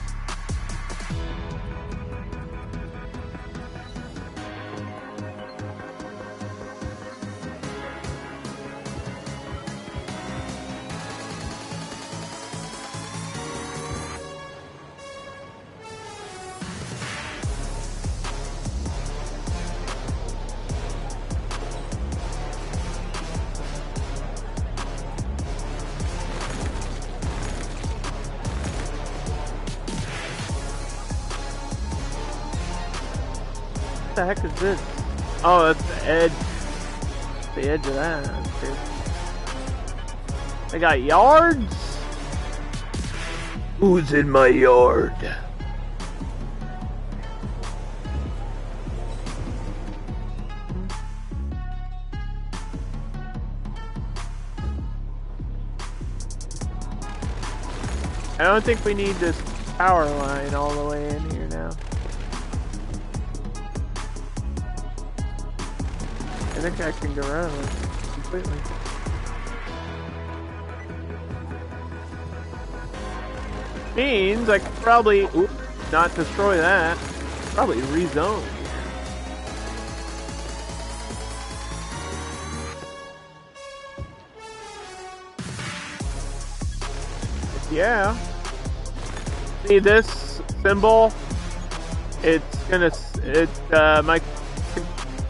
What the heck is this? Oh, that's the edge. The edge of that. They got yards? Who's in my yard? I don't think we need this power line all the way in here now. I think I can go around it completely. Means I could probably not destroy that. Probably rezone. Yeah. See this symbol? It's gonna.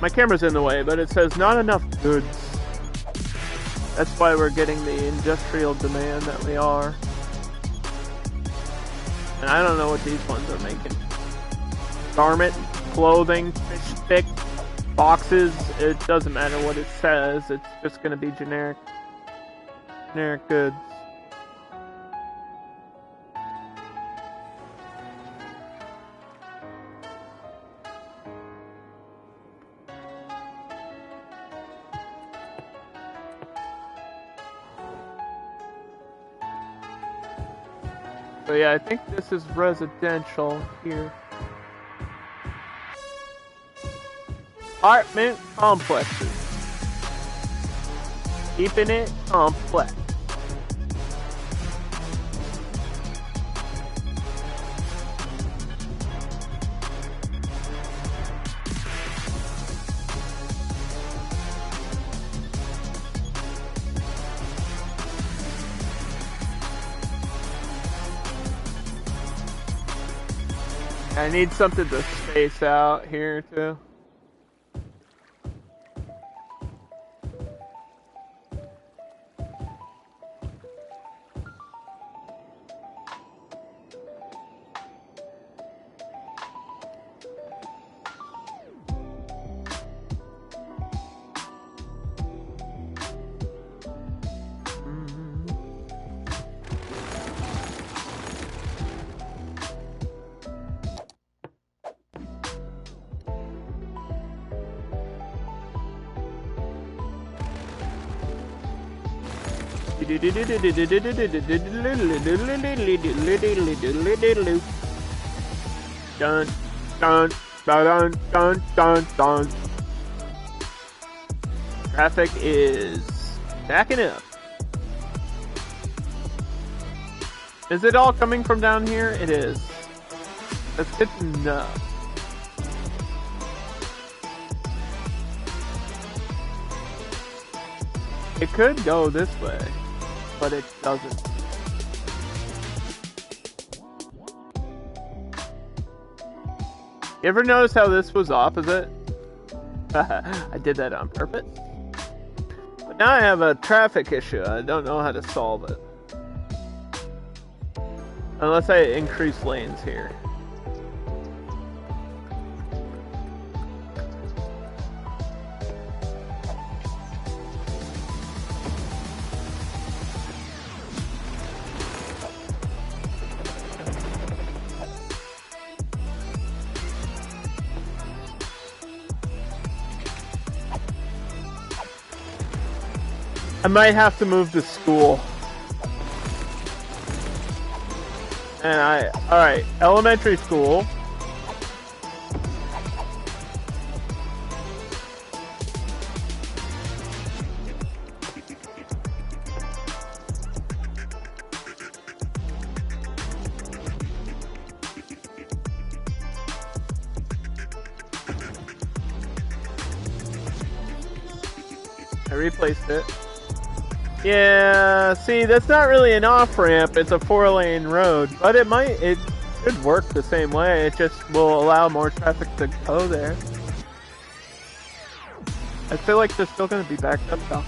My camera's in the way, but it says not enough goods. That's why we're getting the industrial demand that we are. And I don't know what these ones are making. Garment, clothing, fish stick, boxes. It doesn't matter what it says. It's just going to be generic goods. So yeah, I think this is residential here. apartment complexes. Keeping it complex. I need something to space out here too. Dun, dun, dun, dun, dun, dun. Traffic is backing up. Is it all coming from down here? It is. That's good to know. It could go this way, but it doesn't. You ever notice how this was opposite? I did that on purpose. But now I have a traffic issue. I don't know how to solve it. Unless I increase lanes here. I might have to move to school. And alright, elementary school. I replaced it. Yeah, see, that's not really an off-ramp, it's a 4-lane road, but it should work the same way, it just will allow more traffic to go there. I feel like they're still gonna be backed up though.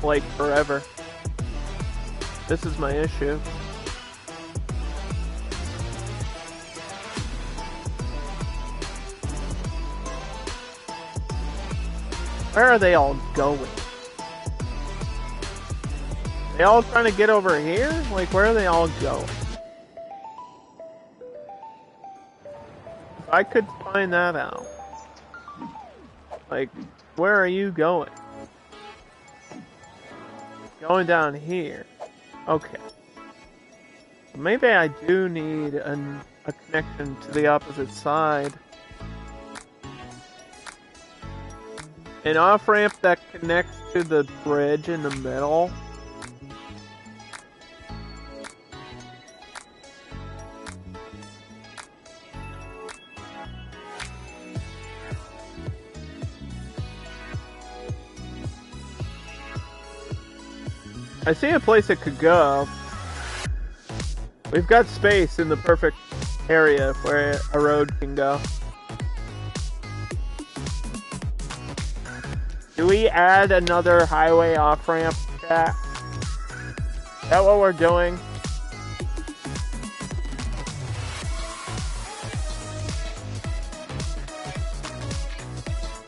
Like forever. This is my issue. Where are they all going? They all trying to get over here? Like, where are they all going? If I could find that out. Like, where are you going? Going down here. Okay. Maybe I do need a connection to the opposite side. An off-ramp that connects to the bridge in the middle. I see a place it could go. We've got space in the perfect area where a road can go. Do we add another highway off-ramp, chat? Is that what we're doing?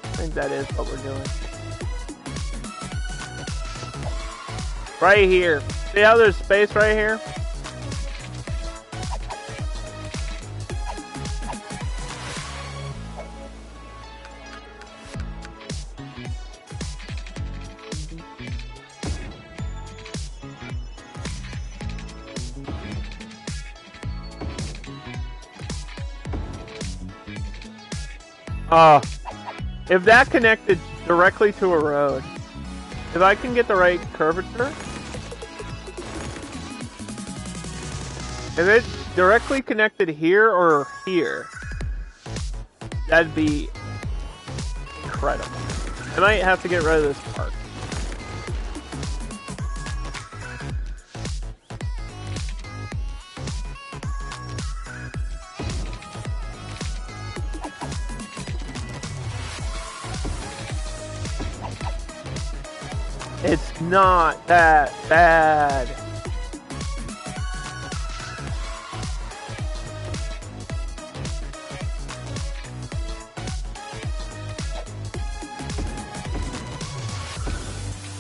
I think that is what we're doing. Right here. See how there's space right here? If that connected directly to a road, if I can get the right curvature, if it directly connected here or here, that'd be incredible. I might have to get rid of this part. It's not that bad.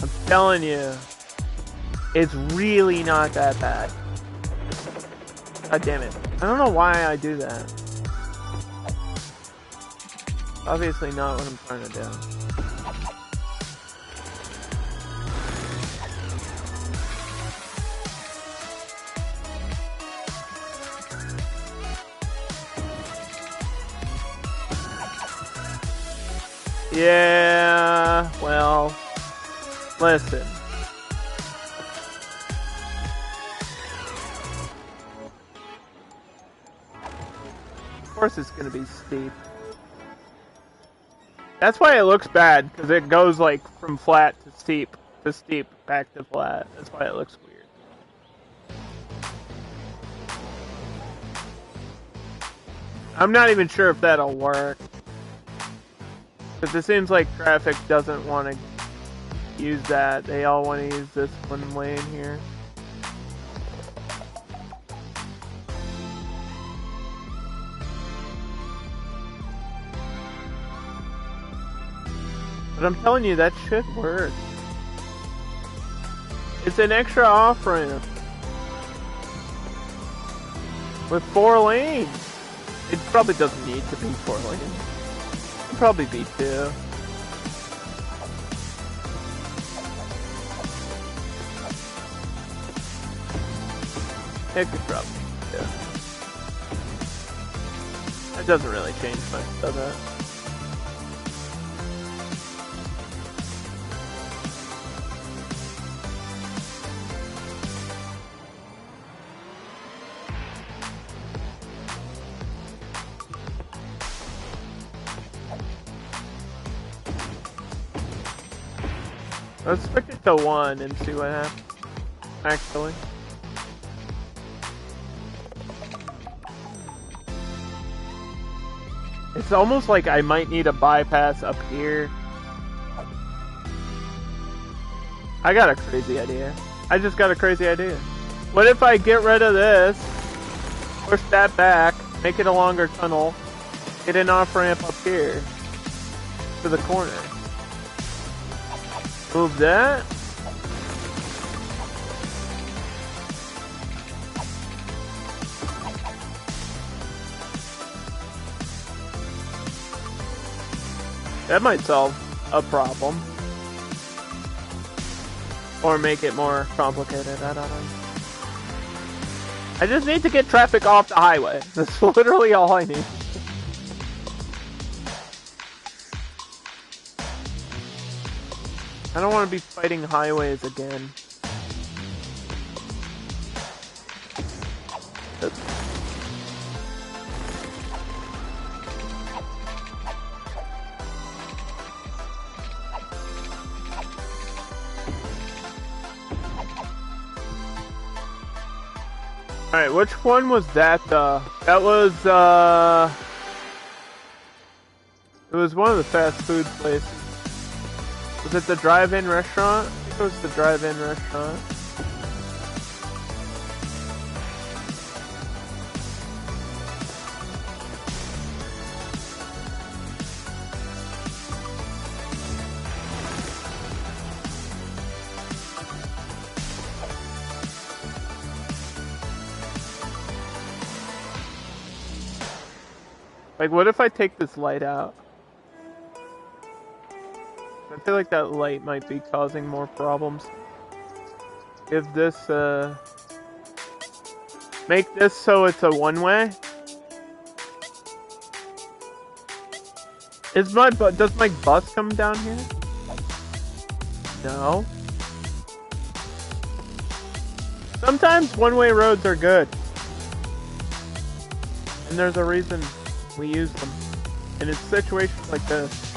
I'm telling you, it's really not that bad. God damn it. I don't know why I do that. Obviously not what I'm trying to do. Yeah, well, listen. Of course it's gonna be steep. That's why it looks bad, because it goes like from flat to steep, back to flat. That's why it looks weird. I'm not even sure if that'll work. Because it seems like traffic doesn't want to use that. They all want to use this one lane here. But I'm telling you, that should work. It's an extra off-ramp. With 4 lanes. It probably doesn't need to be 4 lanes. It'd probably be 2. It could probably be 2. That doesn't really change much, does it? Let's switch it to 1 and see what happens. Actually. It's almost like I might need a bypass up here. I got a crazy idea. I just got a crazy idea. What if I get rid of this, push that back, make it a longer tunnel, get an off-ramp up here to the corner. Move that. That might solve a problem. Or make it more complicated, I don't know. I just need to get traffic off the highway. That's literally all I need. I don't want to be fighting highways again. Alright, which one was that, That was, it was one of the fast food places. Was it the drive-in restaurant? I think it was the drive-in restaurant. Like, what if I take this light out? I feel like that light might be causing more problems. If this, make this so it's a one-way. Does my bus come down here? No. Sometimes one-way roads are good. And there's a reason we use them. And it's situations like this.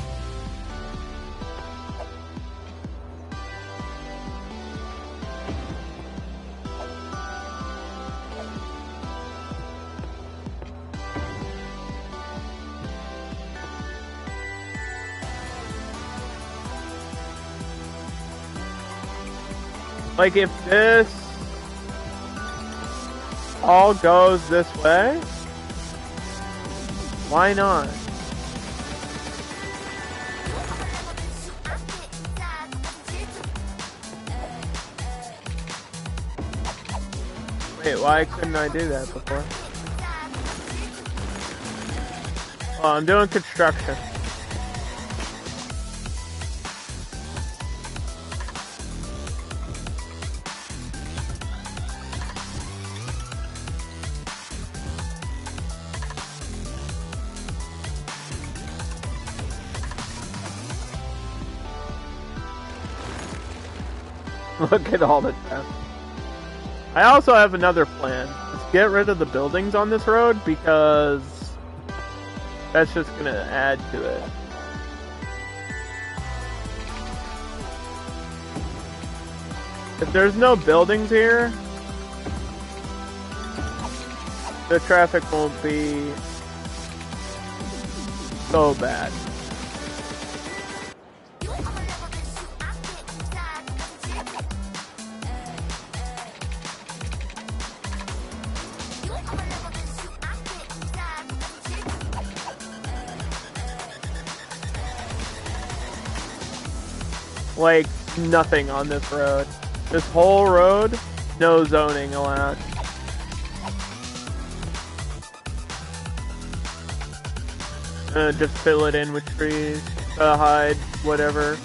Like if this all goes this way, why not? Wait, why couldn't I do that before? Oh, I'm doing construction. Look at all the traffic. I also have another plan. Let's get rid of the buildings on this road because that's just gonna add to it. If there's no buildings here, the traffic won't be so bad. Like, nothing on this road. This whole road, no zoning allowed. Just fill it in with trees, hide, whatever.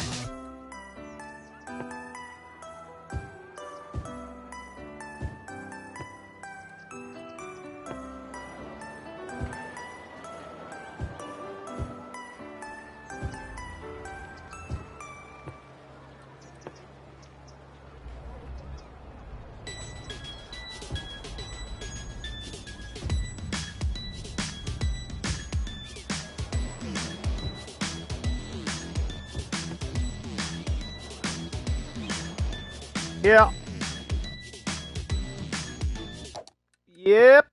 Yeah. Yep.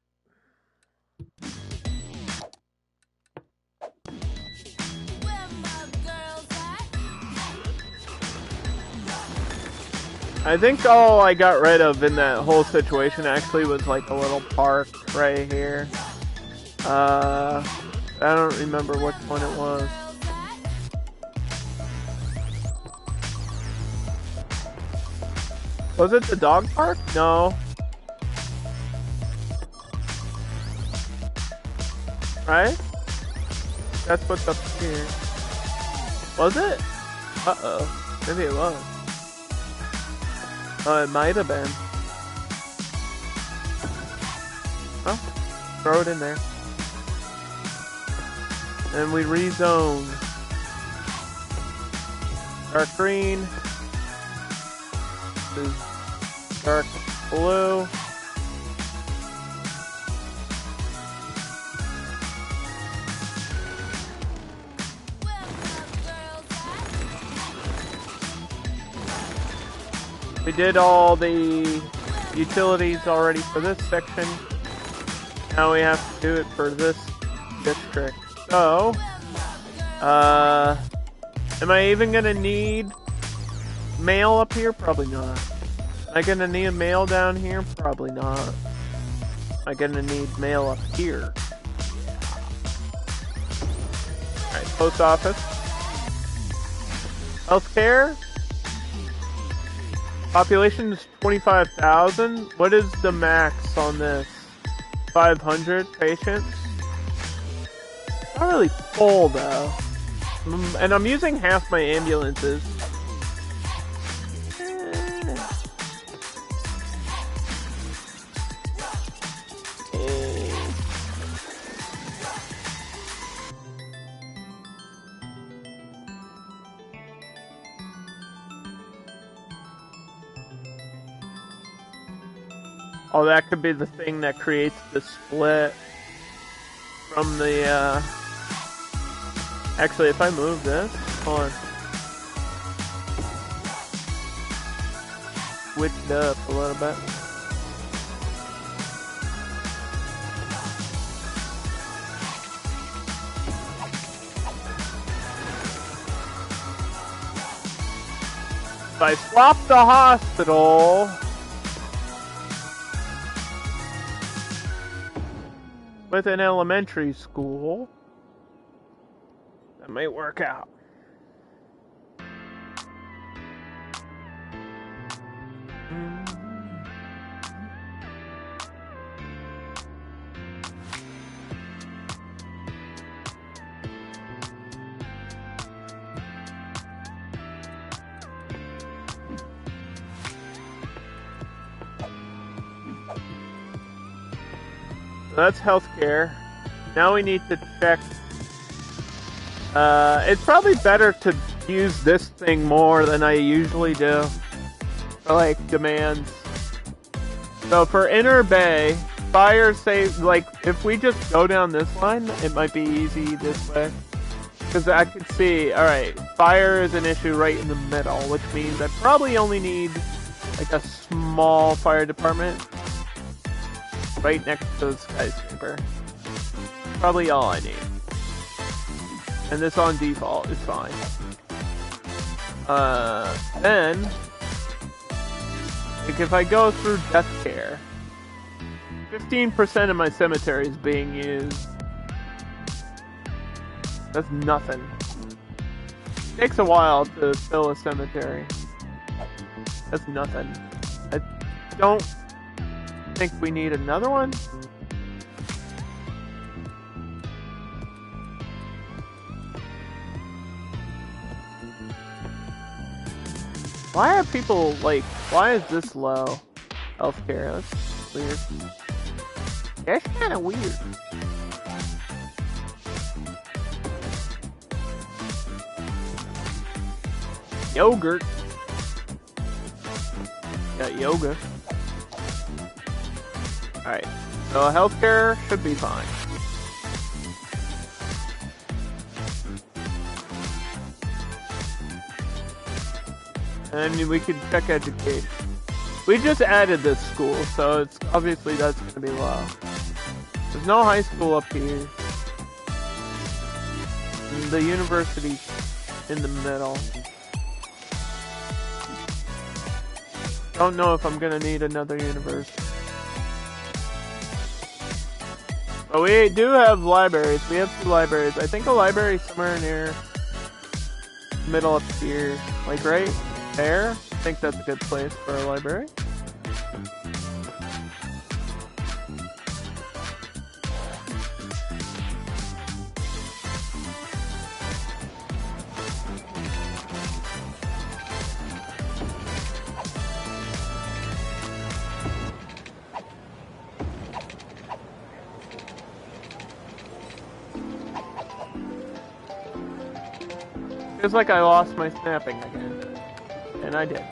I think all I got rid of in that whole situation actually was like a little park right here. I don't remember which one it was. Was it the dog park? No. Right? That's what's up here. Was it? Uh-oh. Maybe it was. Oh, it might have been. Oh, throw it in there. And we rezone. Dark green. This is dark blue. We did all the utilities already for this section. Now we have to do it for this district. So, am I even gonna need mail up here? Probably not. Am I gonna need mail down here? Probably not. Am I gonna need mail up here? Alright, post office. Healthcare. Population is 25,000. What is the max on this? 500 patients? Not really full though. And I'm using half my ambulances. Oh, that could be the thing that creates the split from the, Actually, if I move this, hold on. Switched up a little bit. If I swap the hospital with an elementary school, that might work out. So that's healthcare. Now we need to check. It's probably better to use this thing more than I usually do. For like demands. So for Inner Bay, fire save, like if we just go down this line, it might be easy this way. Because I could see, alright, fire is an issue right in the middle, which means I probably only need like a small fire department right next to the skyscraper. Probably all I need. And this on default is fine. Then, like if I go through death care, 15% of my cemetery is being used. That's nothing. It takes a while to fill a cemetery. That's nothing. I don't think we need another one. Why are people like, why is this low? Healthcare, that's weird. That's kind of weird. Yogurt. Got yoga. Alright, so healthcare should be fine. And we can check education. We just added this school, so it's obviously that's going to be low. There's no high school up here. And the university in the middle. Don't know if I'm going to need another university. But we do have libraries. We have 2 libraries. I think a library somewhere near the middle up here. Like right there. I think that's a good place for a library. Feels like I lost my snapping again. And I did.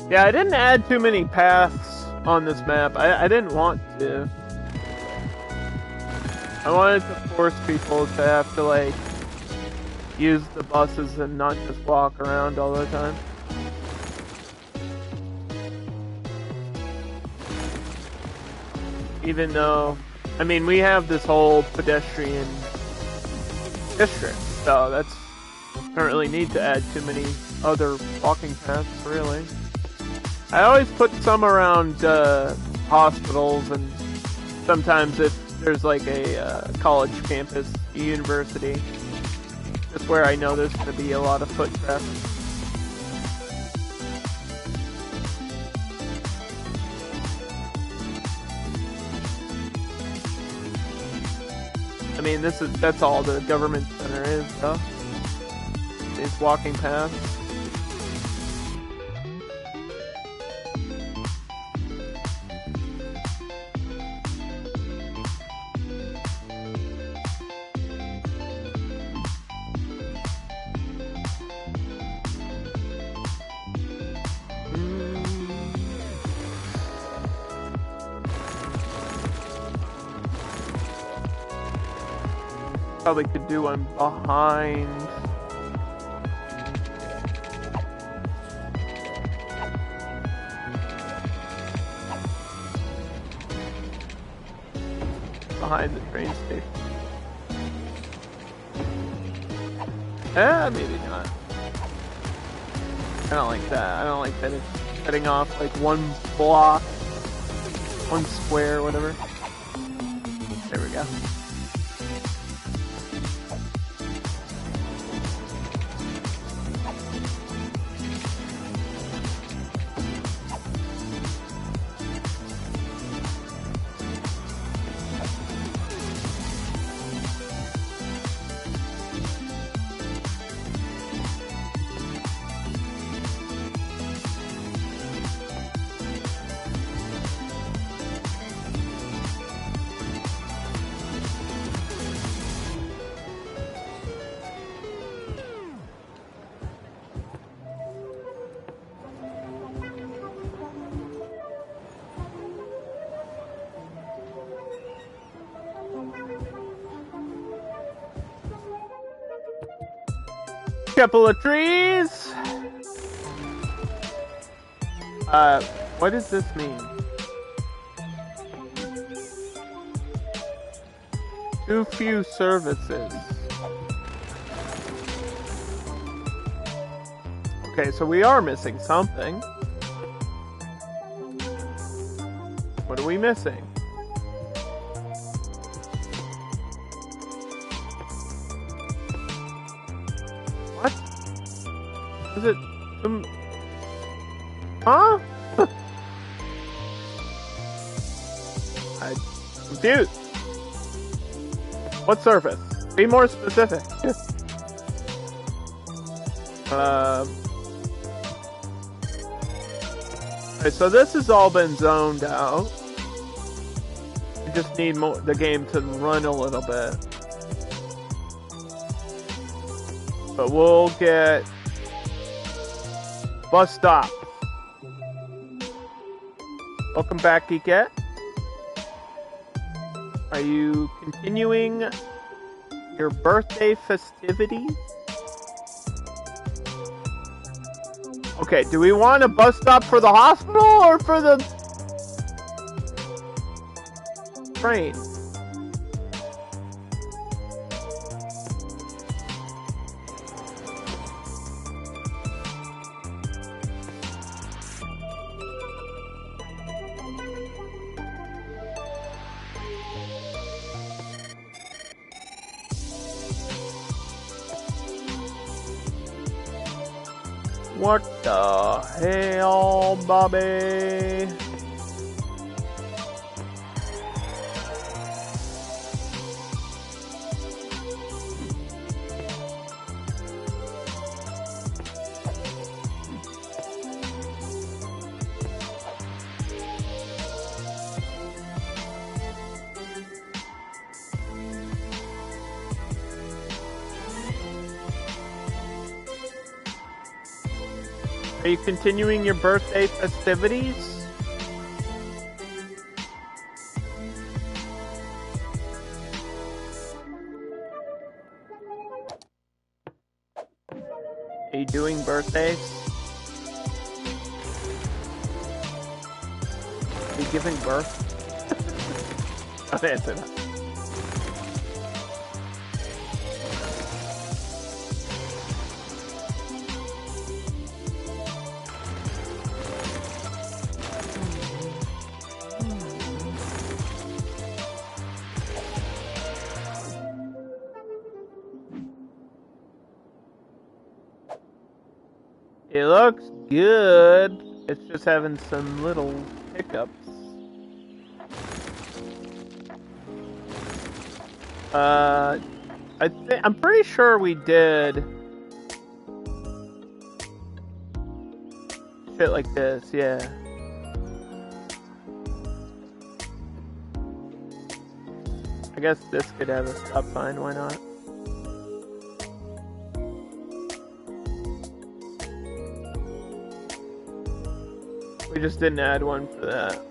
Yeah, I didn't add too many paths on this map. I didn't want to. I wanted to force people to have to, like, use the buses and not just walk around all the time. Even though, I mean, we have this whole pedestrian district, so that's, don't really need to add too many other walking paths, really. I always put some around hospitals, and sometimes if there's like a college campus, university. Just where I know there's going to be a lot of foot traffic. I mean, that's all the government center is, though. It's walking past. Probably could do one behind. Behind the train station. Maybe not. I don't like that. I don't like that it's cutting off like one block, one square, whatever. There we go. Couple of trees. What does this mean? Too few services. Okay, so we are missing something. What are we missing? What? Is it some... Huh? I'm confused. What surface? Be more specific. Alright, so this has all been zoned out. We just need the game to run a little bit. But we'll get bus stop. Welcome back, Geekette. Are you continuing your birthday festivities? Okay, do we want a bus stop for the hospital or for the train? What the hell, Bobby? Are you continuing your birthday festivities? Are you doing birthdays? Are you giving birth? I'll answer that. It looks good. It's just having some little hiccups. I'm pretty sure we did shit like this, yeah. I guess this could have a stop sign, why not? We just didn't add one for that.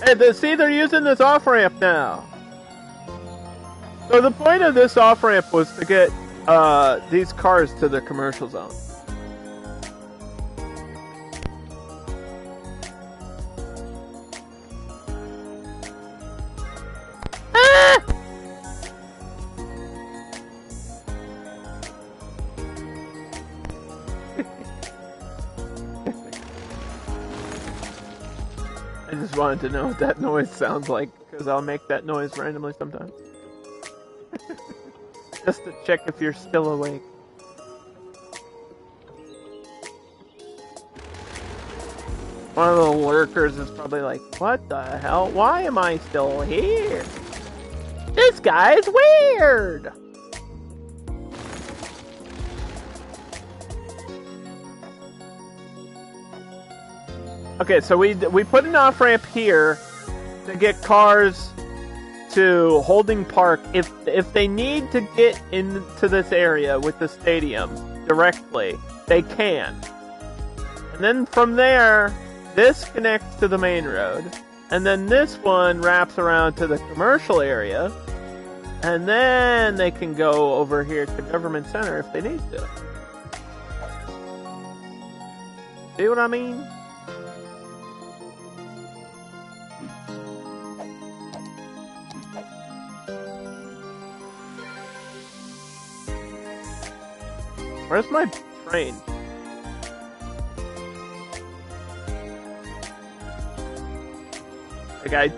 Hey, see, they're using this off-ramp now. So the point of this off-ramp was to get these cars to the commercial zone. Ah! I just wanted to know what that noise sounds like, because I'll make that noise randomly sometimes. Just to check if you're still awake. One of the lurkers is probably like, what the hell? Why am I still here? This guy is weird! Okay, so we put an off-ramp here to get cars to Holding Park if they need to get into this area with the stadium directly, they can. And then from there, this connects to the main road, and then this one wraps around to the commercial area, and then they can go over here to Government Center if they need to. See what I mean? Where's my train? Like I...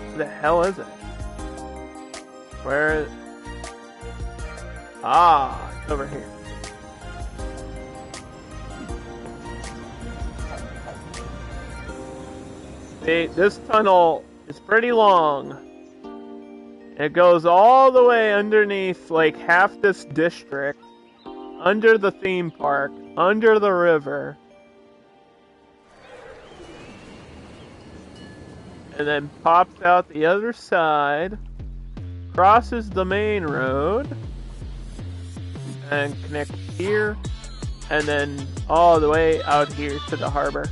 Where the hell is it? Where... Ah, it's over here. See, this tunnel is pretty long. It goes all the way underneath, like, half this district, under the theme park, under the river, and then pops out the other side, crosses the main road, and connects here, and then all the way out here to the harbor.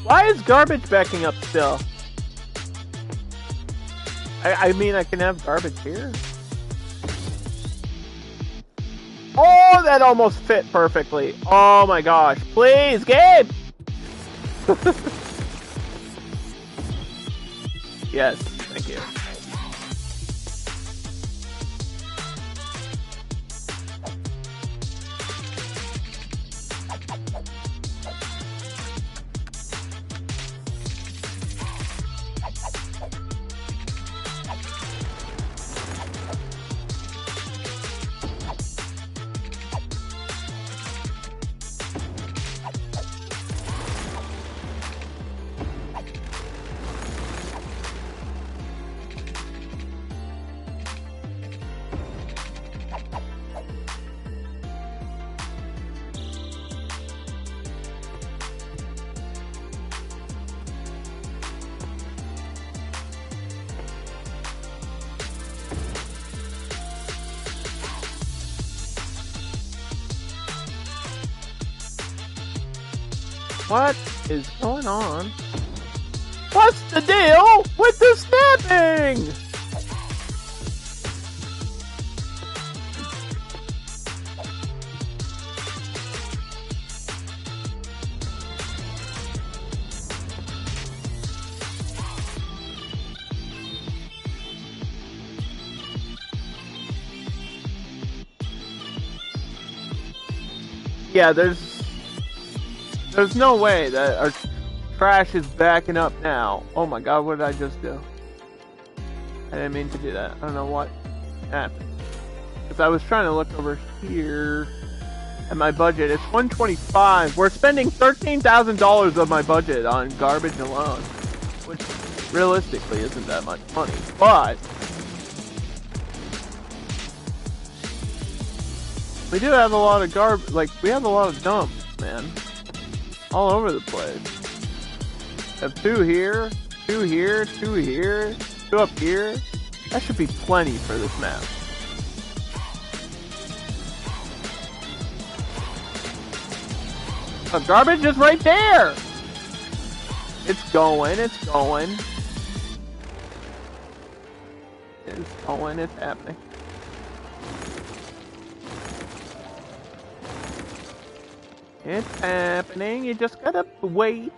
Why is garbage backing up still? I mean, I can have garbage here. Oh, that almost fit perfectly. Oh my gosh. Please, Gabe! Yes, thank you. What is going on? What's the deal with the snapping? Yeah, there's no way that our trash is backing up now. Oh my god, what did I just do? I didn't mean to do that. I don't know what happened. Because I was trying to look over here at my budget. It's $125. We're spending $13,000 of my budget on garbage alone, which realistically isn't that much money. But we do have a lot of we have a lot of dumps, man. All over the place. I have 2 here, 2 here, 2 here, 2 up here. That should be plenty for this map. The garbage is right there! It's going, it's going. It's going, it's happening. It's happening, you just gotta wait.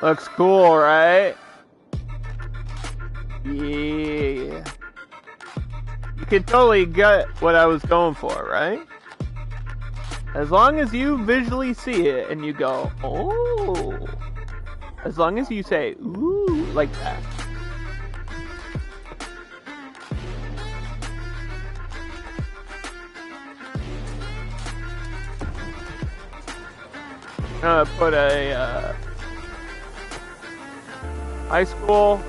Looks cool, right? Yeah. You can totally get what I was going for, right? As long as you visually see it and you go, oh. As long as you say, ooh, like that. I'm gonna put a high school,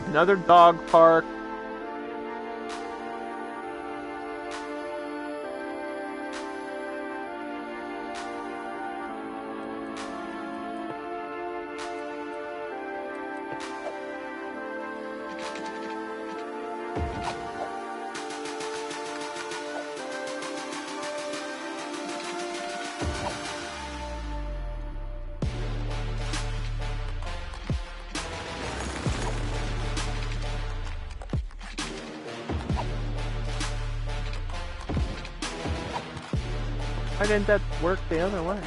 another dog park, why didn't that work the other way?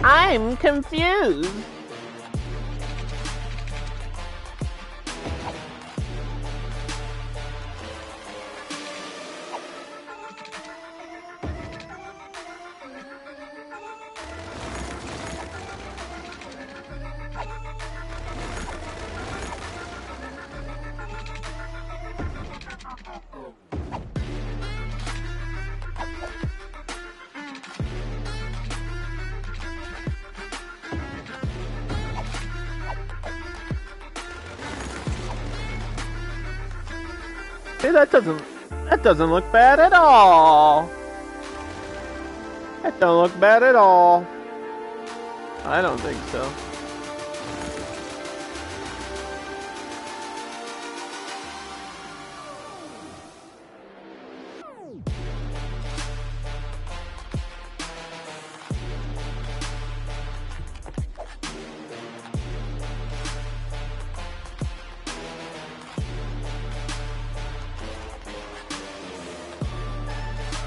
I'm confused. See, that doesn't look bad at all. That don't look bad at all. I don't think so.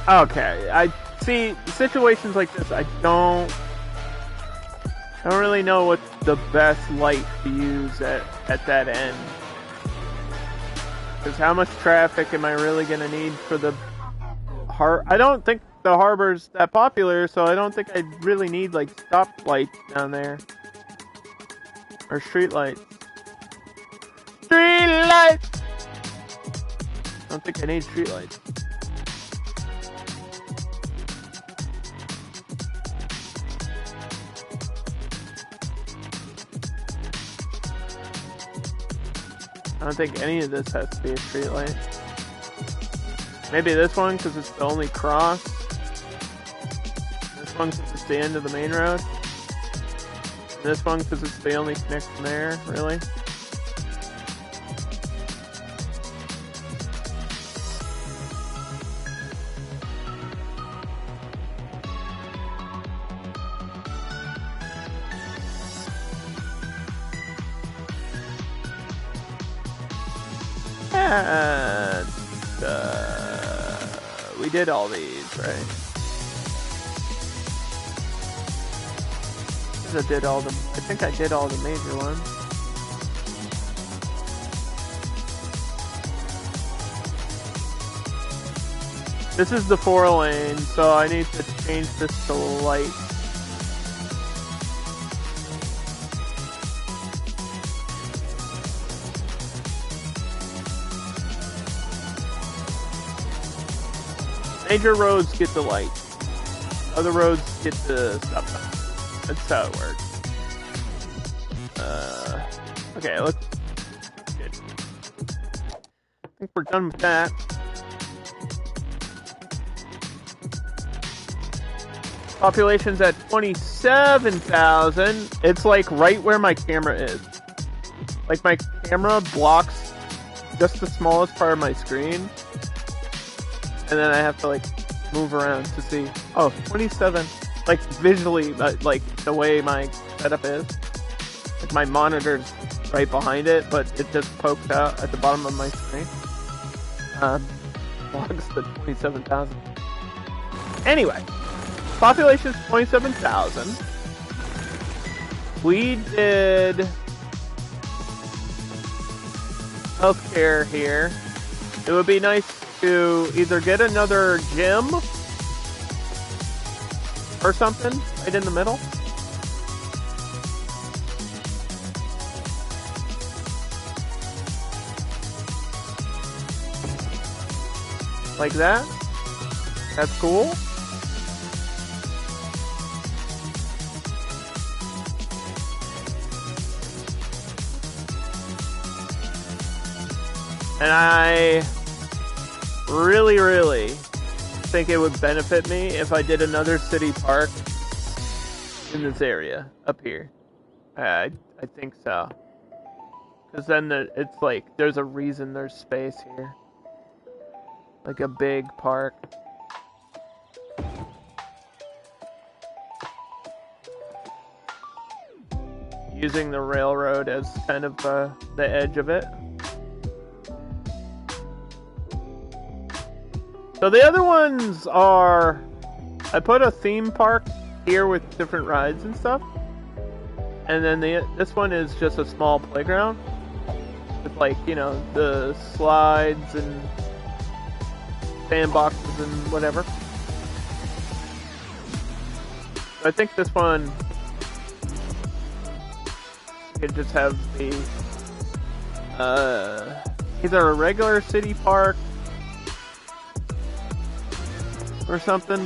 Okay, I see situations like this. I don't really know what the best light to use at that end. Because how much traffic am I really gonna need for the I don't think the harbor's that popular, so I don't think I really need like stoplights down there or street lights. Street lights. I don't think I need street lights. I don't think any of this has to be a street light. Maybe this one because it's the only cross. This one because it's the end of the main road. And this one because it's the only connection there, really. And we did all these, right? I think I did all the major ones. This is the 4-lane, so I need to change this to light. Major roads get the light. Other roads get the stop sign. That's how it works. Okay, look. Good. I think we're done with that. Population's at 27,000. It's like right where my camera is. Like my camera blocks just the smallest part of my screen. And then I have to like move around to see. Oh, 27. Like visually, like the way my setup is. Like my monitor's right behind it, but it just pokes out at the bottom of my screen. Blocks the 27,000. Anyway. Population is 27,000. We did healthcare here. It would be nice to either get another gym or something right in the middle. Like that. That's cool. And I really, really think it would benefit me if I did another city park in this area up here. I think so. Because then it's like, there's a reason there's space here. Like a big park. Using the railroad as kind of the edge of it. So the other ones are, I put a theme park here with different rides and stuff. And then this one is just a small playground. With like, you know, the slides and sandboxes and whatever. I think this one could just have the either a regular city park or something.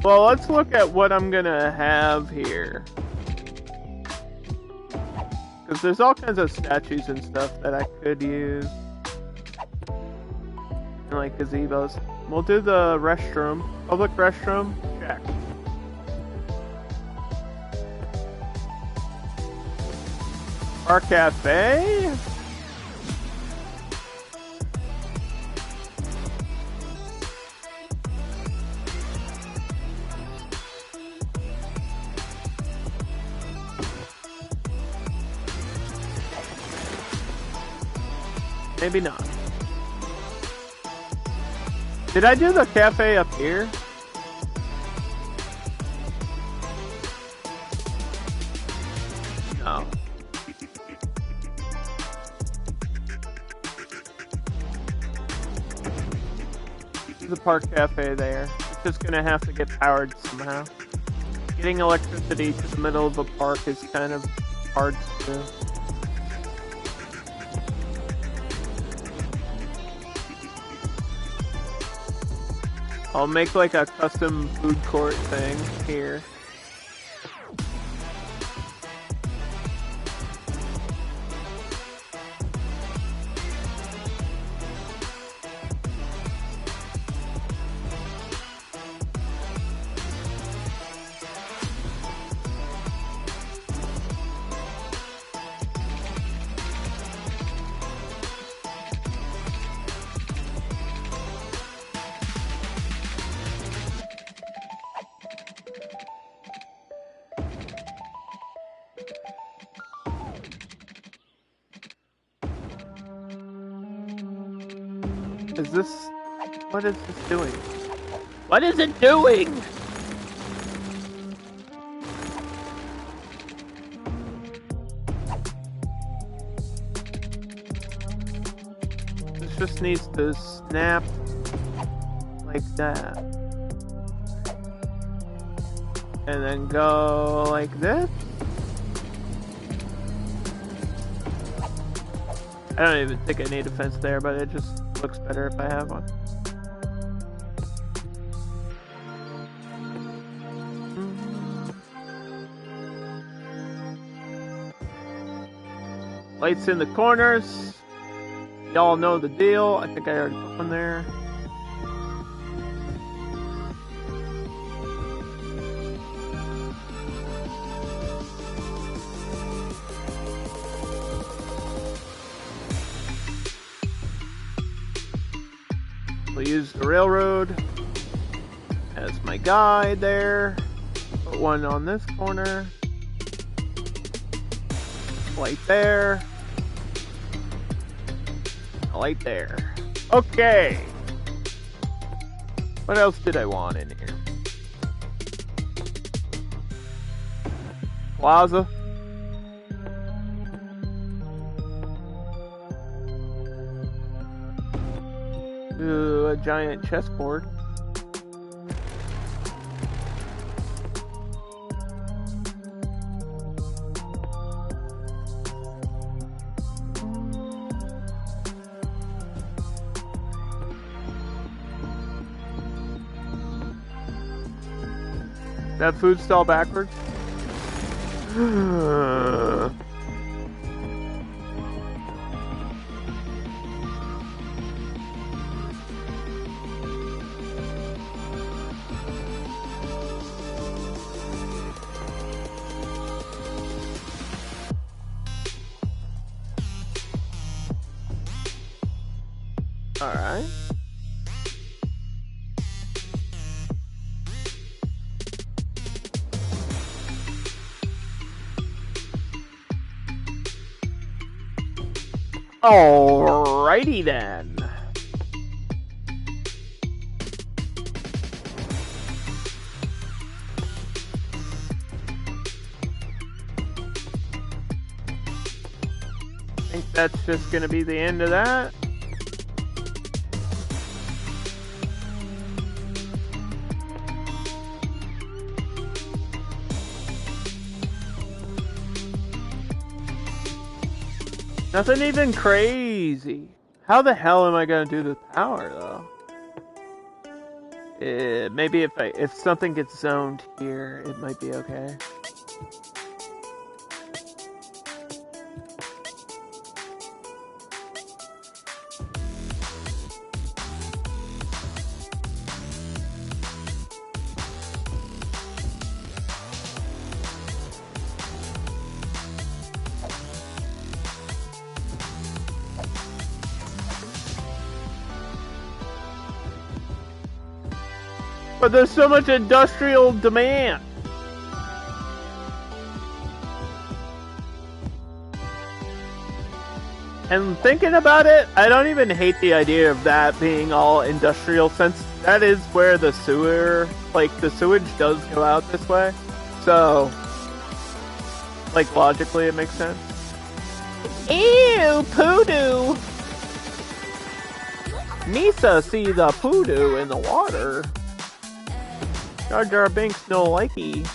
Well, let's look at what I'm gonna have here. Because there's all kinds of statues and stuff that I could use. And like gazebos. We'll do the restroom. Public restroom. Check. Our cafe. Maybe not. Did I do the cafe up here? No. There's a park cafe there. It's just gonna have to get powered somehow. Getting electricity to the middle of a park is kind of hard to do. I'll make like a custom food court thing here. Is this... What is this doing? What is it doing? This just needs to snap like that. And then go like this. I don't even think I need a fence there, but it just looks better if I have one. Lights in the corners. Y'all know the deal. I think I already put one there. We'll use the railroad as my guide there. Put one on this corner. Light there. A light there. Okay. What else did I want in here? Plaza. Ooh, a giant chessboard. That food stall backwards? Alright. Alrighty then. I think that's just gonna be the end of that. Nothing even crazy. How the hell am I gonna do the power though? Maybe if something gets zoned here, it might be okay. But there's so much industrial demand. And thinking about it, I don't even hate the idea of that being all industrial, since that is where the sewer, like the sewage does go out this way. So, like logically it makes sense. Ew, poodoo! Misa see the poodoo in the water. Jar Jar Binks no likey.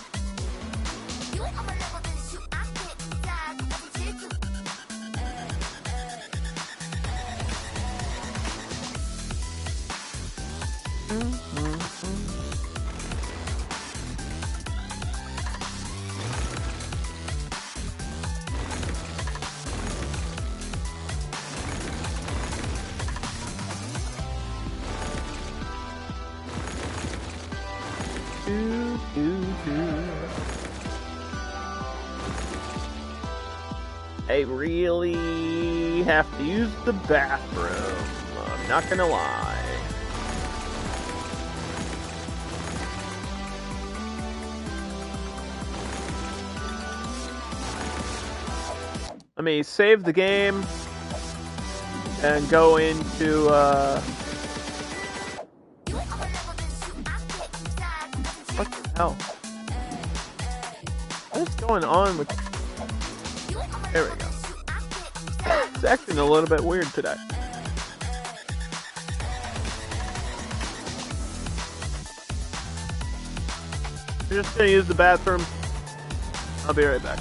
I really have to use the bathroom. I'm not gonna lie. Let me save the game and go into hell? What is going on with... There we go. It's acting a little bit weird today. I'm just gonna use the bathroom. I'll be right back.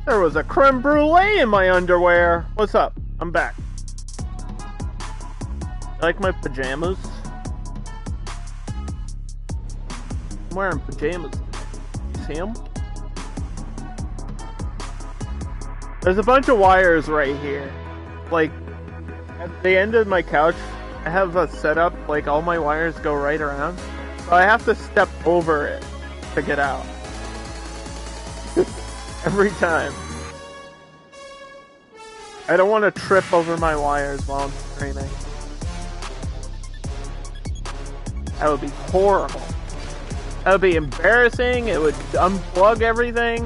There was a creme brulee in my underwear. What's up? I'm back. You like my pajamas? I'm wearing pajamas. You see them? There's a bunch of wires right here. Like, at the end of my couch, I have a setup, like all my wires go right around. So I have to step over it to get out. Every time. I don't want to trip over my wires while I'm streaming. That would be horrible. That would be embarrassing. It would unplug everything.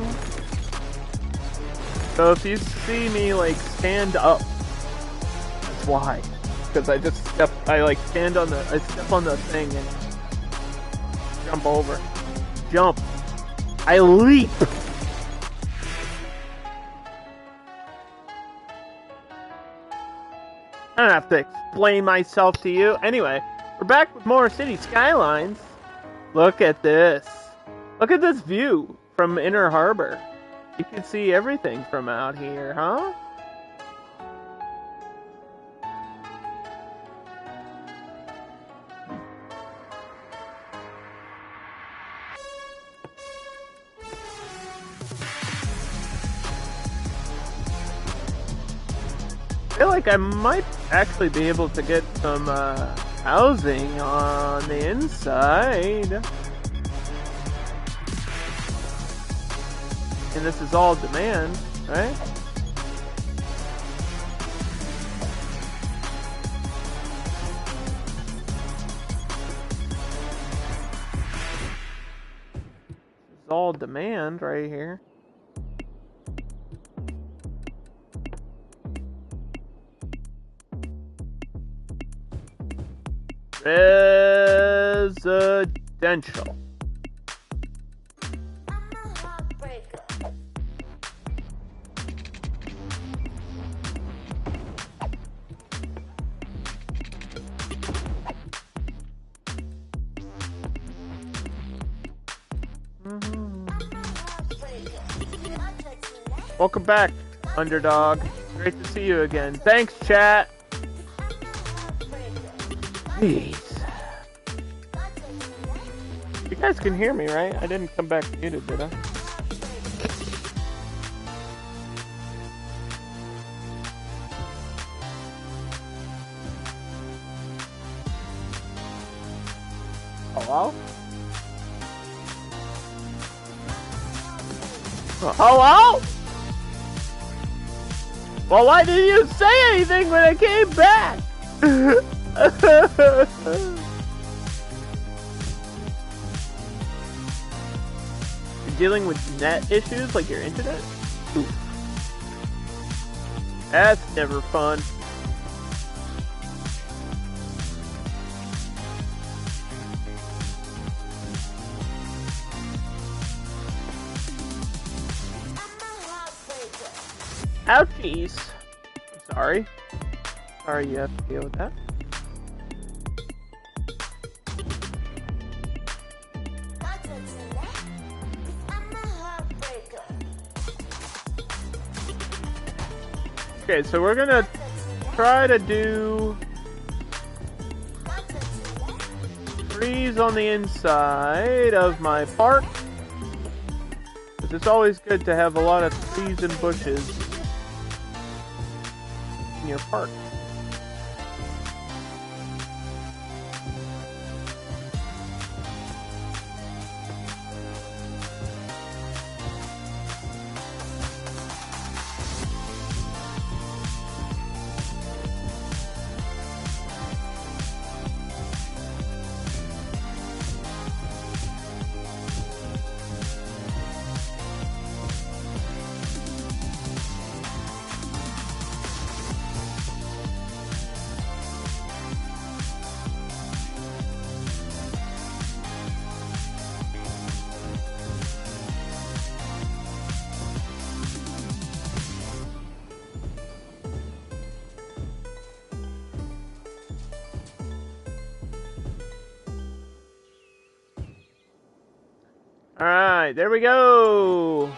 So if you see me like stand up, that's why. Because I step on the thing and jump over. Jump. I leap. I don't have to explain myself to you. Anyway, we're back with more City Skylines. Look at this. Look at this view from Inner Harbor. You can see everything from out here, huh? I feel like I might actually be able to get some housing on the inside. And this is all demand, right? This is all demand right here. Residential. Welcome back, Underdog. Great to see you again. Thanks, chat. Jeez. You guys can hear me, right? I didn't come back muted, did I? Hello? Hello? Well, why didn't you say anything when I came back? You're dealing with net issues like your internet? Oof. That's never fun. Ouchies. I'm sorry. Sorry you have to deal with that. Okay, so we're gonna try to do trees on the inside of my park. Because it's always good to have a lot of trees and bushes in your park. Alright, there we go!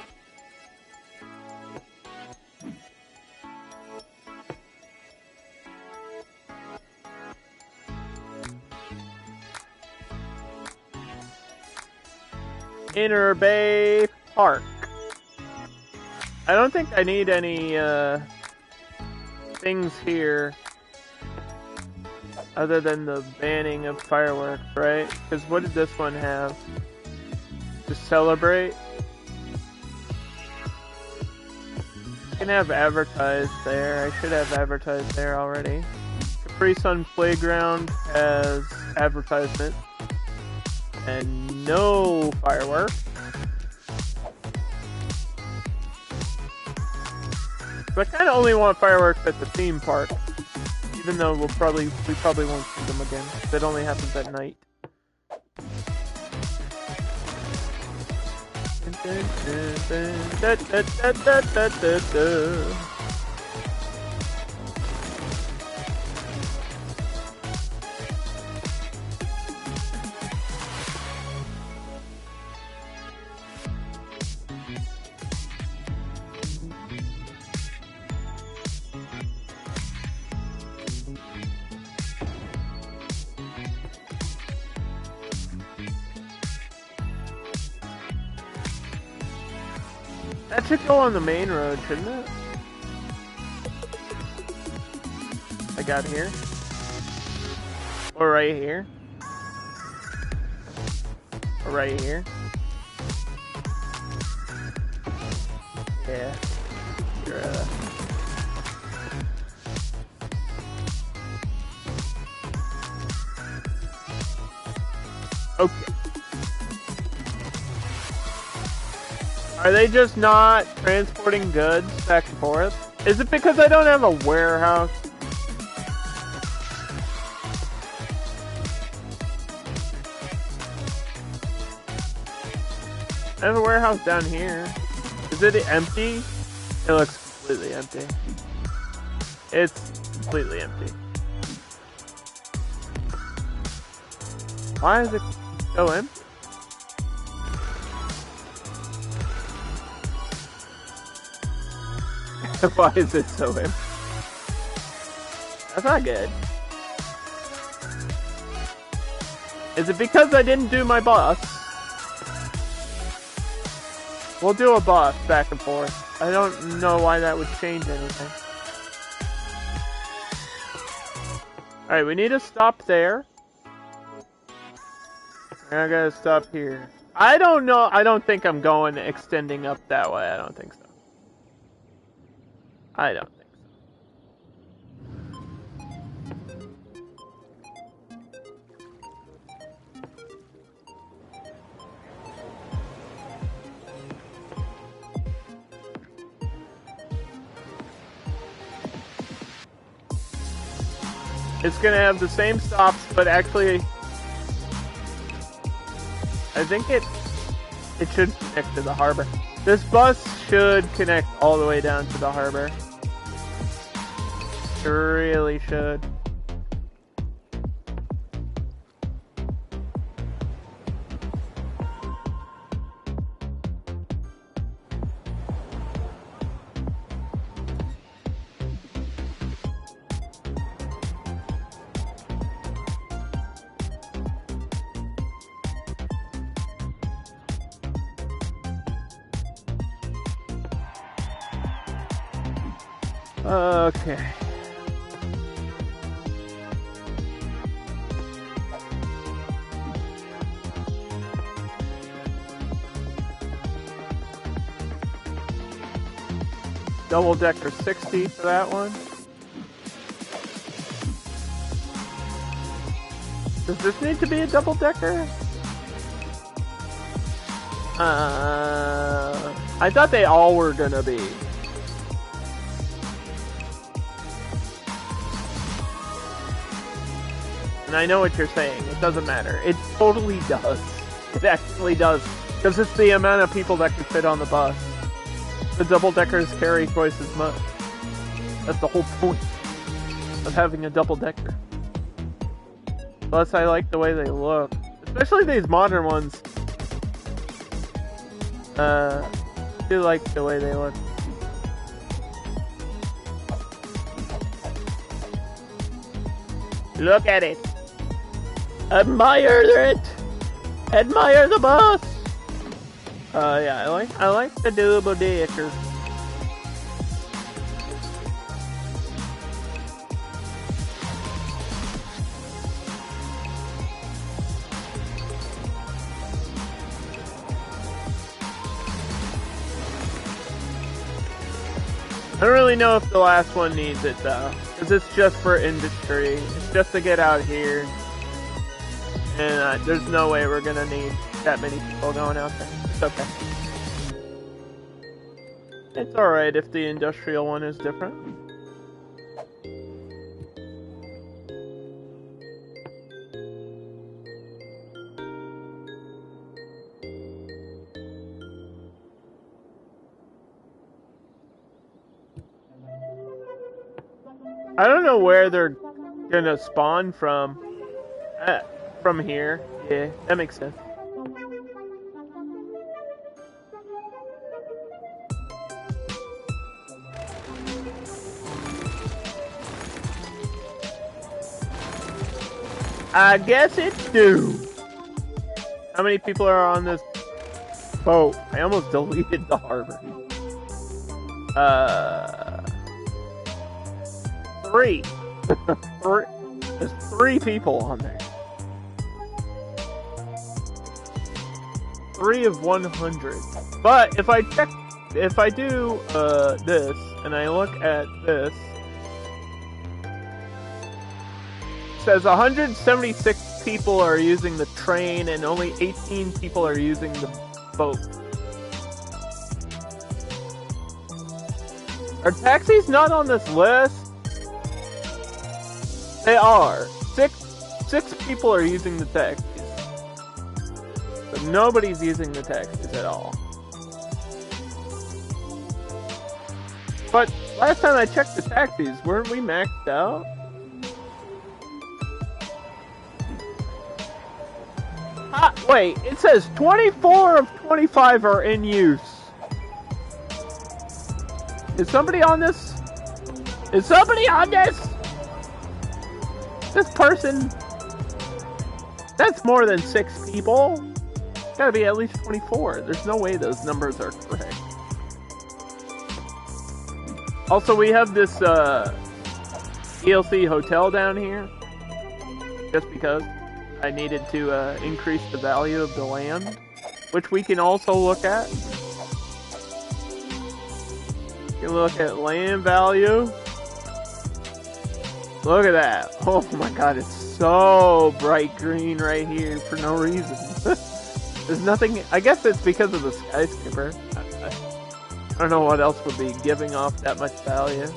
Inner Bay Park. I don't think I need any things here other than the banning of fireworks, right? Because what did this one have? To celebrate? I can have advertised there. I should have advertised there already. Capri Sun Playground has advertisement. And no fireworks. But I kind of only want fireworks at the theme park. Even though we probably won't see them again. That only happens at night. That should go on the main road, shouldn't it? I got here. Or right here. Or right here. Yeah. You're, okay. Are they just not transporting goods back and forth? Is it because I don't have a warehouse? I have a warehouse down here. Is it empty? It looks completely empty. It's completely empty. Why is it so empty? Why is it so empty? That's not good. Is it because I didn't do my bus? We'll do a bus back and forth. I don't know why that would change anything. Alright, we need to stop there. I gotta stop here. I don't know. I don't think I'm going extending up that way. I don't think so. I don't think so. It's gonna have the same stops, but actually, I think it should connect to the harbor. This bus should connect all the way down to the harbor. It really should. Okay. Double decker 60 for that one. Does this need to be a double decker? I thought they all were gonna be. And I know what you're saying. It doesn't matter. It totally does. It actually does. Because it's the amount of people that can fit on the bus. The double-deckers carry twice as much. That's the whole point of having a double-decker. Plus, I like the way they look. Especially these modern ones. I do like the way they look. Look at it! Admire it! Admire the bus! Yeah, I like the double decker. I don't really know if the last one needs it though, because it's just for industry. It's just to get out here. And there's no way we're gonna need that many people going out there. It's okay. It's alright if the industrial one is different. I don't know where they're gonna spawn from. From here. Yeah, that makes sense. I guess it's due. How many people are on this boat? I almost deleted the harbor. 3. There's 3 people on there. 3 of 100. But if I do this and I look at this, it says 176 people are using the train and only 18 people are using the boat. Are taxis not on this list? They are. Six people are using the taxis. But nobody's using the taxis at all. But last time I checked the taxis, weren't we maxed out? Wait, it says 24 of 25 are in use. Is somebody on this? Is somebody on this? This person? That's more than 6 people. It's gotta be at least 24. There's no way those numbers are correct. Also, we have this ELC hotel down here. Just because. I needed to increase the value of the land, which we can also look at. You can look at land value. Look at that. Oh my god, it's so bright green right here for no reason. There's nothing... I guess it's because of the skyscraper. I don't know what else would be giving off that much value.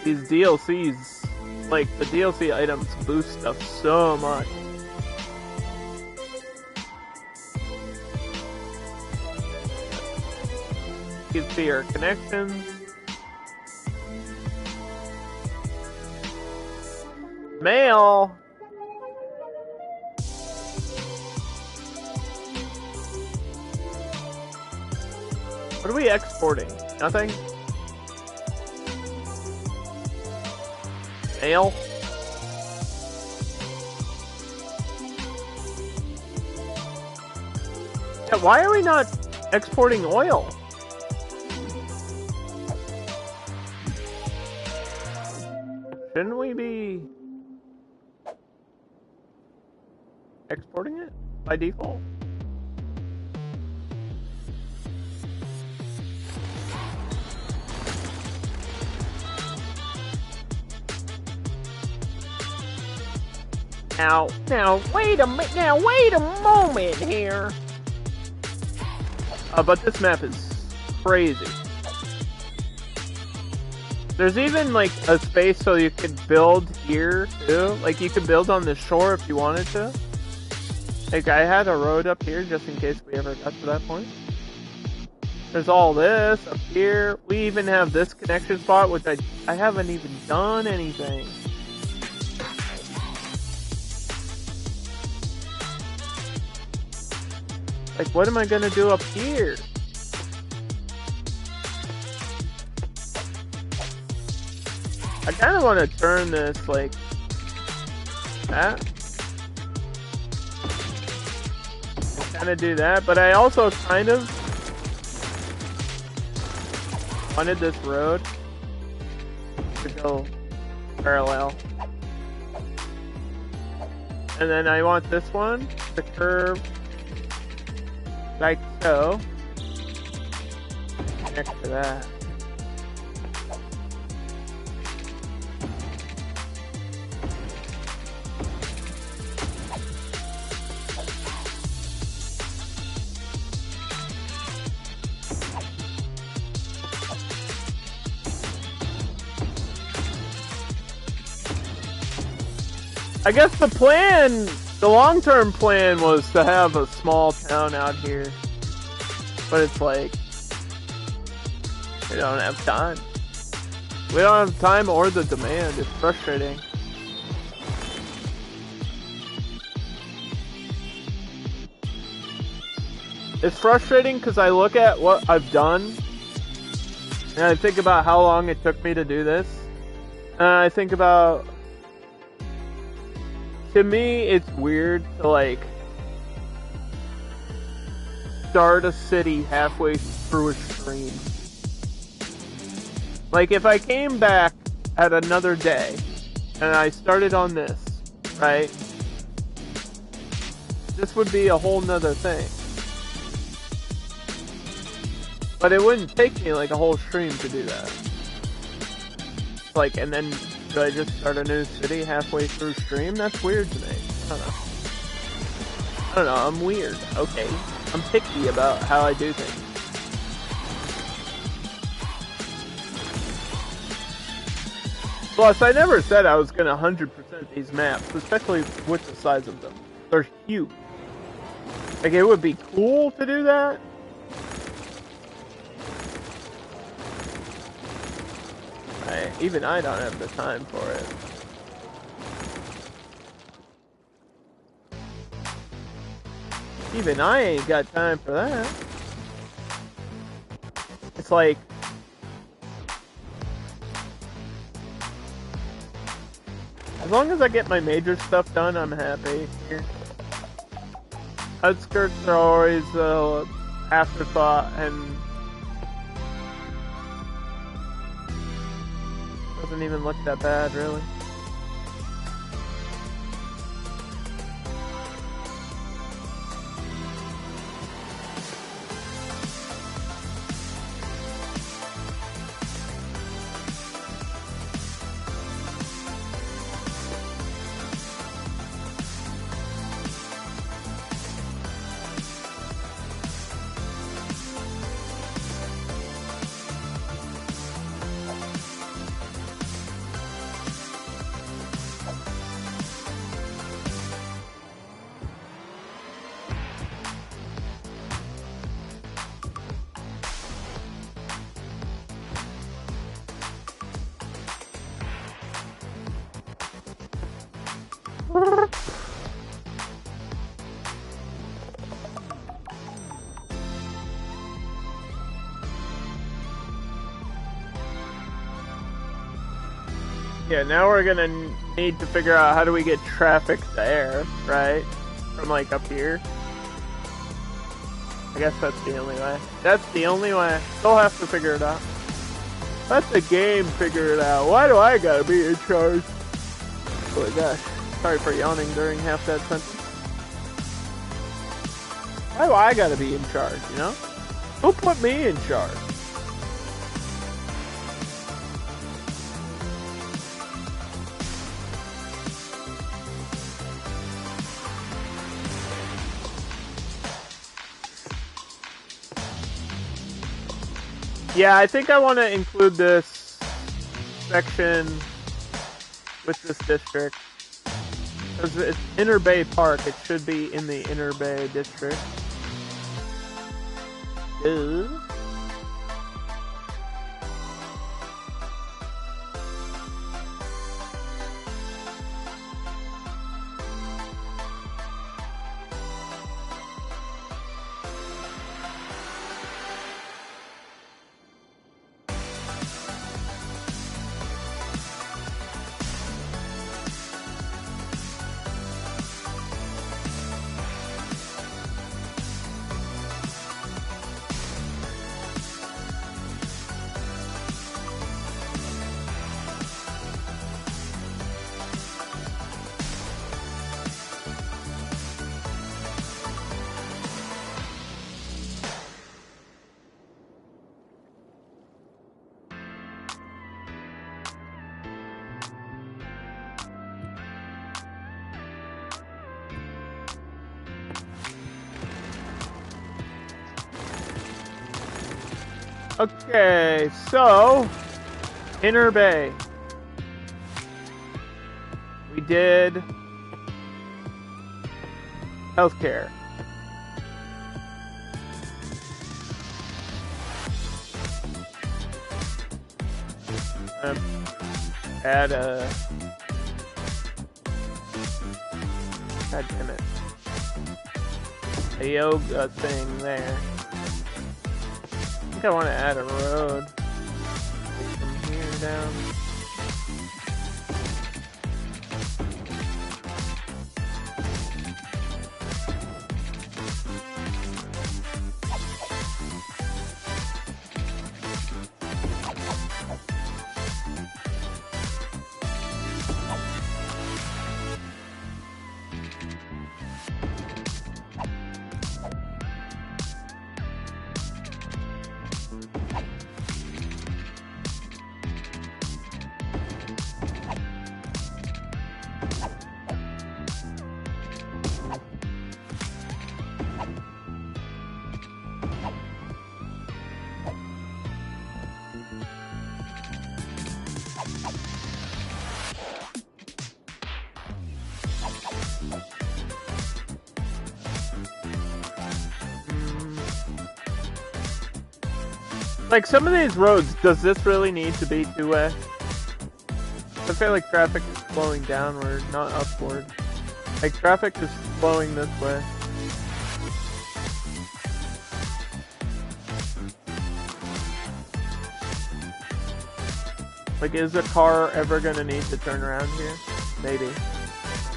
These DLCs, like, the DLC items boost stuff so much. You can see our connections. Mail! What are we exporting? Nothing? Mail? Yeah, why are we not exporting oil? Shouldn't we be exporting it by default? Now, wait a moment here. But this map is crazy. There's even, like, a space so you could build here, too. Like, you could build on the shore if you wanted to. Like, I had a road up here just in case we ever got to that point. There's all this up here. We even have this connection spot, which I haven't even done anything. Like, what am I gonna do up here? I kind of want to turn this like that. Kind of do that, but I also kind of wanted this road to go parallel. And then I want this one to curve like so, next to that. I guess the plan, the long-term plan was to have a small town out here. But it's like, we don't have time. We don't have time or the demand. It's frustrating. It's frustrating because I look at what I've done and I think about how long it took me to do this. And I think about, to me, it's weird to like start a city halfway through a stream. Like if I came back at another day and I started on this, right? This would be a whole nother thing. But it wouldn't take me like a whole stream to do that. Like, and then do I just start a new city halfway through stream? That's weird to me. I don't know, I'm weird, okay? I'm picky about how I do things. Plus, I never said I was gonna 100% these maps, especially with the size of them. They're huge. Like, it would be cool to do that. Even I don't have the time for it. Even I ain't got time for that. It's like, as long as I get my major stuff done, I'm happy here. Outskirts are always afterthought, and doesn't even look that bad, really. Yeah, now we're gonna need to figure out how do we get traffic there, right? From like up here. I guess that's the only way. That's the only way. Still have to figure it out. Let the game figure it out. Why do I gotta be in charge? Oh my gosh. Sorry for yawning during half that sentence. Why do I gotta be in charge, you know? Who put me in charge? Yeah, I think I want to include this section with this district. Because it's Inner Bay Park, it should be in the Inner Bay district. Okay, so Inner Bay. We did healthcare. Add a... God damn it. A yoga thing there. I want to add a road from here down. Like, some of these roads, does this really need to be two-way? I feel like traffic is flowing downward, not upward. Like, traffic is flowing this way. Like, is a car ever gonna need to turn around here? Maybe.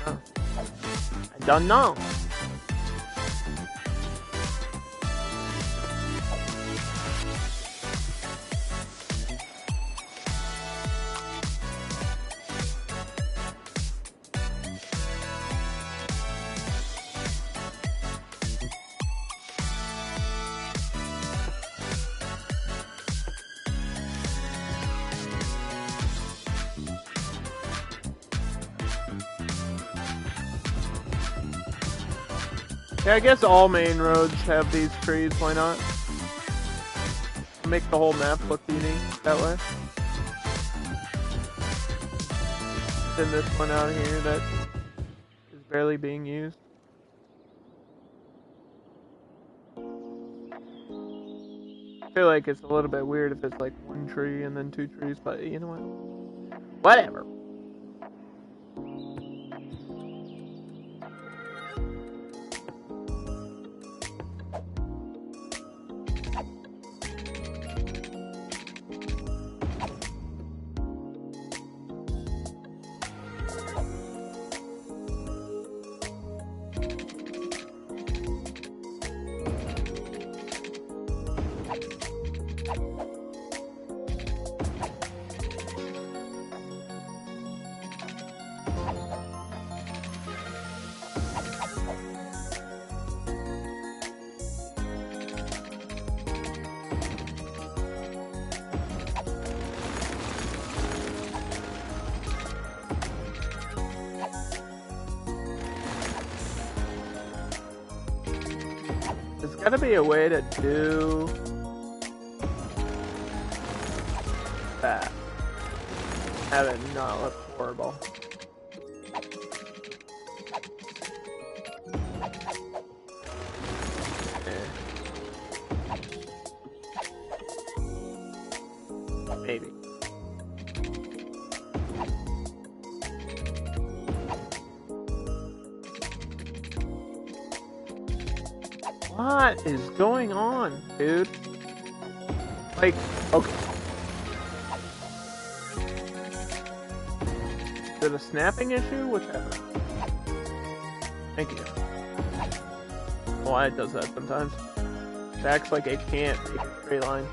I don't know. Yeah, I guess all main roads have these trees, why not? Make the whole map look unique that way. Then this one out here that is barely being used. I feel like it's a little bit weird if it's like one tree and then two trees, but you know what? Whatever. There's gotta be a way to do that. Have it not look horrible. Maybe. What is going on, dude? Like, okay. Is it a snapping issue? What's happening? Thank you. Why it does that sometimes. It acts like it can't make a straight line.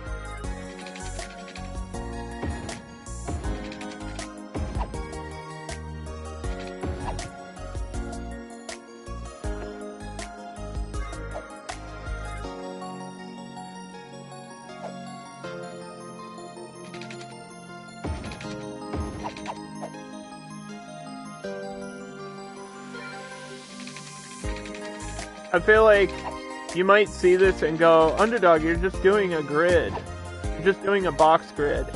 I feel like you might see this and go, Underdog, you're just doing a grid. You're just doing a box grid.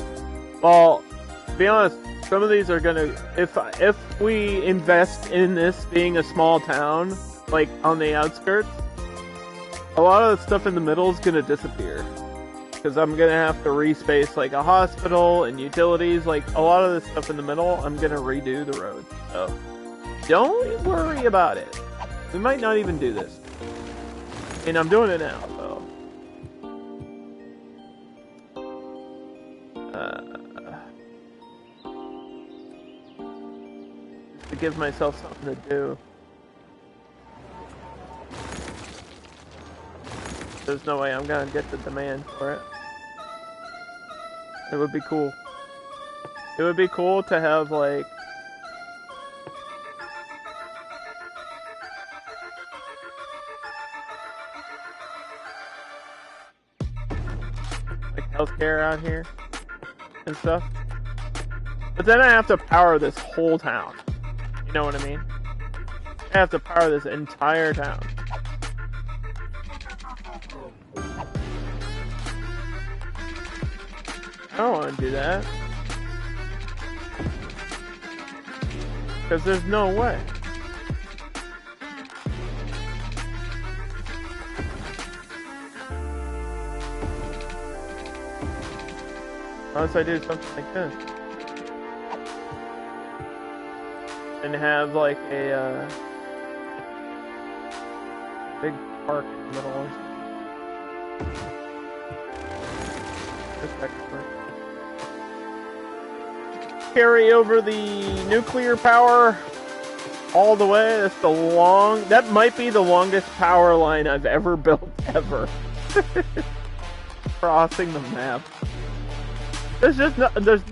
Well, to be honest, some of these are gonna, if we invest in this being a small town, like on the outskirts, a lot of the stuff in the middle is gonna disappear. Because I'm gonna have to respace like a hospital and utilities, like a lot of the stuff in the middle, I'm gonna redo the road. So, don't worry about it. We might not even do this. And I'm doing it now, so. Just to give myself something to do. There's no way I'm gonna get the demand for it. It would be cool. It would be cool to have, like, healthcare out here and stuff. But then I have to power this whole town. You know what I mean? I have to power this entire town. I don't want to do that. Because there's no way. Unless I do something like this. And have like a big park in the middle or something. Carry over the nuclear power all the way. That's that might be the longest power line I've ever built ever. Crossing the map. There's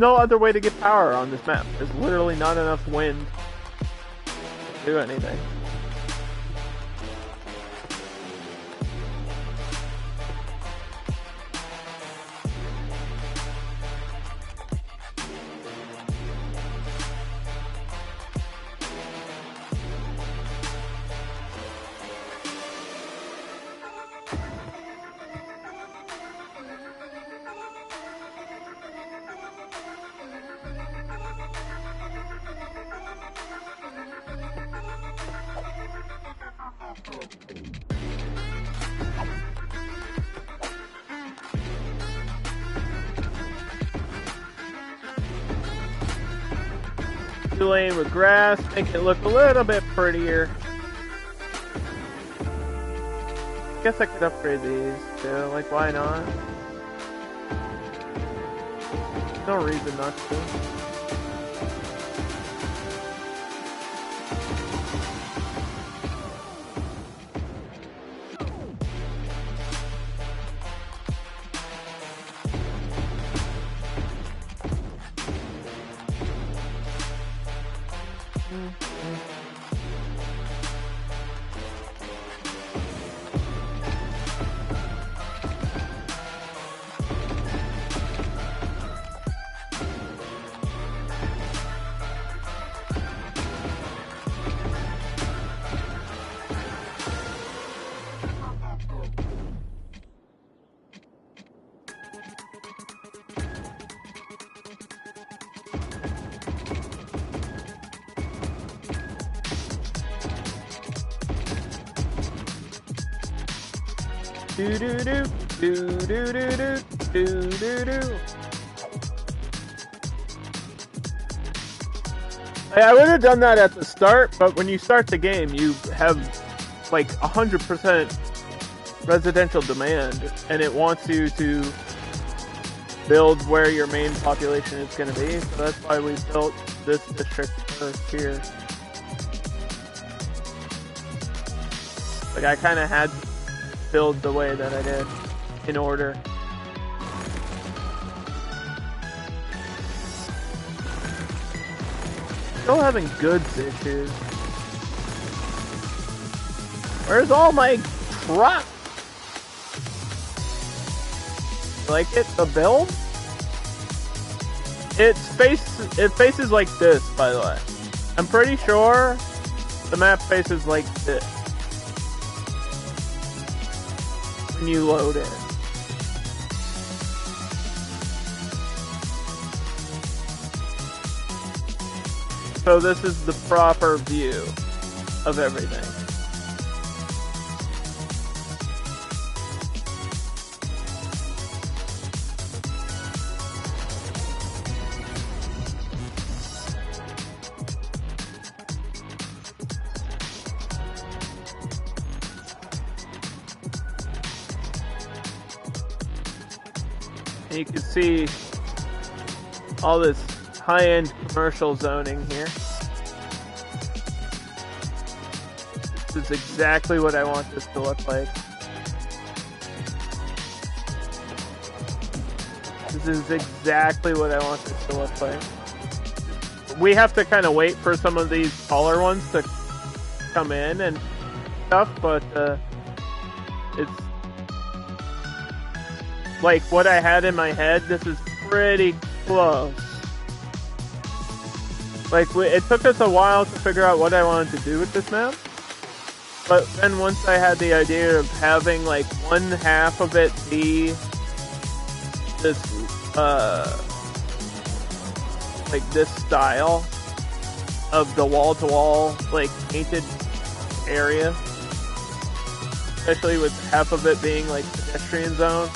no other way to get power on this map. There's literally not enough wind to do anything. 2-lane with grass, make it look a little bit prettier. I guess I could upgrade these too, like why not? No reason not to. Do do do do do do do do do. I would have done that at the start, but when you start the game, you have like 100% residential demand, and it wants you to build where your main population is going to be. So that's why we built this district first here. Like I kind of had to build the way that I did in order. Still having goods issues. Where's all my trucks? Like it, the build? It faces like this, by the way. I'm pretty sure the map faces like this when you load it. So this is the proper view of everything. And you can see all this high-end commercial zoning here. This is exactly what I want this to look like. This is exactly what I want this to look like. We have to kind of wait for some of these taller ones to come in and stuff, but it's like what I had in my head. This is pretty close. Like, it took us a while to figure out what I wanted to do with this map. But then once I had the idea of having, like, one half of it be this, like, this style of the wall-to-wall, like, painted area. Especially with half of it being, like, pedestrian zone.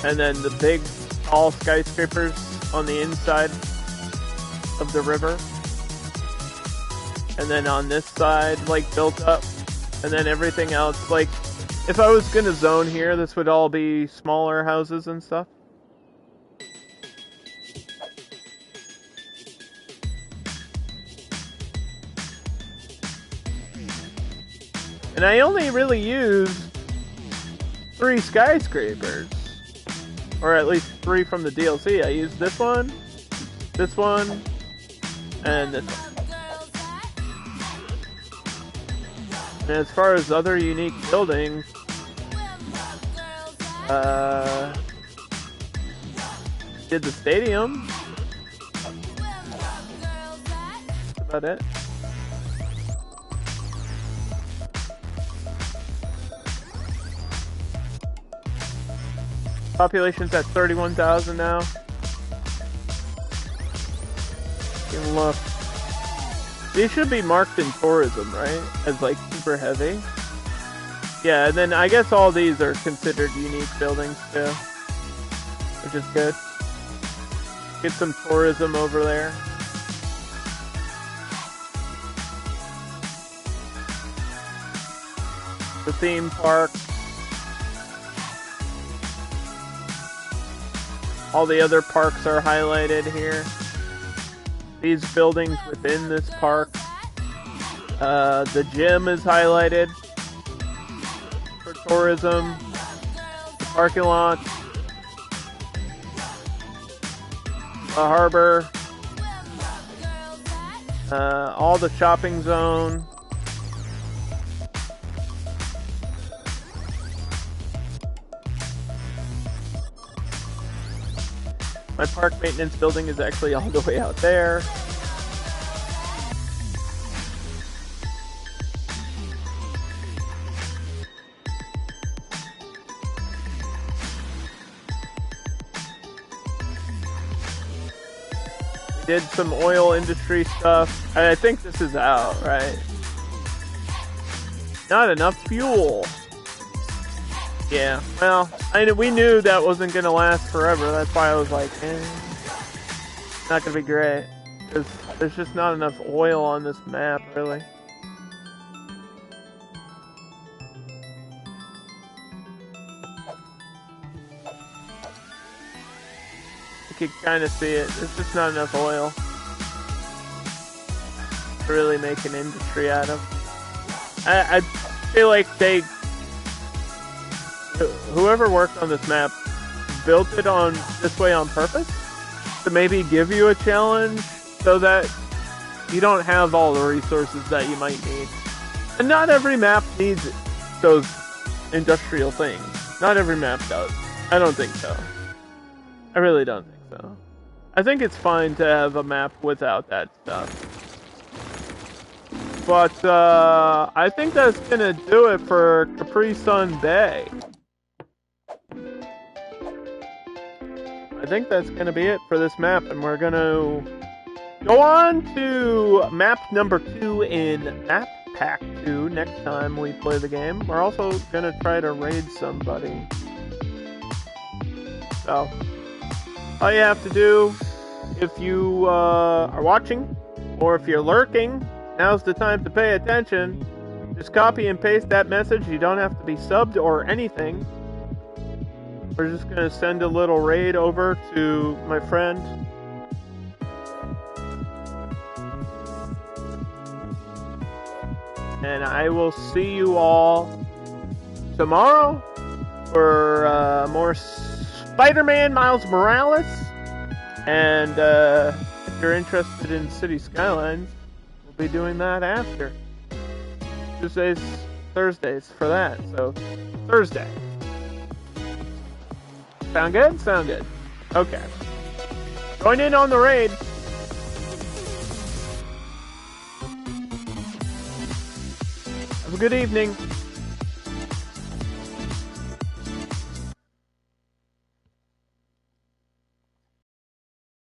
And then the big, tall skyscrapers on the inside of the river, and then on this side, like, built up, and then everything else, like, if I was gonna zone here, this would all be smaller houses and stuff. And I only really used 3 skyscrapers. Or at least 3 from the DLC. I used this one, and this one. And as far as other unique buildings, did the stadium. That's about it. Population's at 31,000 now. You can look. These should be marked in tourism, right? As like super heavy. Yeah, and then I guess all these are considered unique buildings too, which is good. Get some tourism over there. The theme park. All the other parks are highlighted here. These buildings within this park. The gym is highlighted for tourism. The parking lot. The harbor. All the shopping zone. My park maintenance building is actually all the way out there. We did some oil industry stuff. I think this is out, right? Not enough fuel. Yeah, well, we knew that wasn't going to last forever. That's why I was like, not going to be great. Because there's just not enough oil on this map, really. You can kind of see it. There's just not enough oil to really make an industry out of. I feel like whoever worked on this map built it on this way on purpose to maybe give you a challenge so that you don't have all the resources that you might need. And not every map needs those industrial things. Not every map does. I don't think so. I really don't think so. I think it's fine to have a map without that stuff. But I think that's gonna do it for Capri Sun Bay. I think that's going to be it for this map, and we're going to go on to map number 2 in Map Pack 2 next time we play the game. We're also going to try to raid somebody. So, all you have to do, if you are watching, or if you're lurking, now's the time to pay attention. Just copy and paste that message. You don't have to be subbed or anything. We're just going to send a little raid over to my friend. And I will see you all tomorrow for more Spider-Man Miles Morales. And if you're interested in City Skylines, we'll be doing that after. Tuesdays, Thursdays for that. So, Thursday. Sound good? Sound good. Okay. Join in on the raid. Have a good evening.